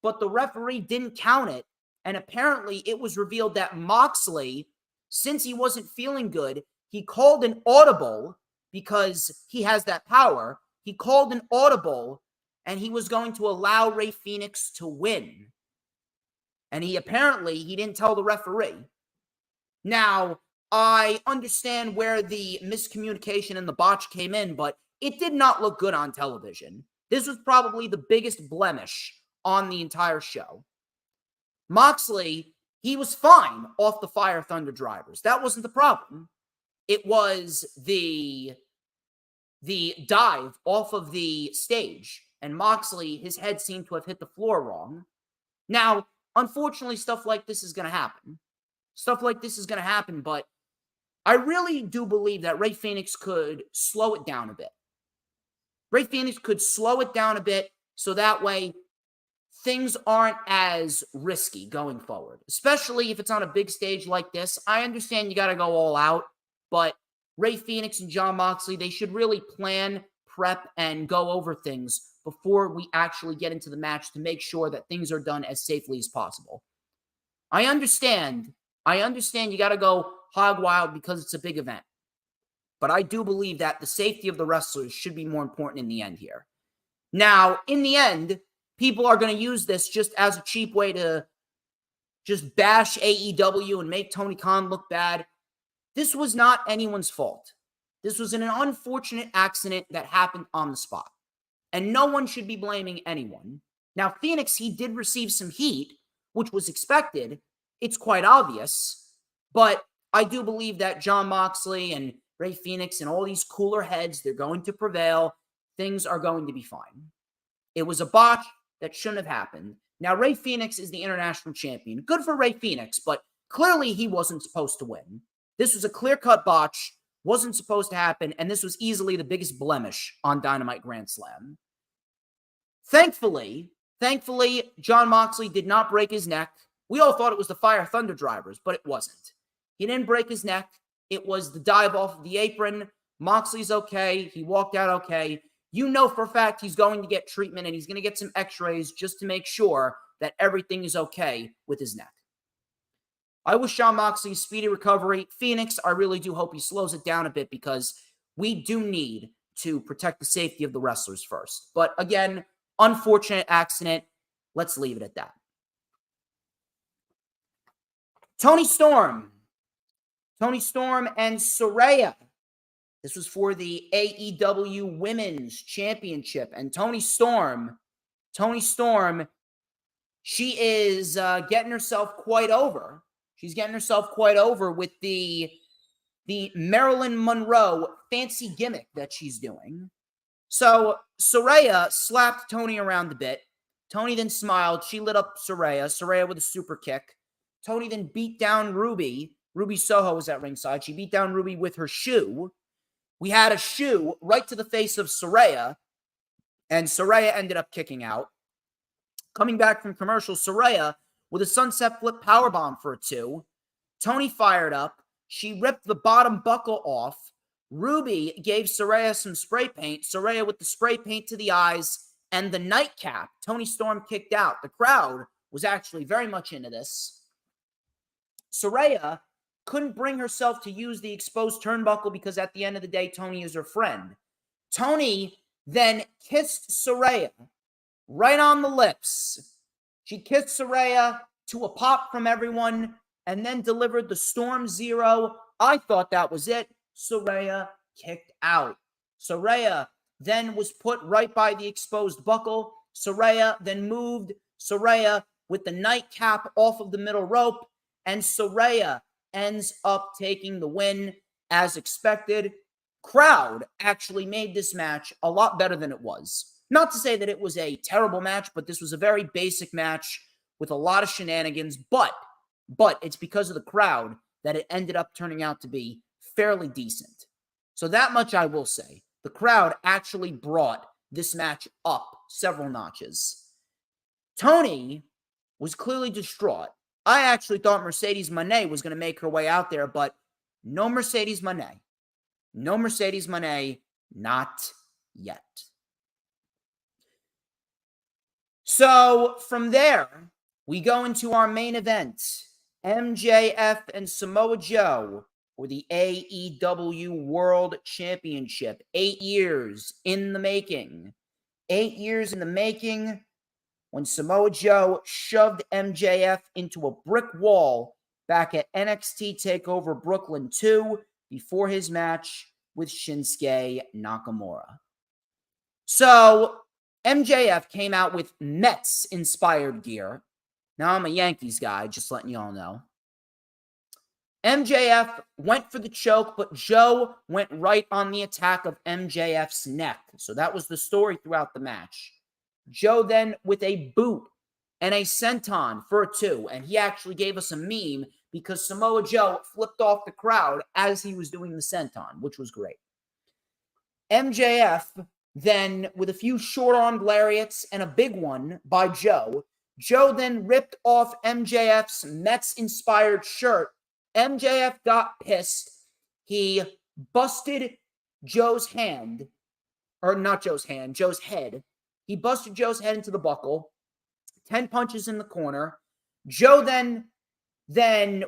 but the referee didn't count it. And apparently it was revealed that Moxley, since he wasn't feeling good, he called an audible because he has that power. He called an audible, and he was going to allow Rey Fenix to win. And he didn't tell the referee. Now, I understand where the miscommunication and the botch came in, but it did not look good on television. This was probably the biggest blemish on the entire show. Moxley, he was fine off the Fire Thunder drivers. That wasn't the problem. It was the dive off of the stage, and Moxley, his head seemed to have hit the floor wrong. Now, unfortunately, stuff like this is going to happen. But I really do believe that Rey Fenix could slow it down a bit. Rey Fenix could slow it down a bit so that way things aren't as risky going forward, especially if it's on a big stage like this. I understand you got to go all out, but Rey Fenix and Jon Moxley, they should really plan, prep, and go over things before we actually get into the match to make sure that things are done as safely as possible. I understand you got to go hog wild because it's a big event. But I do believe that the safety of the wrestlers should be more important in the end here. Now, in the end, people are going to use this just as a cheap way to just bash AEW and make Tony Khan look bad. This was not anyone's fault. This was an unfortunate accident that happened on the spot. And no one should be blaming anyone. Now, Phoenix, he did receive some heat, which was expected. It's quite obvious. But I do believe that Jon Moxley and Rey Fenix and all these cooler heads, they're going to prevail. Things are going to be fine. It was a botch that shouldn't have happened. Now, Rey Fenix is the international champion. Good for Rey Fenix, but clearly he wasn't supposed to win. This was a clear-cut botch, wasn't supposed to happen, and this was easily the biggest blemish on Dynamite Grand Slam. Thankfully, Jon Moxley did not break his neck. We all thought it was the Fire Thunder drivers, but it wasn't. He didn't break his neck. It was the dive off of the apron. Moxley's okay. He walked out okay. You know for a fact he's going to get treatment, and he's going to get some x-rays just to make sure that everything is okay with his neck. I wish Jon Moxley a speedy recovery. Phoenix, I really do hope he slows it down a bit because we do need to protect the safety of the wrestlers first. But again, unfortunate accident. Let's leave it at that. Toni Storm and Saraya. This was for the AEW Women's Championship. And Toni Storm, she is getting herself quite over. She's getting herself quite over with the Marilyn Monroe fancy gimmick that she's doing. So Saraya slapped Toni around a bit. Toni then smiled. She lit up Saraya with a super kick. Toni then beat down Ruby. Ruby Soho was at ringside. She beat down Ruby with her shoe. We had a shoe right to the face of Saraya. And Saraya ended up kicking out. Coming back from commercial, Saraya with a sunset flip powerbomb for a 2. Tony fired up. She ripped the bottom buckle off. Ruby gave Saraya some spray paint. Saraya with the spray paint to the eyes and the nightcap. Tony Storm kicked out. The crowd was actually very much into this. Saraya couldn't bring herself to use the exposed turnbuckle because at the end of the day, Tony is her friend. Tony then kissed Saraya right on the lips. She kissed Saraya to a pop from everyone and then delivered the Storm Zero. I thought that was it. Saraya kicked out. Saraya then was put right by the exposed buckle. Saraya then moved Saraya with the nightcap off of the middle rope, and Saraya ends up taking the win as expected. Crowd actually made this match a lot better than it was. Not to say that it was a terrible match, but this was a very basic match with a lot of shenanigans, but it's because of the crowd that it ended up turning out to be fairly decent. So that much I will say. The crowd actually brought this match up several notches. Tony was clearly distraught. I actually thought Mercedes Moné was going to make her way out there, but no Mercedes Moné. No Mercedes Moné, not yet. So from there, we go into our main event. MJF and Samoa Joe for the AEW World Championship. 8 years in the making. 8 years in the making when Samoa Joe shoved MJF into a brick wall back at NXT TakeOver Brooklyn 2 before his match with Shinsuke Nakamura. So MJF came out with Mets-inspired gear. Now, I'm a Yankees guy, just letting you all know. MJF went for the choke, but Joe went right on the attack of MJF's neck. So that was the story throughout the match. Joe then with a boot and a senton for a 2. And he actually gave us a meme because Samoa Joe flipped off the crowd as he was doing the senton, which was great. MJF then with a few short-armed lariats and a big one by Joe. Joe then ripped off MJF's Mets-inspired shirt. MJF got pissed. He busted Joe's hand, or not Joe's hand, Joe's head. He busted Joe's head into the buckle. 10 punches in the corner. Joe then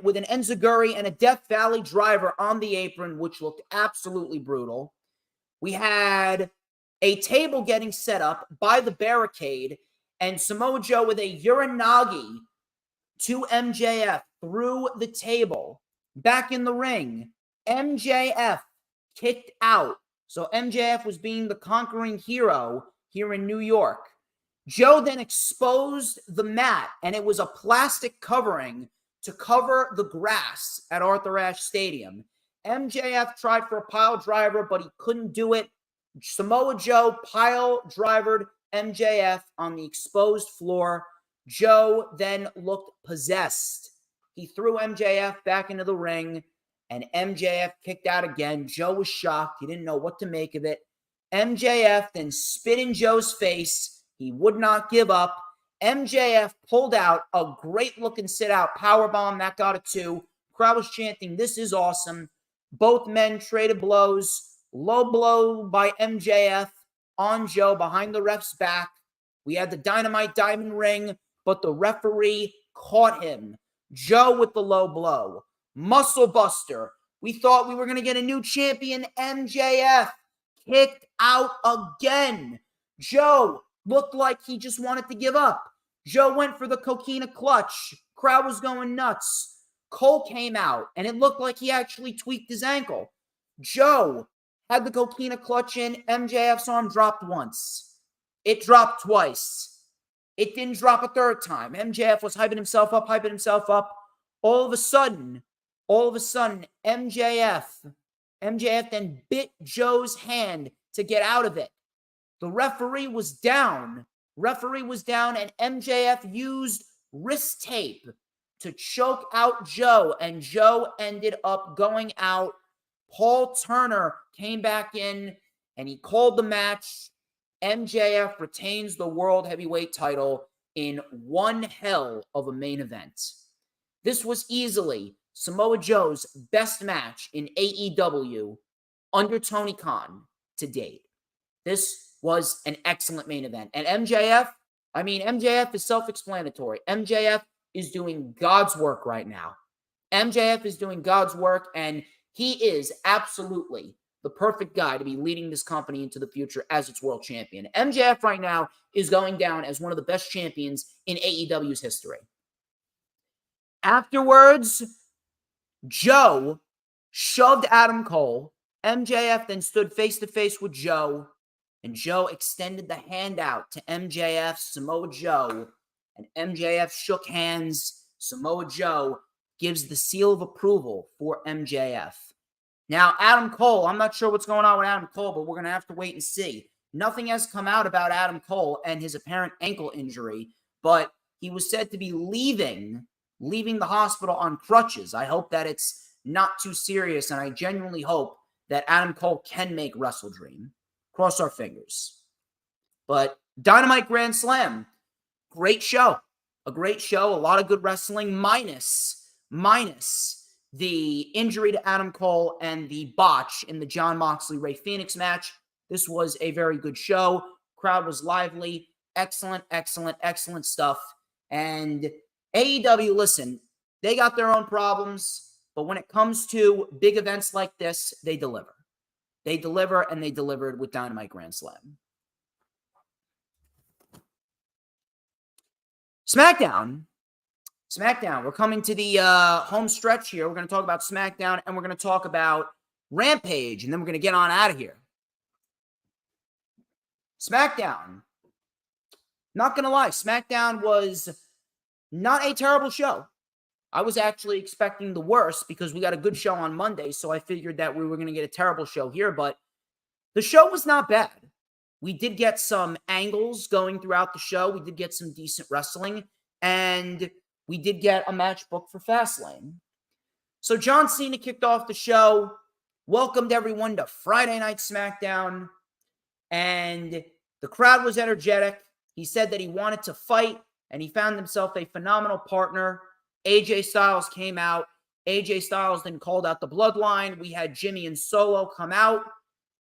with an enziguri and a Death Valley driver on the apron, which looked absolutely brutal. We had a table getting set up by the barricade, and Samoa Joe with a Uranagi to MJF through the table. Back in the ring, MJF kicked out. So MJF was being the conquering hero here in New York. Joe then exposed the mat, and it was a plastic covering to cover the grass at Arthur Ashe Stadium. MJF tried for a pile driver, but he couldn't do it. Samoa Joe pile drivered MJF on the exposed floor. Joe then looked possessed. He threw MJF back into the ring, and MJF kicked out again. Joe was shocked. He didn't know what to make of it. MJF then spit in Joe's face. He would not give up. MJF pulled out a great-looking sit-out powerbomb. That got a 2. Crowd was chanting, "This is awesome." Both men traded blows. Low blow by MJF on Joe behind the ref's back. We had the Dynamite Diamond ring, but the referee caught him. Joe with the low blow. Muscle Buster. We thought we were going to get a new champion. MJF kicked out again. Joe looked like he just wanted to give up. Joe went for the coquina clutch. Crowd was going nuts. Cole came out, and it looked like he actually tweaked his ankle. Joe had the coquina clutch in. MJF's arm dropped once. It dropped twice. It didn't drop a third time. MJF was hyping himself up. All of a sudden, MJF then bit Joe's hand to get out of it. The referee was down. And MJF used wrist tape to choke out Joe, and Joe ended up going out. Paul Turner came back in, and he called the match. MJF retains the World Heavyweight title in one hell of a main event. This was easily Samoa Joe's best match in AEW under Tony Khan to date. This was an excellent main event. And MJF is self-explanatory. MJF is doing God's work right now. MJF is doing God's work, and he is absolutely the perfect guy to be leading this company into the future as its world champion. MJF right now is going down as one of the best champions in AEW's history. Afterwards, Joe shoved Adam Cole. MJF then stood face-to-face with Joe, and Joe extended the hand out to MJF, Samoa Joe, and MJF shook hands. Samoa Joe gives the seal of approval for MJF. Now, Adam Cole, I'm not sure what's going on with Adam Cole, but we're going to have to wait and see. Nothing has come out about Adam Cole and his apparent ankle injury, but he was said to be leaving the hospital on crutches. I hope that it's not too serious, and I genuinely hope that Adam Cole can make Wrestle Dream. Cross our fingers. But Dynamite Grand Slam, great show. A great show, a lot of good wrestling, minus the injury to Adam Cole and the botch in the Jon Moxley-Ray Phoenix match. This was a very good show. Crowd was lively. Excellent stuff. And AEW, listen, they got their own problems, but when it comes to big events like this, they deliver. They deliver, and they delivered with Dynamite Grand Slam. SmackDown, we're coming to the home stretch here. We're going to talk about SmackDown, and we're going to talk about Rampage, and then we're going to get on out of here. SmackDown, not going to lie, SmackDown was not a terrible show. I was actually expecting the worst because we got a good show on Monday, so I figured that we were going to get a terrible show here, but the show was not bad. We did get some angles going throughout the show. We did get some decent wrestling, and we did get a match booked for Fastlane. So John Cena kicked off the show, welcomed everyone to Friday Night SmackDown, and the crowd was energetic. He said that he wanted to fight, and he found himself a phenomenal partner. AJ Styles came out. AJ Styles then called out the Bloodline. We had Jimmy and Solo come out.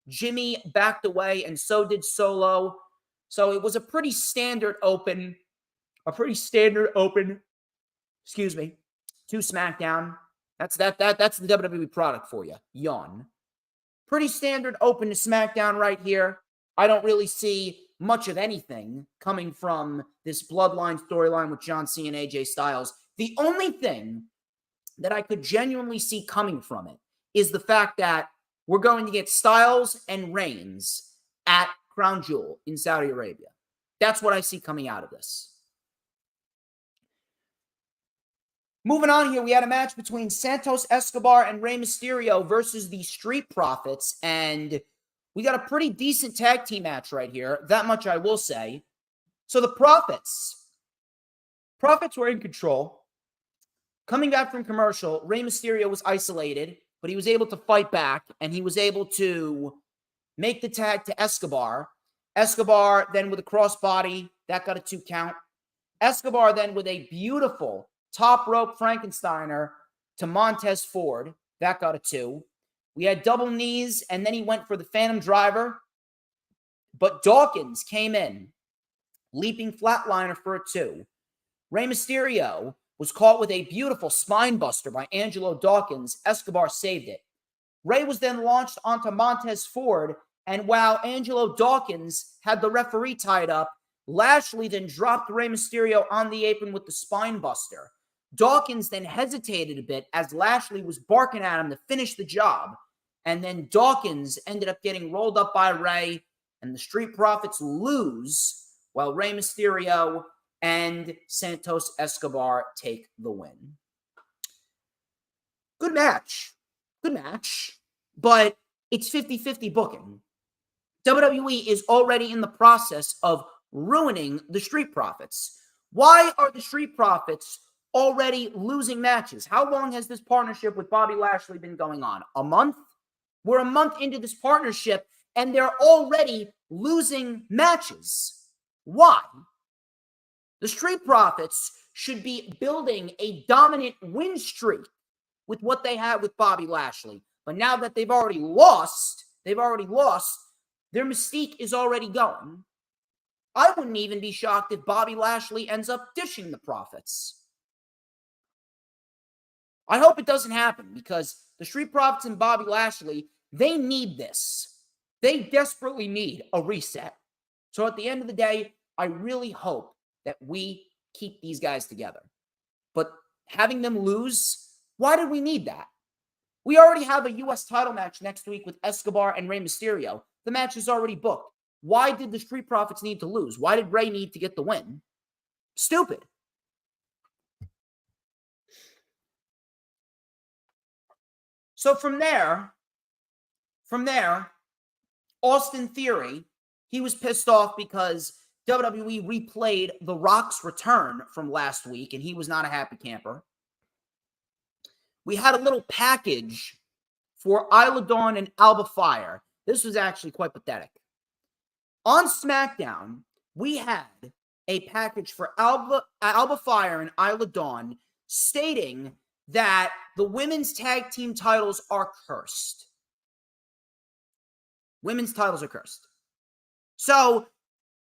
Jimmy backed away, and so did Solo. So it was a pretty standard open, to SmackDown. That's the WWE product for you. Yawn. Pretty standard open to SmackDown right here. I don't really see much of anything coming from this Bloodline storyline with John Cena and AJ Styles. The only thing that I could genuinely see coming from it is the fact that we're going to get Styles and Reigns at Crown Jewel in Saudi Arabia. That's what I see coming out of this. Moving on here, we had a match between Santos Escobar and Rey Mysterio versus the Street Profits, and we got a pretty decent tag team match right here. That much I will say. So the Profits were in control. Coming back from commercial, Rey Mysterio was isolated, but he was able to fight back, and he was able to make the tag to Escobar. Escobar then with a crossbody, that got a 2 count. Escobar then with a beautiful top rope Frankensteiner to Montez Ford, that got a 2. We had double knees, and then he went for the Phantom Driver, but Dawkins came in, leaping flatliner for a 2. Rey Mysterio was caught with a beautiful spine buster by Angelo Dawkins. Escobar saved it. Rey was then launched onto Montez Ford, and while Angelo Dawkins had the referee tied up, Lashley then dropped Rey Mysterio on the apron with the spine buster. Dawkins then hesitated a bit as Lashley was barking at him to finish the job, and then Dawkins ended up getting rolled up by Rey, and the Street Profits lose while Rey Mysterio and Santos Escobar take the win. Good match, but it's 50-50 booking. WWE is already in the process of ruining the Street Profits. Why are the Street Profits already losing matches? How long has this partnership with Bobby Lashley been going on? A month? We're a month into this partnership, and they're already losing matches. Why? The Street Profits should be building a dominant win streak with what they had with Bobby Lashley. But now that they've already lost, their mystique is already gone. I wouldn't even be shocked if Bobby Lashley ends up dishing the Profits. I hope it doesn't happen because the Street Profits and Bobby Lashley, they need this. They desperately need a reset. So at the end of the day, I really hope that we keep these guys together. But having them lose, why did we need that? We already have a U.S. title match next week with Escobar and Rey Mysterio. The match is already booked. Why did the Street Profits need to lose? Why did Rey need to get the win? Stupid. So from there, Austin Theory, he was pissed off because WWE replayed The Rock's return from last week, and he was not a happy camper. We had a little package for Isla Dawn and Alba Fire. This was actually quite pathetic. On SmackDown, we had a package for Alba Fire and Isla Dawn stating that the women's tag team titles are cursed. Women's titles are cursed. So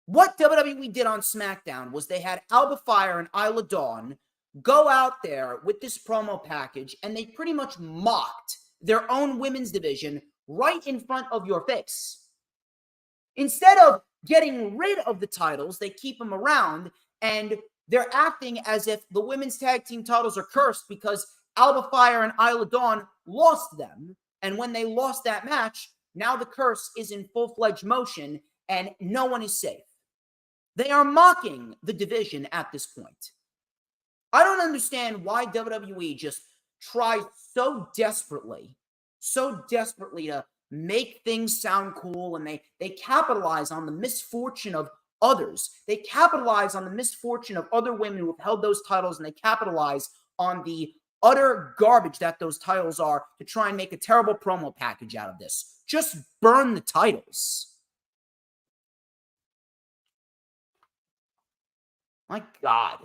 what WWE did on SmackDown was they had Alba Fire and Isla Dawn go out there with this promo package, and they pretty much mocked their own women's division right in front of your face. Instead of getting rid of the titles, they keep them around, and they're acting as if the women's tag team titles are cursed because Alba Fire and Isla Dawn lost them, and when they lost that match, now the curse is in full-fledged motion, and no one is safe. They are mocking the division at this point. I don't understand why WWE just tries so desperately to make things sound cool, and they capitalize on the misfortune of others. They capitalize on the misfortune of other women who have held those titles, and they capitalize on the utter garbage that those titles are to try and make a terrible promo package out of this. Just burn the titles. My God.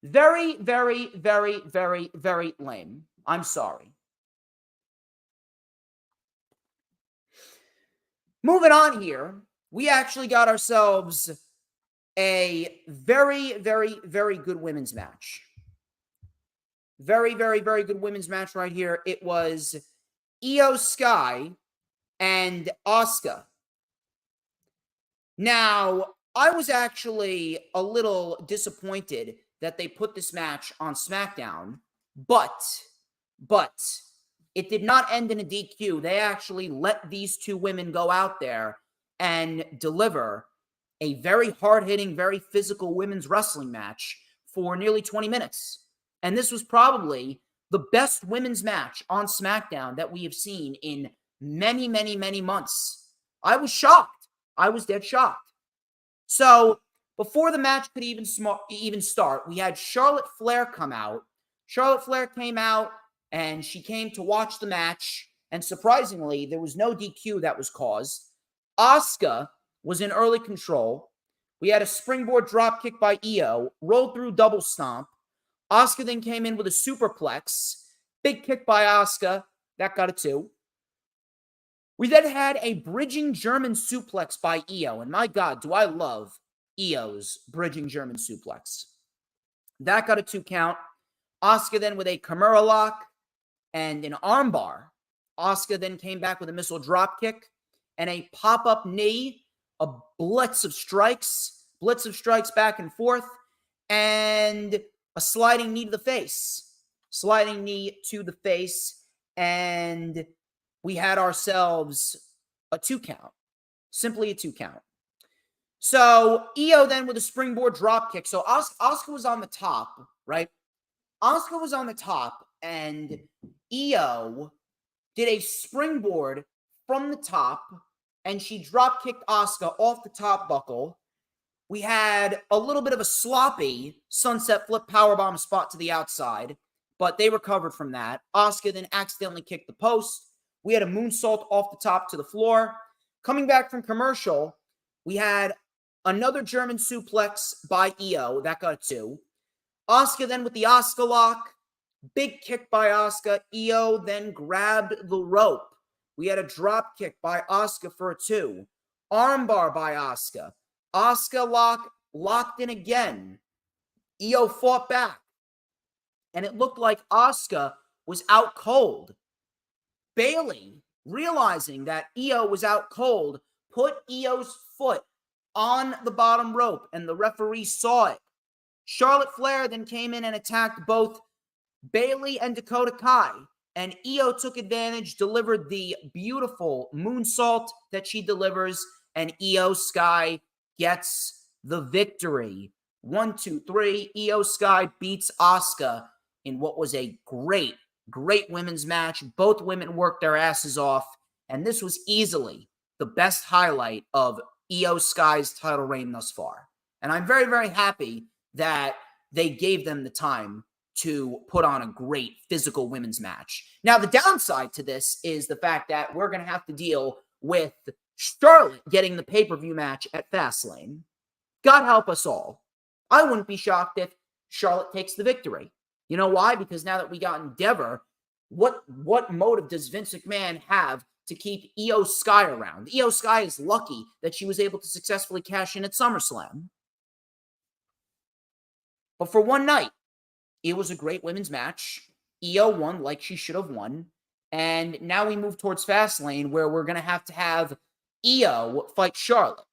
Very, very, very, very, very lame. I'm sorry. Moving on here, we actually got ourselves a very, very, very good women's match. Very, very, very good women's match right here. It was Io Sky and Asuka. Now, I was actually a little disappointed that they put this match on SmackDown, but it did not end in a DQ. They actually let these two women go out there and deliver a very hard-hitting, very physical women's wrestling match for nearly 20 minutes. And this was probably the best women's match on SmackDown that we have seen in many, many, many months. I was shocked. I was dead shocked. So before the match could even start, we had Charlotte Flair come out. Charlotte Flair came out, and she came to watch the match. And surprisingly, there was no DQ that was caused. Asuka was in early control. We had a springboard dropkick by Io, rolled through double stomp. Asuka then came in with a superplex. Big kick by Asuka. That got a 2. We then had a bridging German suplex by Io. And my God, do I love Io's bridging German suplex. That got a 2 count. Asuka then with a Kimura lock and an armbar. Asuka then came back with a missile dropkick and a pop-up knee, a blitz of strikes back and forth, and a sliding knee to the face. Sliding knee to the face, and we had ourselves a 2 count. Simply a 2 count. So, Io then with a springboard dropkick. So, Asuka was on the top, right? Asuka was on the top, and Io did a springboard from the top, and she dropkicked Asuka off the top buckle. We had a little bit of a sloppy sunset flip powerbomb spot to the outside, but they recovered from that. Asuka then accidentally kicked the post. We had a moonsault off the top to the floor. Coming back from commercial, we had another German suplex by Io. That got a 2. Asuka then with the Asuka lock. Big kick by Asuka. Io then grabbed the rope. We had a drop kick by Asuka for a 2. Armbar by Asuka. Asuka locked in again. Io fought back. And it looked like Asuka was out cold. Bayley, realizing that Io was out cold, put Io's foot on the bottom rope, and the referee saw it. Charlotte Flair then came in and attacked both Bayley and Dakota Kai, and Io took advantage, delivered the beautiful moonsault that she delivers, and Io Sky gets the victory. 1, 2, 3. Io Sky beats Asuka in what was a great women's match. Both women worked their asses off, and this was easily the best highlight of Io Sky's title reign thus far. And I'm very, very happy that they gave them the time to put on a great physical women's match. Now, the downside to this is the fact that we're going to have to deal with Charlotte getting the pay-per-view match at Fastlane. God help us all. I wouldn't be shocked if Charlotte takes the victory. You know why? Because now that we got Endeavor, what motive does Vince McMahon have to keep Io Sky around? Io Sky is lucky that she was able to successfully cash in at SummerSlam. But for one night, it was a great women's match. Io won like she should have won. And now we move towards Fastlane, where we're going to have Io fight Charlotte.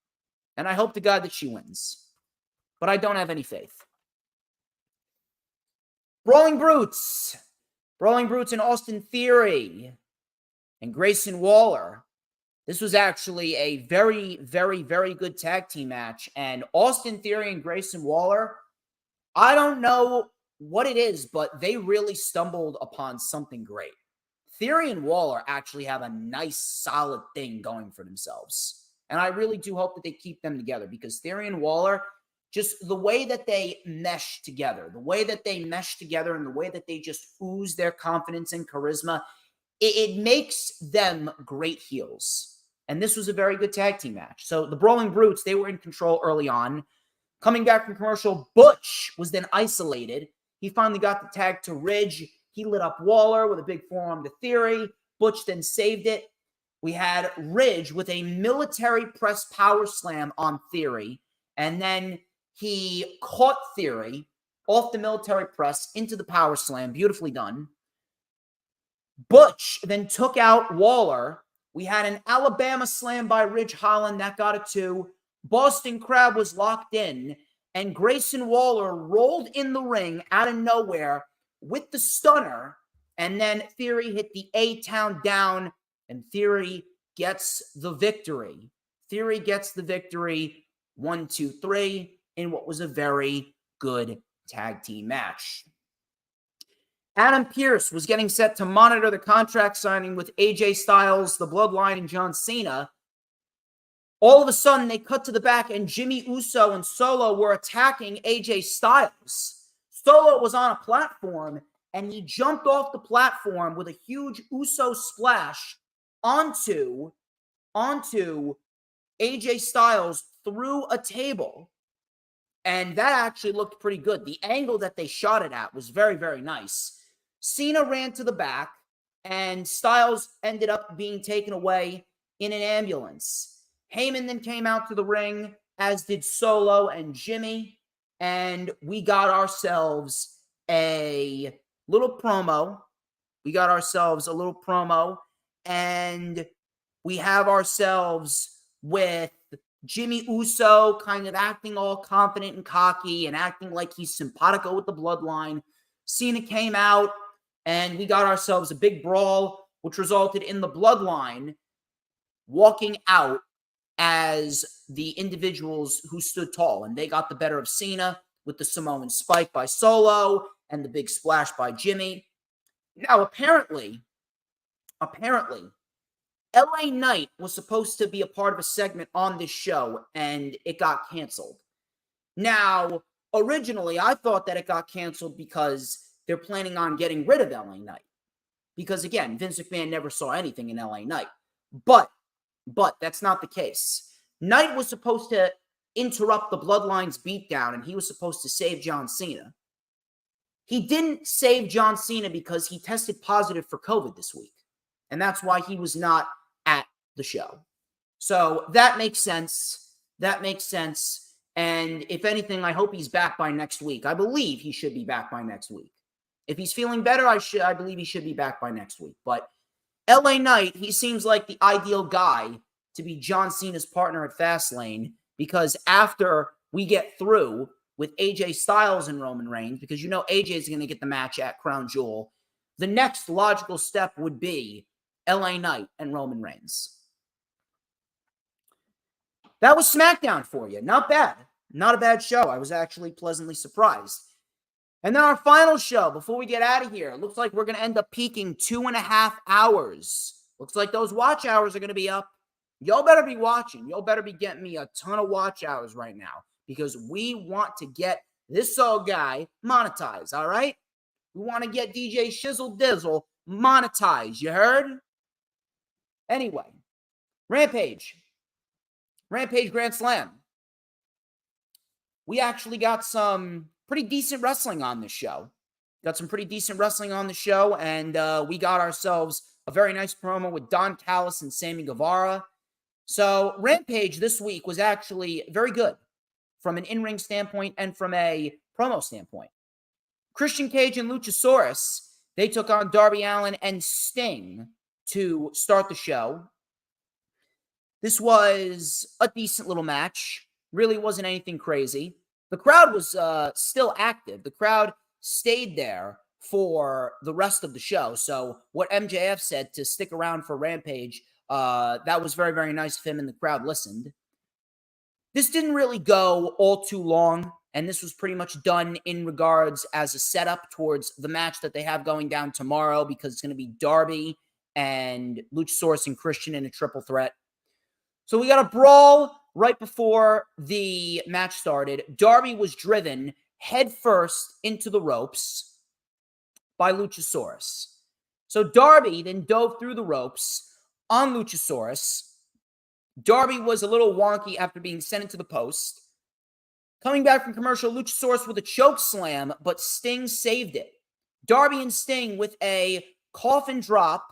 And I hope to God that she wins. But I don't have any faith. Brawling Brutes and Austin Theory and Grayson Waller. This was actually a very, very, very good tag team match. And Austin Theory and Grayson Waller, I don't know what it is, but they really stumbled upon something great. Theory and Waller actually have a nice, solid thing going for themselves. And I really do hope that they keep them together, because Theory and Waller, just the way that they mesh together, and the way that they just ooze their confidence and charisma, it makes them great heels. And this was a very good tag team match. So the Brawling Brutes, they were in control early on. Coming back from commercial, Butch was then isolated. He finally got the tag to Ridge. He lit up Waller with a big forearm to Theory. Butch then saved it. We had Ridge with a military press power slam on Theory. And then he caught Theory off the military press into the power slam. Beautifully done. Butch then took out Waller. We had an Alabama slam by Ridge Holland. That got a 2. Boston Crab was locked in. And Grayson Waller rolled in the ring out of nowhere with the stunner. And then Theory hit the A-Town down. And Theory gets the victory. 1, 2, 3. In what was a very good tag team match. Adam Pearce was getting set to monitor the contract signing with AJ Styles, the Bloodline, and John Cena. All of a sudden, they cut to the back, and Jimmy Uso and Solo were attacking AJ Styles. Solo was on a platform, and he jumped off the platform with a huge Uso splash onto AJ Styles through a table. And that actually looked pretty good. The angle that they shot it at was very, very nice. Cena ran to the back, and Styles ended up being taken away in an ambulance. Heyman then came out to the ring, as did Solo and Jimmy, and we got ourselves a little promo. And we have ourselves with Jimmy Uso kind of acting all confident and cocky and acting like he's simpatico with the Bloodline. Cena came out, and we got ourselves a big brawl, which resulted in the Bloodline walking out as the individuals who stood tall. And they got the better of Cena with the Samoan spike by Solo and the big splash by Jimmy. Now, apparently, LA Knight was supposed to be a part of a segment on this show, and it got canceled. Now, originally, I thought that it got canceled because they're planning on getting rid of LA Knight. Because, again, Vince McMahon never saw anything in LA Knight. But But that's not the case. Knight was supposed to interrupt the Bloodline's beatdown, and he was supposed to save John Cena. He didn't save John Cena because he tested positive for COVID this week. And that's why he was not at the show. So that makes sense. That makes sense. And if anything, I hope he's back by next week. I believe he should be back by next week. If he's feeling better, I believe he should be back by next week. But LA Knight, he seems like the ideal guy to be John Cena's partner at Fastlane, because after we get through with AJ Styles and Roman Reigns, because you know AJ is going to get the match at Crown Jewel, the next logical step would be LA Knight and Roman Reigns. That was SmackDown for you. Not bad. Not a bad show. I was actually pleasantly surprised. And then our final show, before we get out of here, looks like we're going to end up peaking 2.5 hours. Looks like those watch hours are going to be up. Y'all better be watching. Y'all better be getting me a ton of watch hours right now, because we want to get this old guy monetized, all right? We want to get DJ Shizzle Dizzle monetized. You heard? Anyway, Rampage Grand Slam. We actually got some pretty decent wrestling on this show. And we got ourselves a very nice promo with Don Callis and Sammy Guevara. So Rampage this week was actually very good from an in-ring standpoint and from a promo standpoint. Christian Cage and Luchasaurus, they took on Darby Allin and Sting to start the show. This was a decent little match. Really wasn't anything crazy. The crowd was still active. The crowd stayed there for the rest of the show. So what MJF said to stick around for Rampage, that was very, very nice of him, and the crowd listened. This didn't really go all too long, and this was pretty much done in regards as a setup towards the match that they have going down tomorrow, because it's going to be Darby and Luchasaurus and Christian in a triple threat. So we got a brawl right before the match started. Darby was driven headfirst into the ropes by Luchasaurus. So Darby then dove through the ropes on Luchasaurus. Darby was a little wonky after being sent into the post. Coming back from commercial, Luchasaurus with a choke slam, but Sting saved it. Darby and Sting with a coffin drop,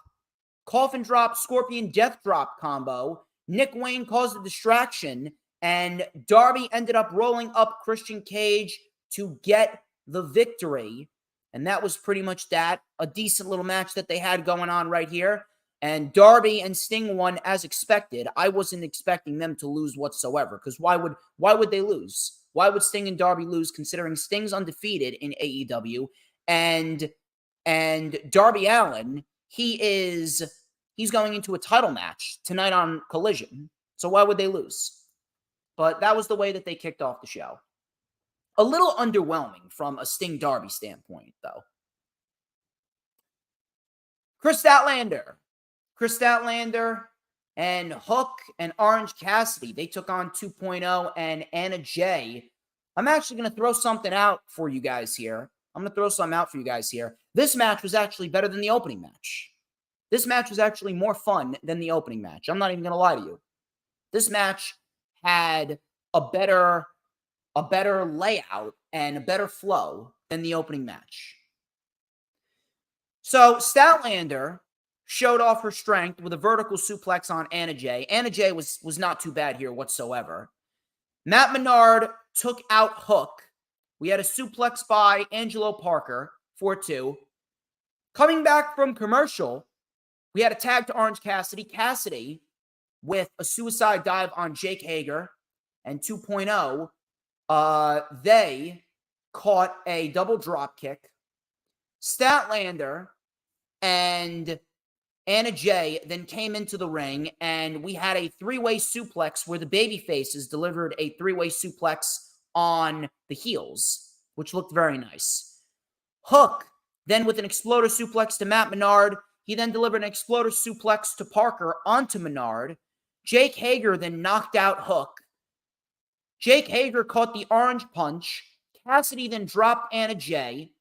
scorpion death drop combo. Nick Wayne caused a distraction, and Darby ended up rolling up Christian Cage to get the victory. And that was pretty much that. A decent little match that they had going on right here. And Darby and Sting won as expected. I wasn't expecting them to lose whatsoever, because why would they lose? Why would Sting and Darby lose, considering Sting's undefeated in AEW, and Darby Allin, he's going into a title match tonight on Collision. So why would they lose? But that was the way that they kicked off the show. A little underwhelming from a Sting Darby standpoint, though. Chris Statlander and Hook and Orange Cassidy, they took on 2.0 and Anna Jay. I'm actually going to throw something out for you guys here. This match was actually better than the opening match. This match was actually more fun than the opening match. I'm not even going to lie to you. This match had a better layout and a better flow than the opening match. So Statlander showed off her strength with a vertical suplex on Anna Jay. Anna Jay was not too bad here whatsoever. Matt Menard took out Hook. We had a suplex by Angelo Parker, 4-2. Coming back from commercial, we had a tag to Orange Cassidy. Cassidy with a suicide dive on Jake Hager. And 2.0, they caught a double drop kick. Statlander and Anna Jay then came into the ring, and we had a three-way suplex where the baby faces delivered a three-way suplex on the heels, which looked very nice. Hook then with an exploder suplex to Matt Menard. He then delivered an exploder suplex to Parker onto Menard. Jake Hager then knocked out Hook. Jake Hager caught the orange punch. Cassidy then dropped Anna Jay.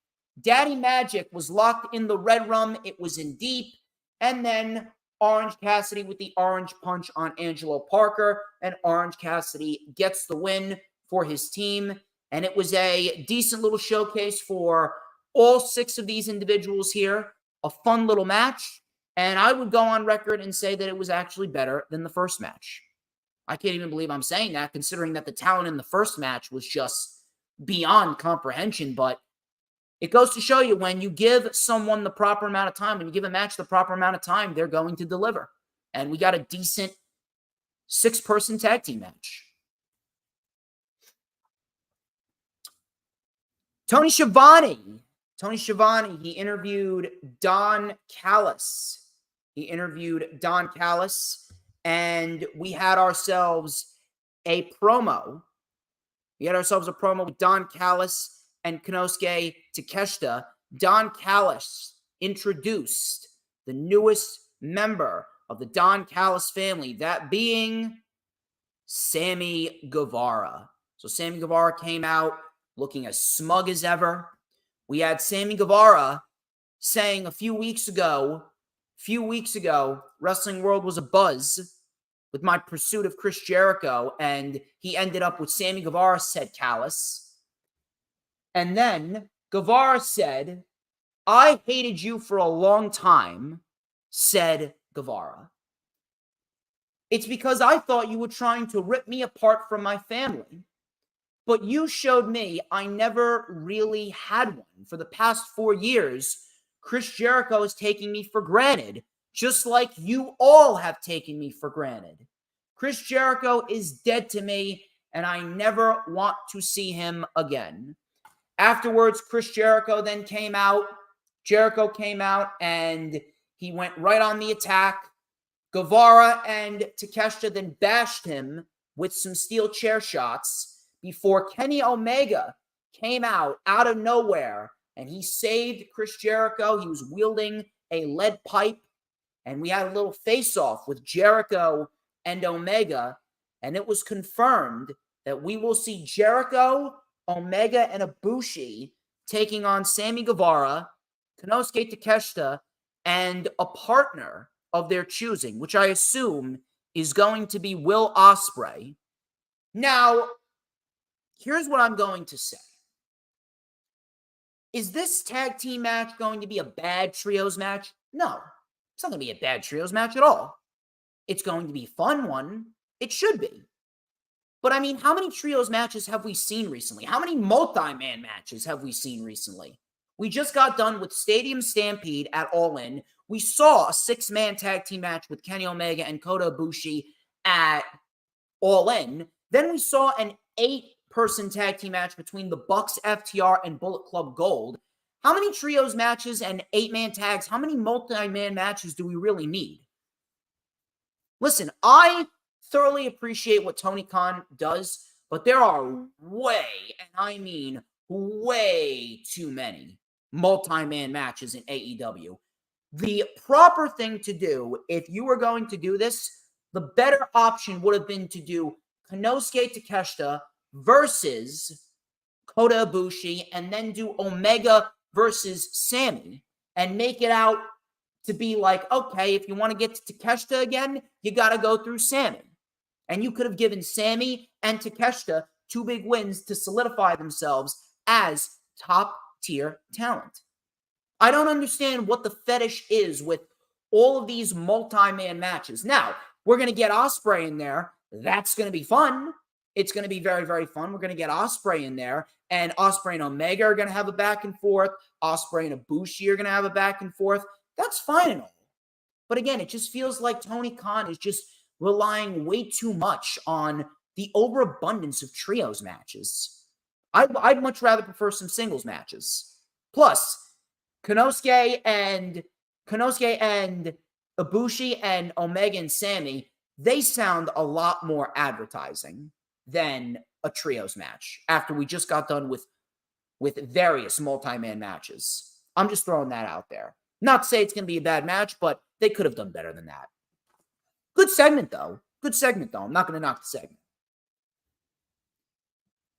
Daddy Magic was locked in the red rum. It was in deep. And then Orange Cassidy with the orange punch on Angelo Parker, and Orange Cassidy gets the win for his team. And it was a decent little showcase for all 6 of these individuals here. A fun little match. And I would go on record and say that it was actually better than the first match. I can't even believe I'm saying that, considering that the talent in the first match was just beyond comprehension. But it goes to show you, when you give someone the proper amount of time, when you give a match the proper amount of time, they're going to deliver. And we got a decent 6-person tag team match. Tony Schiavone, he interviewed Don Callis. And we had ourselves a promo. With Don Callis and Konosuke Takeshita. Don Callis introduced the newest member of the Don Callis family, that being Sammy Guevara. So Sammy Guevara came out looking as smug as ever. We had Sammy Guevara saying a few weeks ago, Wrestling World was abuzz with my pursuit of Chris Jericho, and he ended up with Sammy Guevara, said Callis. And then Guevara said, I hated you for a long time, said Guevara. It's because I thought you were trying to rip me apart from my family. But you showed me I never really had one. For the past 4 years, Chris Jericho is taking me for granted, just like you all have taken me for granted. Chris Jericho is dead to me, and I never want to see him again. Afterwards, Chris Jericho then came out. And he went right on the attack. Guevara and Takeshita then bashed him with some steel chair shots before Kenny Omega came out of nowhere, and he saved Chris Jericho. He was wielding a lead pipe, and we had a little face-off with Jericho and Omega, and it was confirmed that we will see Jericho, Omega, and Ibushi taking on Sammy Guevara, Konosuke Takeshita, and a partner of their choosing, which I assume is going to be Will Ospreay. Now, here's what I'm going to say. Is this tag team match going to be a bad trios match? No, it's not going to be a bad trios match at all. It's going to be a fun one. It should be. But I mean, how many trios matches have we seen recently? How many multi-man matches have we seen recently? We just got done with Stadium Stampede at All In. We saw a 6-man tag team match with Kenny Omega and Kota Ibushi at All In. Then we saw an 8-person tag team match between the Bucks, FTR, and Bullet Club Gold. How many trios matches and 8-man tags, how many multi-man matches do we really need? Listen, I thoroughly appreciate what Tony Khan does, but there are way, and I mean way too many multi-man matches in AEW. The proper thing to do, if you were going to do this, the better option would have been to do Konosuke Takeshita versus Kota Ibushi, and then do Omega versus Sammy, and make it out to be like, okay, if you want to get to Takeshita again, you got to go through Sammy. And you could have given Sammy and Takeshita 2 big wins to solidify themselves as top-tier talent. I don't understand what the fetish is with all of these multi-man matches. Now, we're going to get Ospreay in there. That's going to be fun. It's going to be very, very fun. We're going to get Ospreay in there, and Ospreay and Omega are going to have a back and forth. Ospreay and Ibushi are going to have a back and forth. That's fine and all. But again, it just feels like Tony Khan is just relying way too much on the overabundance of trios matches. I'd much rather prefer some singles matches. Plus, Konosuke and Ibushi and Omega and Sammy, they sound a lot more advertising than a trios match after we just got done with various multi-man matches. I'm just throwing that out there. Not to say it's going to be a bad match, but they could have done better than that. Good segment, though. I'm not going to knock the segment.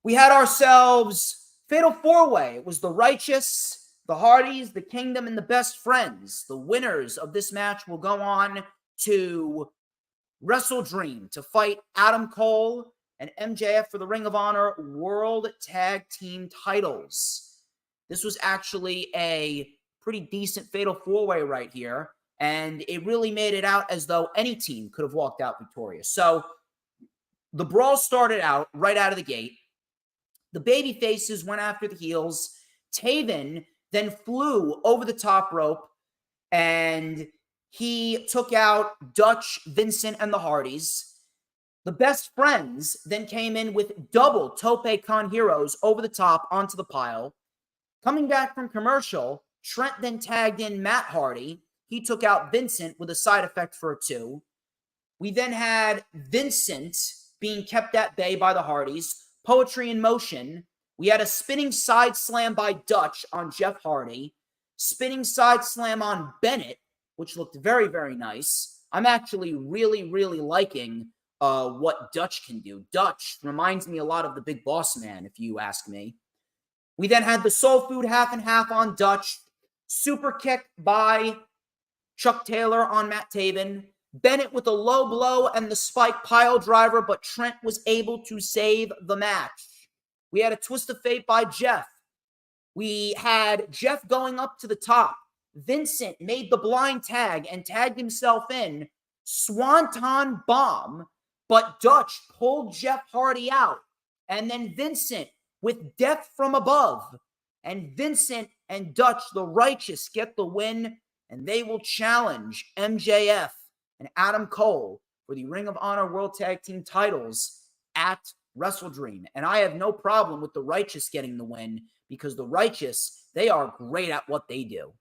We had ourselves Fatal 4-Way. It was the Righteous, the Hardys, the Kingdom, and the Best Friends. The winners of this match will go on to Wrestle Dream to fight Adam Cole and MJF for the Ring of Honor World Tag Team titles. This was actually a pretty decent fatal four-way right here, and it really made it out as though any team could have walked out victorious. So the brawl started out right out of the gate. The baby faces went after the heels. Taven then flew over the top rope, and he took out Dutch, Vincent, and the Hardys. The Best Friends then came in with double Tope Con Heroes over the top onto the pile. Coming back from commercial, Trent then tagged in Matt Hardy. He took out Vincent with a side effect for a 2. We then had Vincent being kept at bay by the Hardys. Poetry in Motion. We had a spinning side slam by Dutch on Jeff Hardy. Spinning side slam on Bennett, which looked very, very nice. I'm actually really, really liking what Dutch can do. Dutch reminds me a lot of the Big Boss Man, if you ask me. We then had the Soul Food half and half on Dutch. Super kick by Chuck Taylor on Matt Taven. Bennett with a low blow and the spike pile driver, but Trent was able to save the match. We had a twist of fate by Jeff. We had Jeff going up to the top. Vincent made the blind tag and tagged himself in. Swanton bomb, but Dutch pulled Jeff Hardy out. And then Vincent with death from above. And Vincent and Dutch, the Righteous, get the win, and they will challenge MJF and Adam Cole for the Ring of Honor World Tag Team titles at Wrestle Dream. And I have no problem with the Righteous getting the win, because the Righteous, they are great at what they do.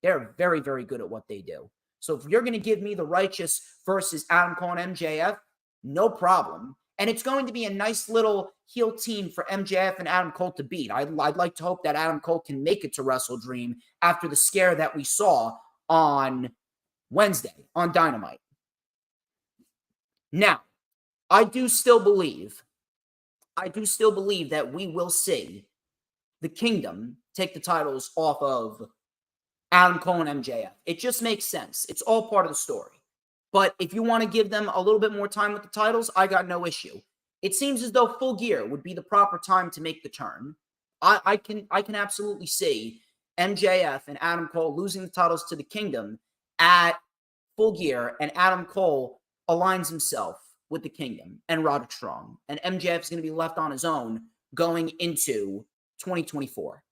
They're very, very good at what they do. So if you're going to give me the Righteous versus Adam Cole and MJF, no problem. And it's going to be a nice little heel team for MJF and Adam Cole to beat. I'd like to hope that Adam Cole can make it to Wrestle Dream after the scare that we saw on Wednesday on Dynamite. Now, I do still believe that we will see the Kingdom take the titles off of Adam Cole and MJF. It just makes sense. It's all part of the story. But if you want to give them a little bit more time with the titles, I got no issue. It seems as though Full Gear would be the proper time to make the turn. I can absolutely see MJF and Adam Cole losing the titles to the Kingdom at Full Gear, and Adam Cole aligns himself with the Kingdom and Roderick Strong. And MJF is going to be left on his own going into 2024.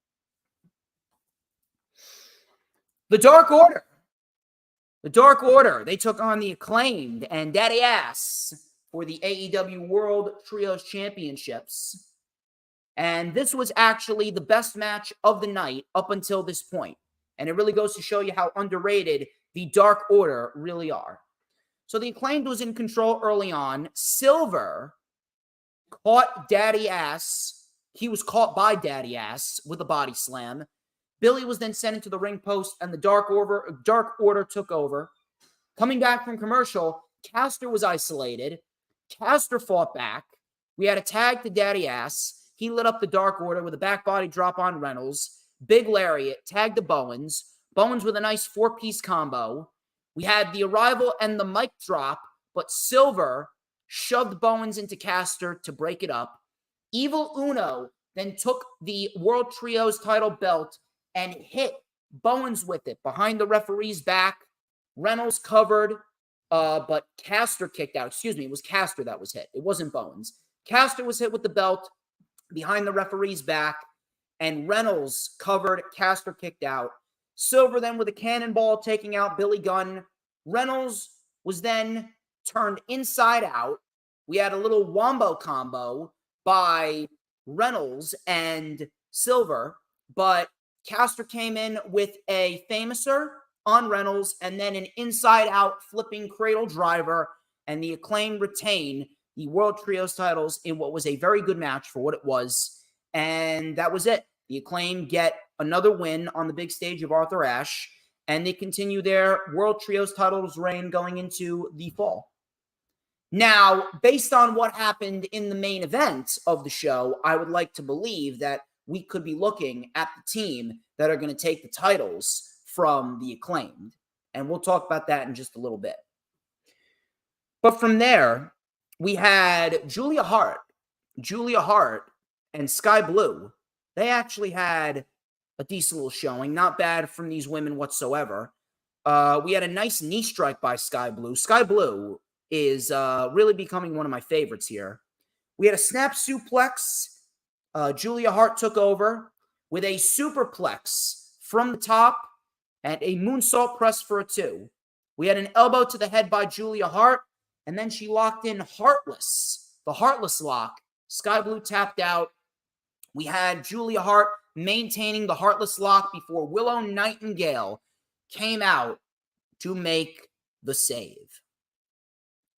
The Dark Order. The Dark Order, they took on the Acclaimed and Daddy Ass for the AEW World Trios Championships. And this was actually the best match of the night up until this point. And it really goes to show you how underrated the Dark Order really are. So the Acclaimed was in control early on. Silver caught Daddy Ass. He was caught by Daddy Ass with a body slam. Billy was then sent into the ring post, and the Dark Order took over. Coming back from commercial, Caster was isolated. Caster fought back. We had a tag to Daddy Ass. He lit up the Dark Order with a back body drop on Reynolds. Big Lariat tagged to Bowens. Bowens with a nice 4-piece combo. We had the Arrival and the mic drop, but Silver shoved Bowens into Caster to break it up. Evil Uno then took the World Trios title belt and hit Bowens with it behind the referee's back. Reynolds covered, but Caster kicked out. Excuse me, it was Caster that was hit. It wasn't Bowens. Caster was hit with the belt behind the referee's back, and Reynolds covered. Caster kicked out. Silver then with a cannonball taking out Billy Gunn. Reynolds was then turned inside out. We had a little wombo combo by Reynolds and Silver, but Caster came in with a Famouser on Reynolds and then an inside-out flipping cradle driver, and the Acclaim retain the World Trios titles in what was a very good match for what it was, and that was it. The Acclaim get another win on the big stage of Arthur Ashe, and they continue their World Trios titles reign going into the fall. Now, based on what happened in the main event of the show, I would like to believe that we could be looking at the team that are going to take the titles from the Acclaimed. And we'll talk about that in just a little bit. But from there, we had Julia Hart and Sky Blue. They actually had a decent little showing. Not bad from these women whatsoever. We had a nice knee strike by Sky Blue. Sky Blue is really becoming one of my favorites here. We had a snap suplex. Julia Hart took over with a superplex from the top and a moonsault press for a 2. We had an elbow to the head by Julia Hart, and then she locked in Heartless, the Heartless lock. Sky Blue tapped out. We had Julia Hart maintaining the Heartless lock before Willow Nightingale came out to make the save.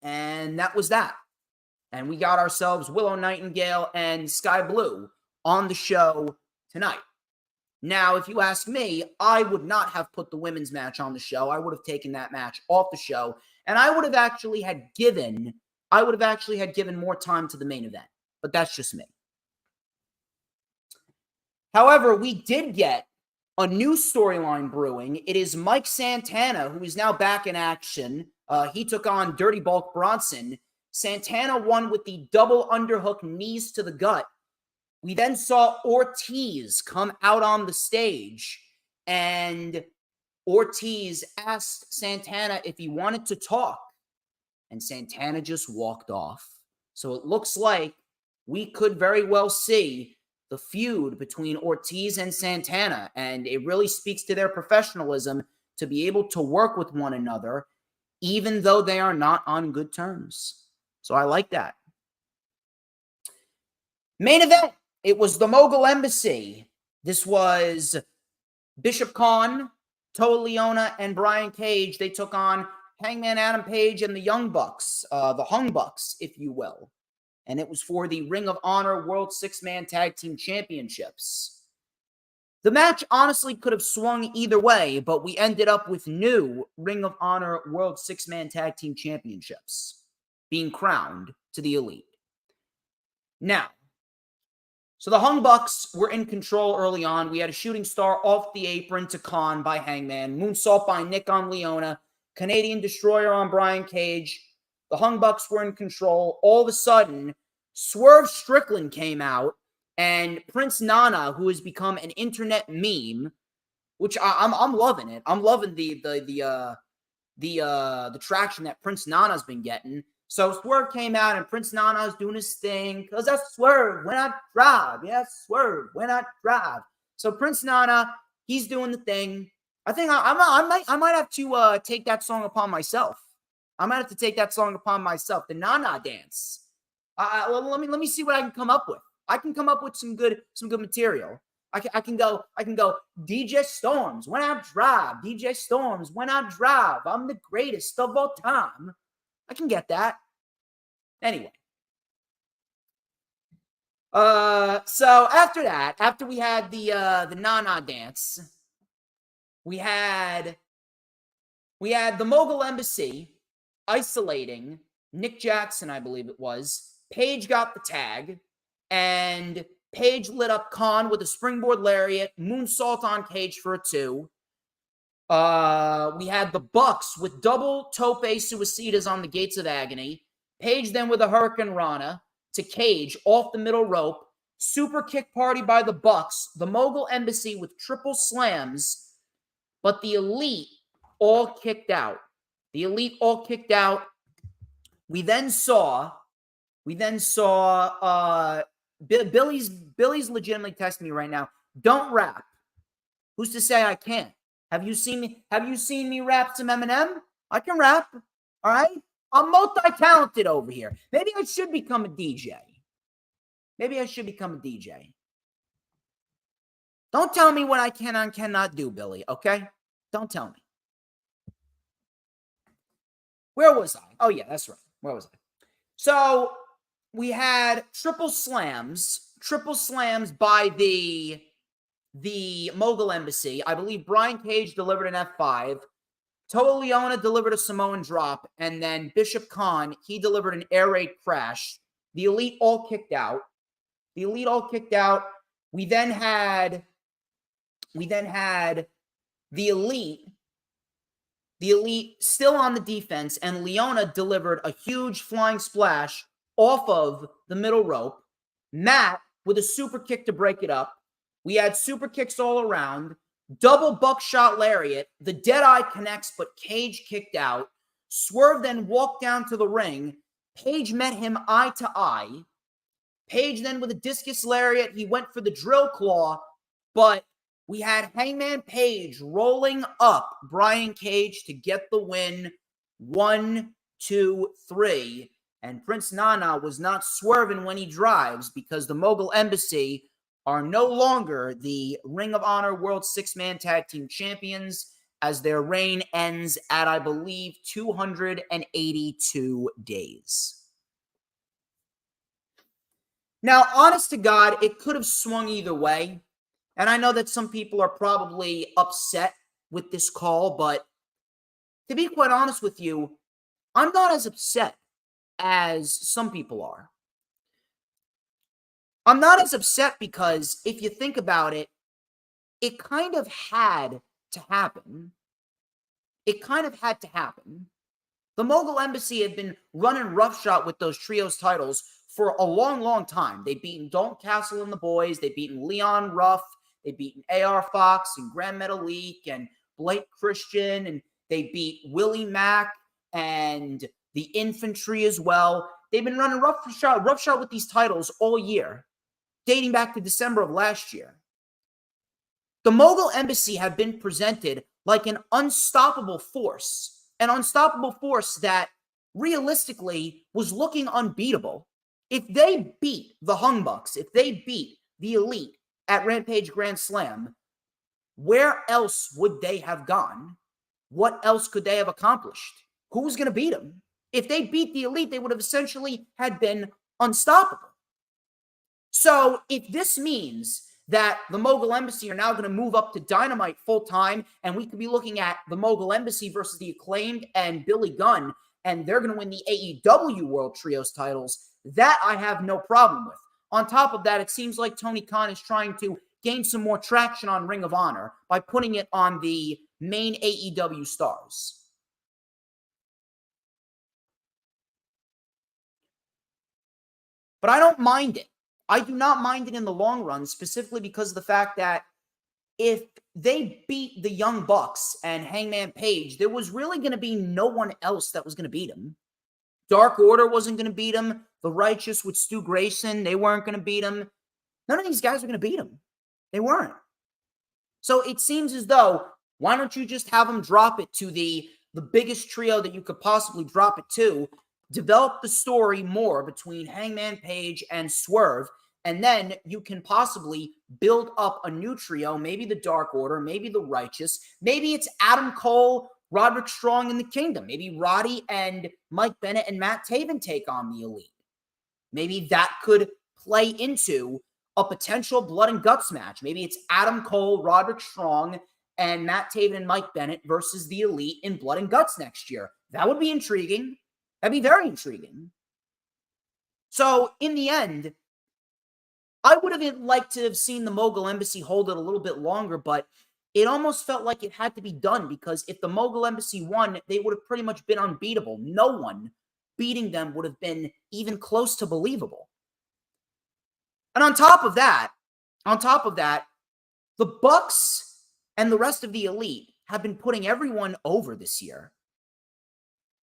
And that was that. And we got ourselves Willow Nightingale and Sky Blue on the show tonight. Now, if you ask me, I would not have put the women's match on the show. I would have taken that match off the show, and I would have actually had given more time to the main event. But that's just me. However, we did get a new storyline brewing. It is Mike Santana, who is now back in action. He took on Dirty Bulk Bronson. Santana won with the double underhook knees to the gut. We then saw Ortiz come out on the stage, and Ortiz asked Santana if he wanted to talk, and Santana just walked off. So it looks like we could very well see the feud between Ortiz and Santana, and it really speaks to their professionalism to be able to work with one another, even though they are not on good terms. So I like that. Main event. It was the Mogul Embassy. This was Bishop Khan, Toa Leona, and Brian Cage. They took on Hangman Adam Page and the Young Bucks, the Hung Bucks, if you will. And it was for the Ring of Honor World Six-Man Tag Team Championships. The match honestly could have swung either way, but we ended up with new Ring of Honor World Six-Man Tag Team Championships being crowned to the Elite. Now, so the Hung Bucks were in control early on. We had a shooting star off the apron to Khan by Hangman, moonsault by Nick on Leona, Canadian Destroyer on Brian Cage. The Hung Bucks were in control. All of a sudden, Swerve Strickland came out, and Prince Nana, who has become an internet meme, which I'm loving it. I'm loving the traction that Prince Nana's been getting. So Swerve came out, and Prince Nana's doing his thing, because that's Swerve when I drive. Yes, Swerve when I drive. So Prince Nana, he's doing the thing. I think I might have to take that song upon myself. I might have to take that song upon myself. The Nana dance. Let me see what I can come up with. I can come up with some good material. I can go DJ Storms when I drive. DJ Storms when I drive. I'm the greatest of all time. I can get that. Anyway. So after that, after we had the Nana dance, we had the Mogul Embassy isolating Nick Jackson, I believe it was. Paige got the tag, and Paige lit up Khan with a springboard lariat, moonsault on Cage for a 2. We had the Bucks with double tope suicidas on the Gates of Agony. Paige then with a Hurricane Rana to Cage off the middle rope. Super kick party by the Bucks. The Mogul Embassy with triple slams. But the Elite all kicked out. We then saw Billy's legitimately texting me right now. Don't rap. Who's to say I can't? Have you seen me rap some Eminem? I can rap. All right? I'm multi-talented over here. Maybe I should become a DJ. Don't tell me what I can and cannot do, Billy, okay? Don't tell me. Where was I? Oh, yeah, that's right. Where was I? So, we had triple slams by the Mogul Embassy. I believe Brian Cage delivered an F5. Toa Leona delivered a Samoan drop. And then Bishop Khan, he delivered an air raid crash. The Elite all kicked out. We then had the Elite The Elite still on the defense, and Leona delivered a huge flying splash off of the middle rope. Matt with a super kick to break it up. We had super kicks all around. Double buckshot lariat. The Deadeye connects, but Cage kicked out. Swerve then walked down to the ring. Page met him eye to eye. Page then with a discus lariat. He went for the drill claw, but we had Hangman Page rolling up Brian Cage to get the win. 1, 2, 3. And Prince Nana was not swerving when he drives because the Mogul Embassy are no longer the Ring of Honor World Six-Man Tag Team Champions as their reign ends at, I believe, 282 days. Now, honest to God, it could have swung either way. And I know that some people are probably upset with this call, but to be quite honest with you, I'm not as upset as some people are. I'm not as upset because if you think about it, it kind of had to happen. It kind of had to happen. The Mogul Embassy had been running roughshod with those trios titles for a long, long time. They'd beaten Dalton Castle and the boys. They'd beaten Leon Ruff. They'd beaten A.R. Fox and Grand Metalik and Blake Christian. And they beat Willie Mack and the Infantry as well. They've been running roughshod with these titles all year, dating back to December of last year. The Mogul Embassy have been presented like an unstoppable force that realistically was looking unbeatable. If they beat the Hung Bucks, if they beat the Elite at Rampage Grand Slam, where else would they have gone? What else could they have accomplished? Who was going to beat them? If they beat the Elite, they would have essentially had been unstoppable. So if this means that the Mogul Embassy are now going to move up to Dynamite full time, and we could be looking at the Mogul Embassy versus the Acclaimed and Billy Gunn, and they're going to win the AEW World Trios titles, that I have no problem with. On top of that, it seems like Tony Khan is trying to gain some more traction on Ring of Honor by putting it on the main AEW stars. But I don't mind it. I do not mind it in the long run, specifically because of the fact that if they beat the Young Bucks and Hangman Page, there was really going to be no one else that was going to beat him. Dark Order wasn't going to beat him. The Righteous with Stu Grayson, they weren't going to beat him. None of these guys were going to beat him. They weren't. So it seems as though, why don't you just have them drop it to the biggest trio that you could possibly drop it to, develop the story more between Hangman Page and Swerve, and then you can possibly build up a new trio, maybe the Dark Order, maybe the Righteous, maybe it's Adam Cole, Roderick Strong, and the Kingdom. Maybe Roddy and Mike Bennett and Matt Taven take on the Elite. Maybe that could play into a potential blood and guts match. Maybe it's Adam Cole, Roderick Strong, and Matt Taven and Mike Bennett versus the Elite in blood and guts next year. That would be intriguing. That'd be very intriguing. So, in the end, I would have liked to have seen the Mogul Embassy hold it a little bit longer, but it almost felt like it had to be done because if the Mogul Embassy won, they would have pretty much been unbeatable. No one beating them would have been even close to believable. And on top of that, the Bucks and the rest of the Elite have been putting everyone over this year.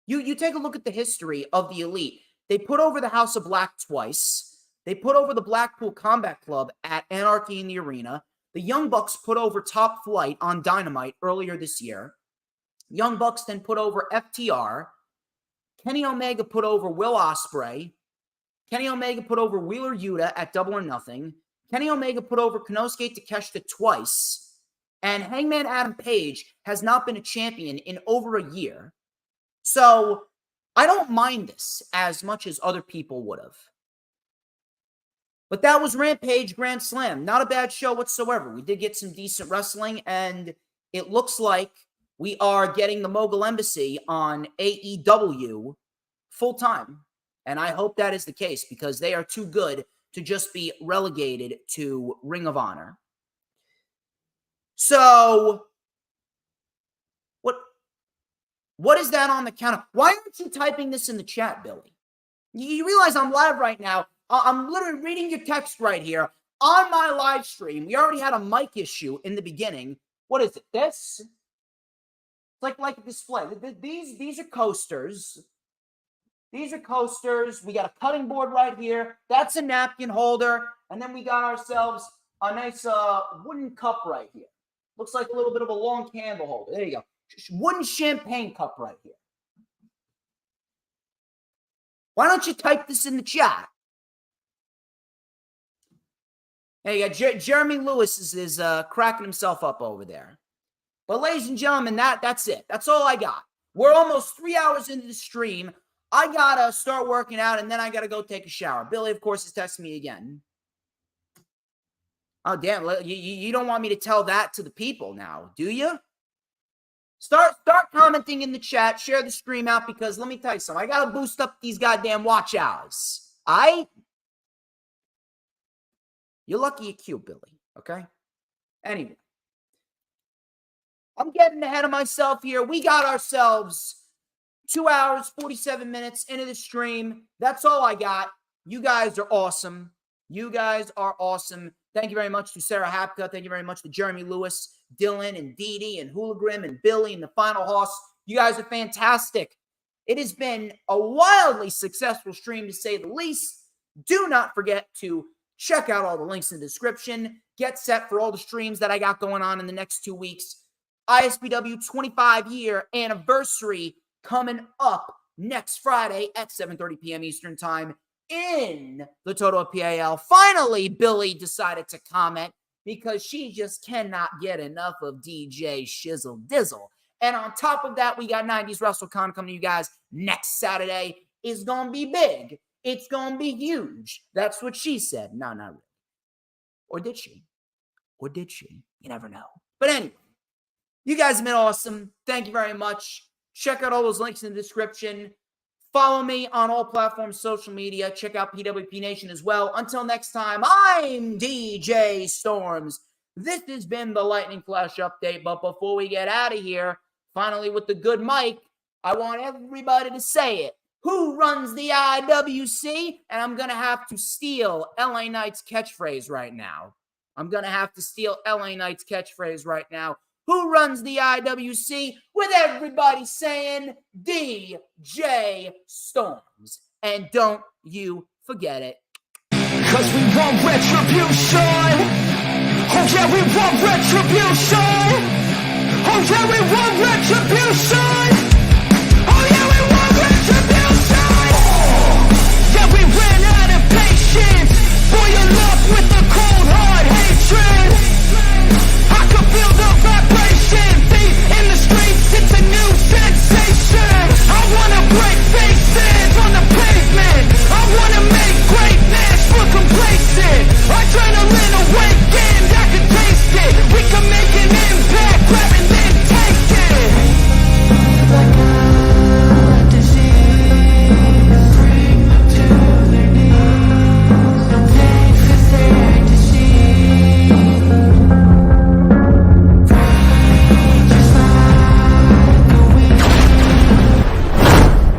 You take a look at the history of the Elite. They put over the House of Black twice. They put over the Blackpool Combat Club at Anarchy in the Arena. The Young Bucks put over Top Flight on Dynamite earlier this year. Young Bucks then put over FTR. Kenny Omega put over Will Ospreay. Kenny Omega put over Wheeler Yuta at Double or Nothing. Kenny Omega put over Konosuke Takeshita twice. And Hangman Adam Page has not been a champion in over a year. So, I don't mind this as much as other people would have. But that was Rampage Grand Slam. Not a bad show whatsoever. We did get some decent wrestling, and it looks like we are getting the Mogul Embassy on AEW full-time. And I hope that is the case, because they are too good to just be relegated to Ring of Honor. So, What is that on the counter? Why aren't you typing this in the chat, Billy? You realize I'm live right now. I'm literally reading your text right here on my live stream. We already had a mic issue in the beginning. What is it? This? It's like a display. These are coasters. These are coasters. We got a cutting board right here. That's a napkin holder. And then we got ourselves a nice wooden cup right here. Looks like a little bit of a long candle holder. There you go. Wooden champagne cup right here. Why don't you type this in the chat? Hey, you got Jeremy Lewis is cracking himself up over there. But ladies and gentlemen, that's it. That's all I got. We're almost 3 hours into the stream. I got to start working out, and then I got to go take a shower. Billy, of course, is texting me again. Oh, damn. You don't want me to tell that to the people now, do you? Start commenting in the chat. Share the stream out because let me tell you something. I got to boost up these goddamn watch hours. All right? You're lucky you're cute, Billy. Okay? Anyway. I'm getting ahead of myself here. We got ourselves 2 hours, 47 minutes into the stream. That's all I got. You guys are awesome. You guys are awesome. Thank you very much to Sarah Hapka. Thank you very much to Jeremy Lewis, Dylan, and Dee Dee, and Hooligrim, and Billy, and the Final Hoss. You guys are fantastic. It has been a wildly successful stream, to say the least. Do not forget to check out all the links in the description. Get set for all the streams that I got going on in the next 2 weeks. ISPW 25-year anniversary coming up next Friday at 7:30 p.m. Eastern Time in the Total PAL. Finally, Billy decided to comment because she just cannot get enough of DJ Shizzle Dizzle. And on top of that, we got 90s WrestleCon coming to you guys next Saturday. It's going to be big. It's going to be huge. That's what she said. No, not really. Or did she? Or did she? You never know. But anyway, you guys have been awesome. Thank you very much. Check out all those links in the description. Follow me on all platforms, social media. Check out PWP Nation as well. Until next time, I'm DJ Storms. This has been the Lightning Flash Update. But before we get out of here, finally with the good mic, I want everybody to say it. Who runs the IWC? And I'm going to have to steal LA Knight's catchphrase right now. Who runs the IWC? With everybody saying DJ Storms. And don't you forget it. Cause we want retribution. Oh yeah, we want retribution. Oh yeah, we want retribution.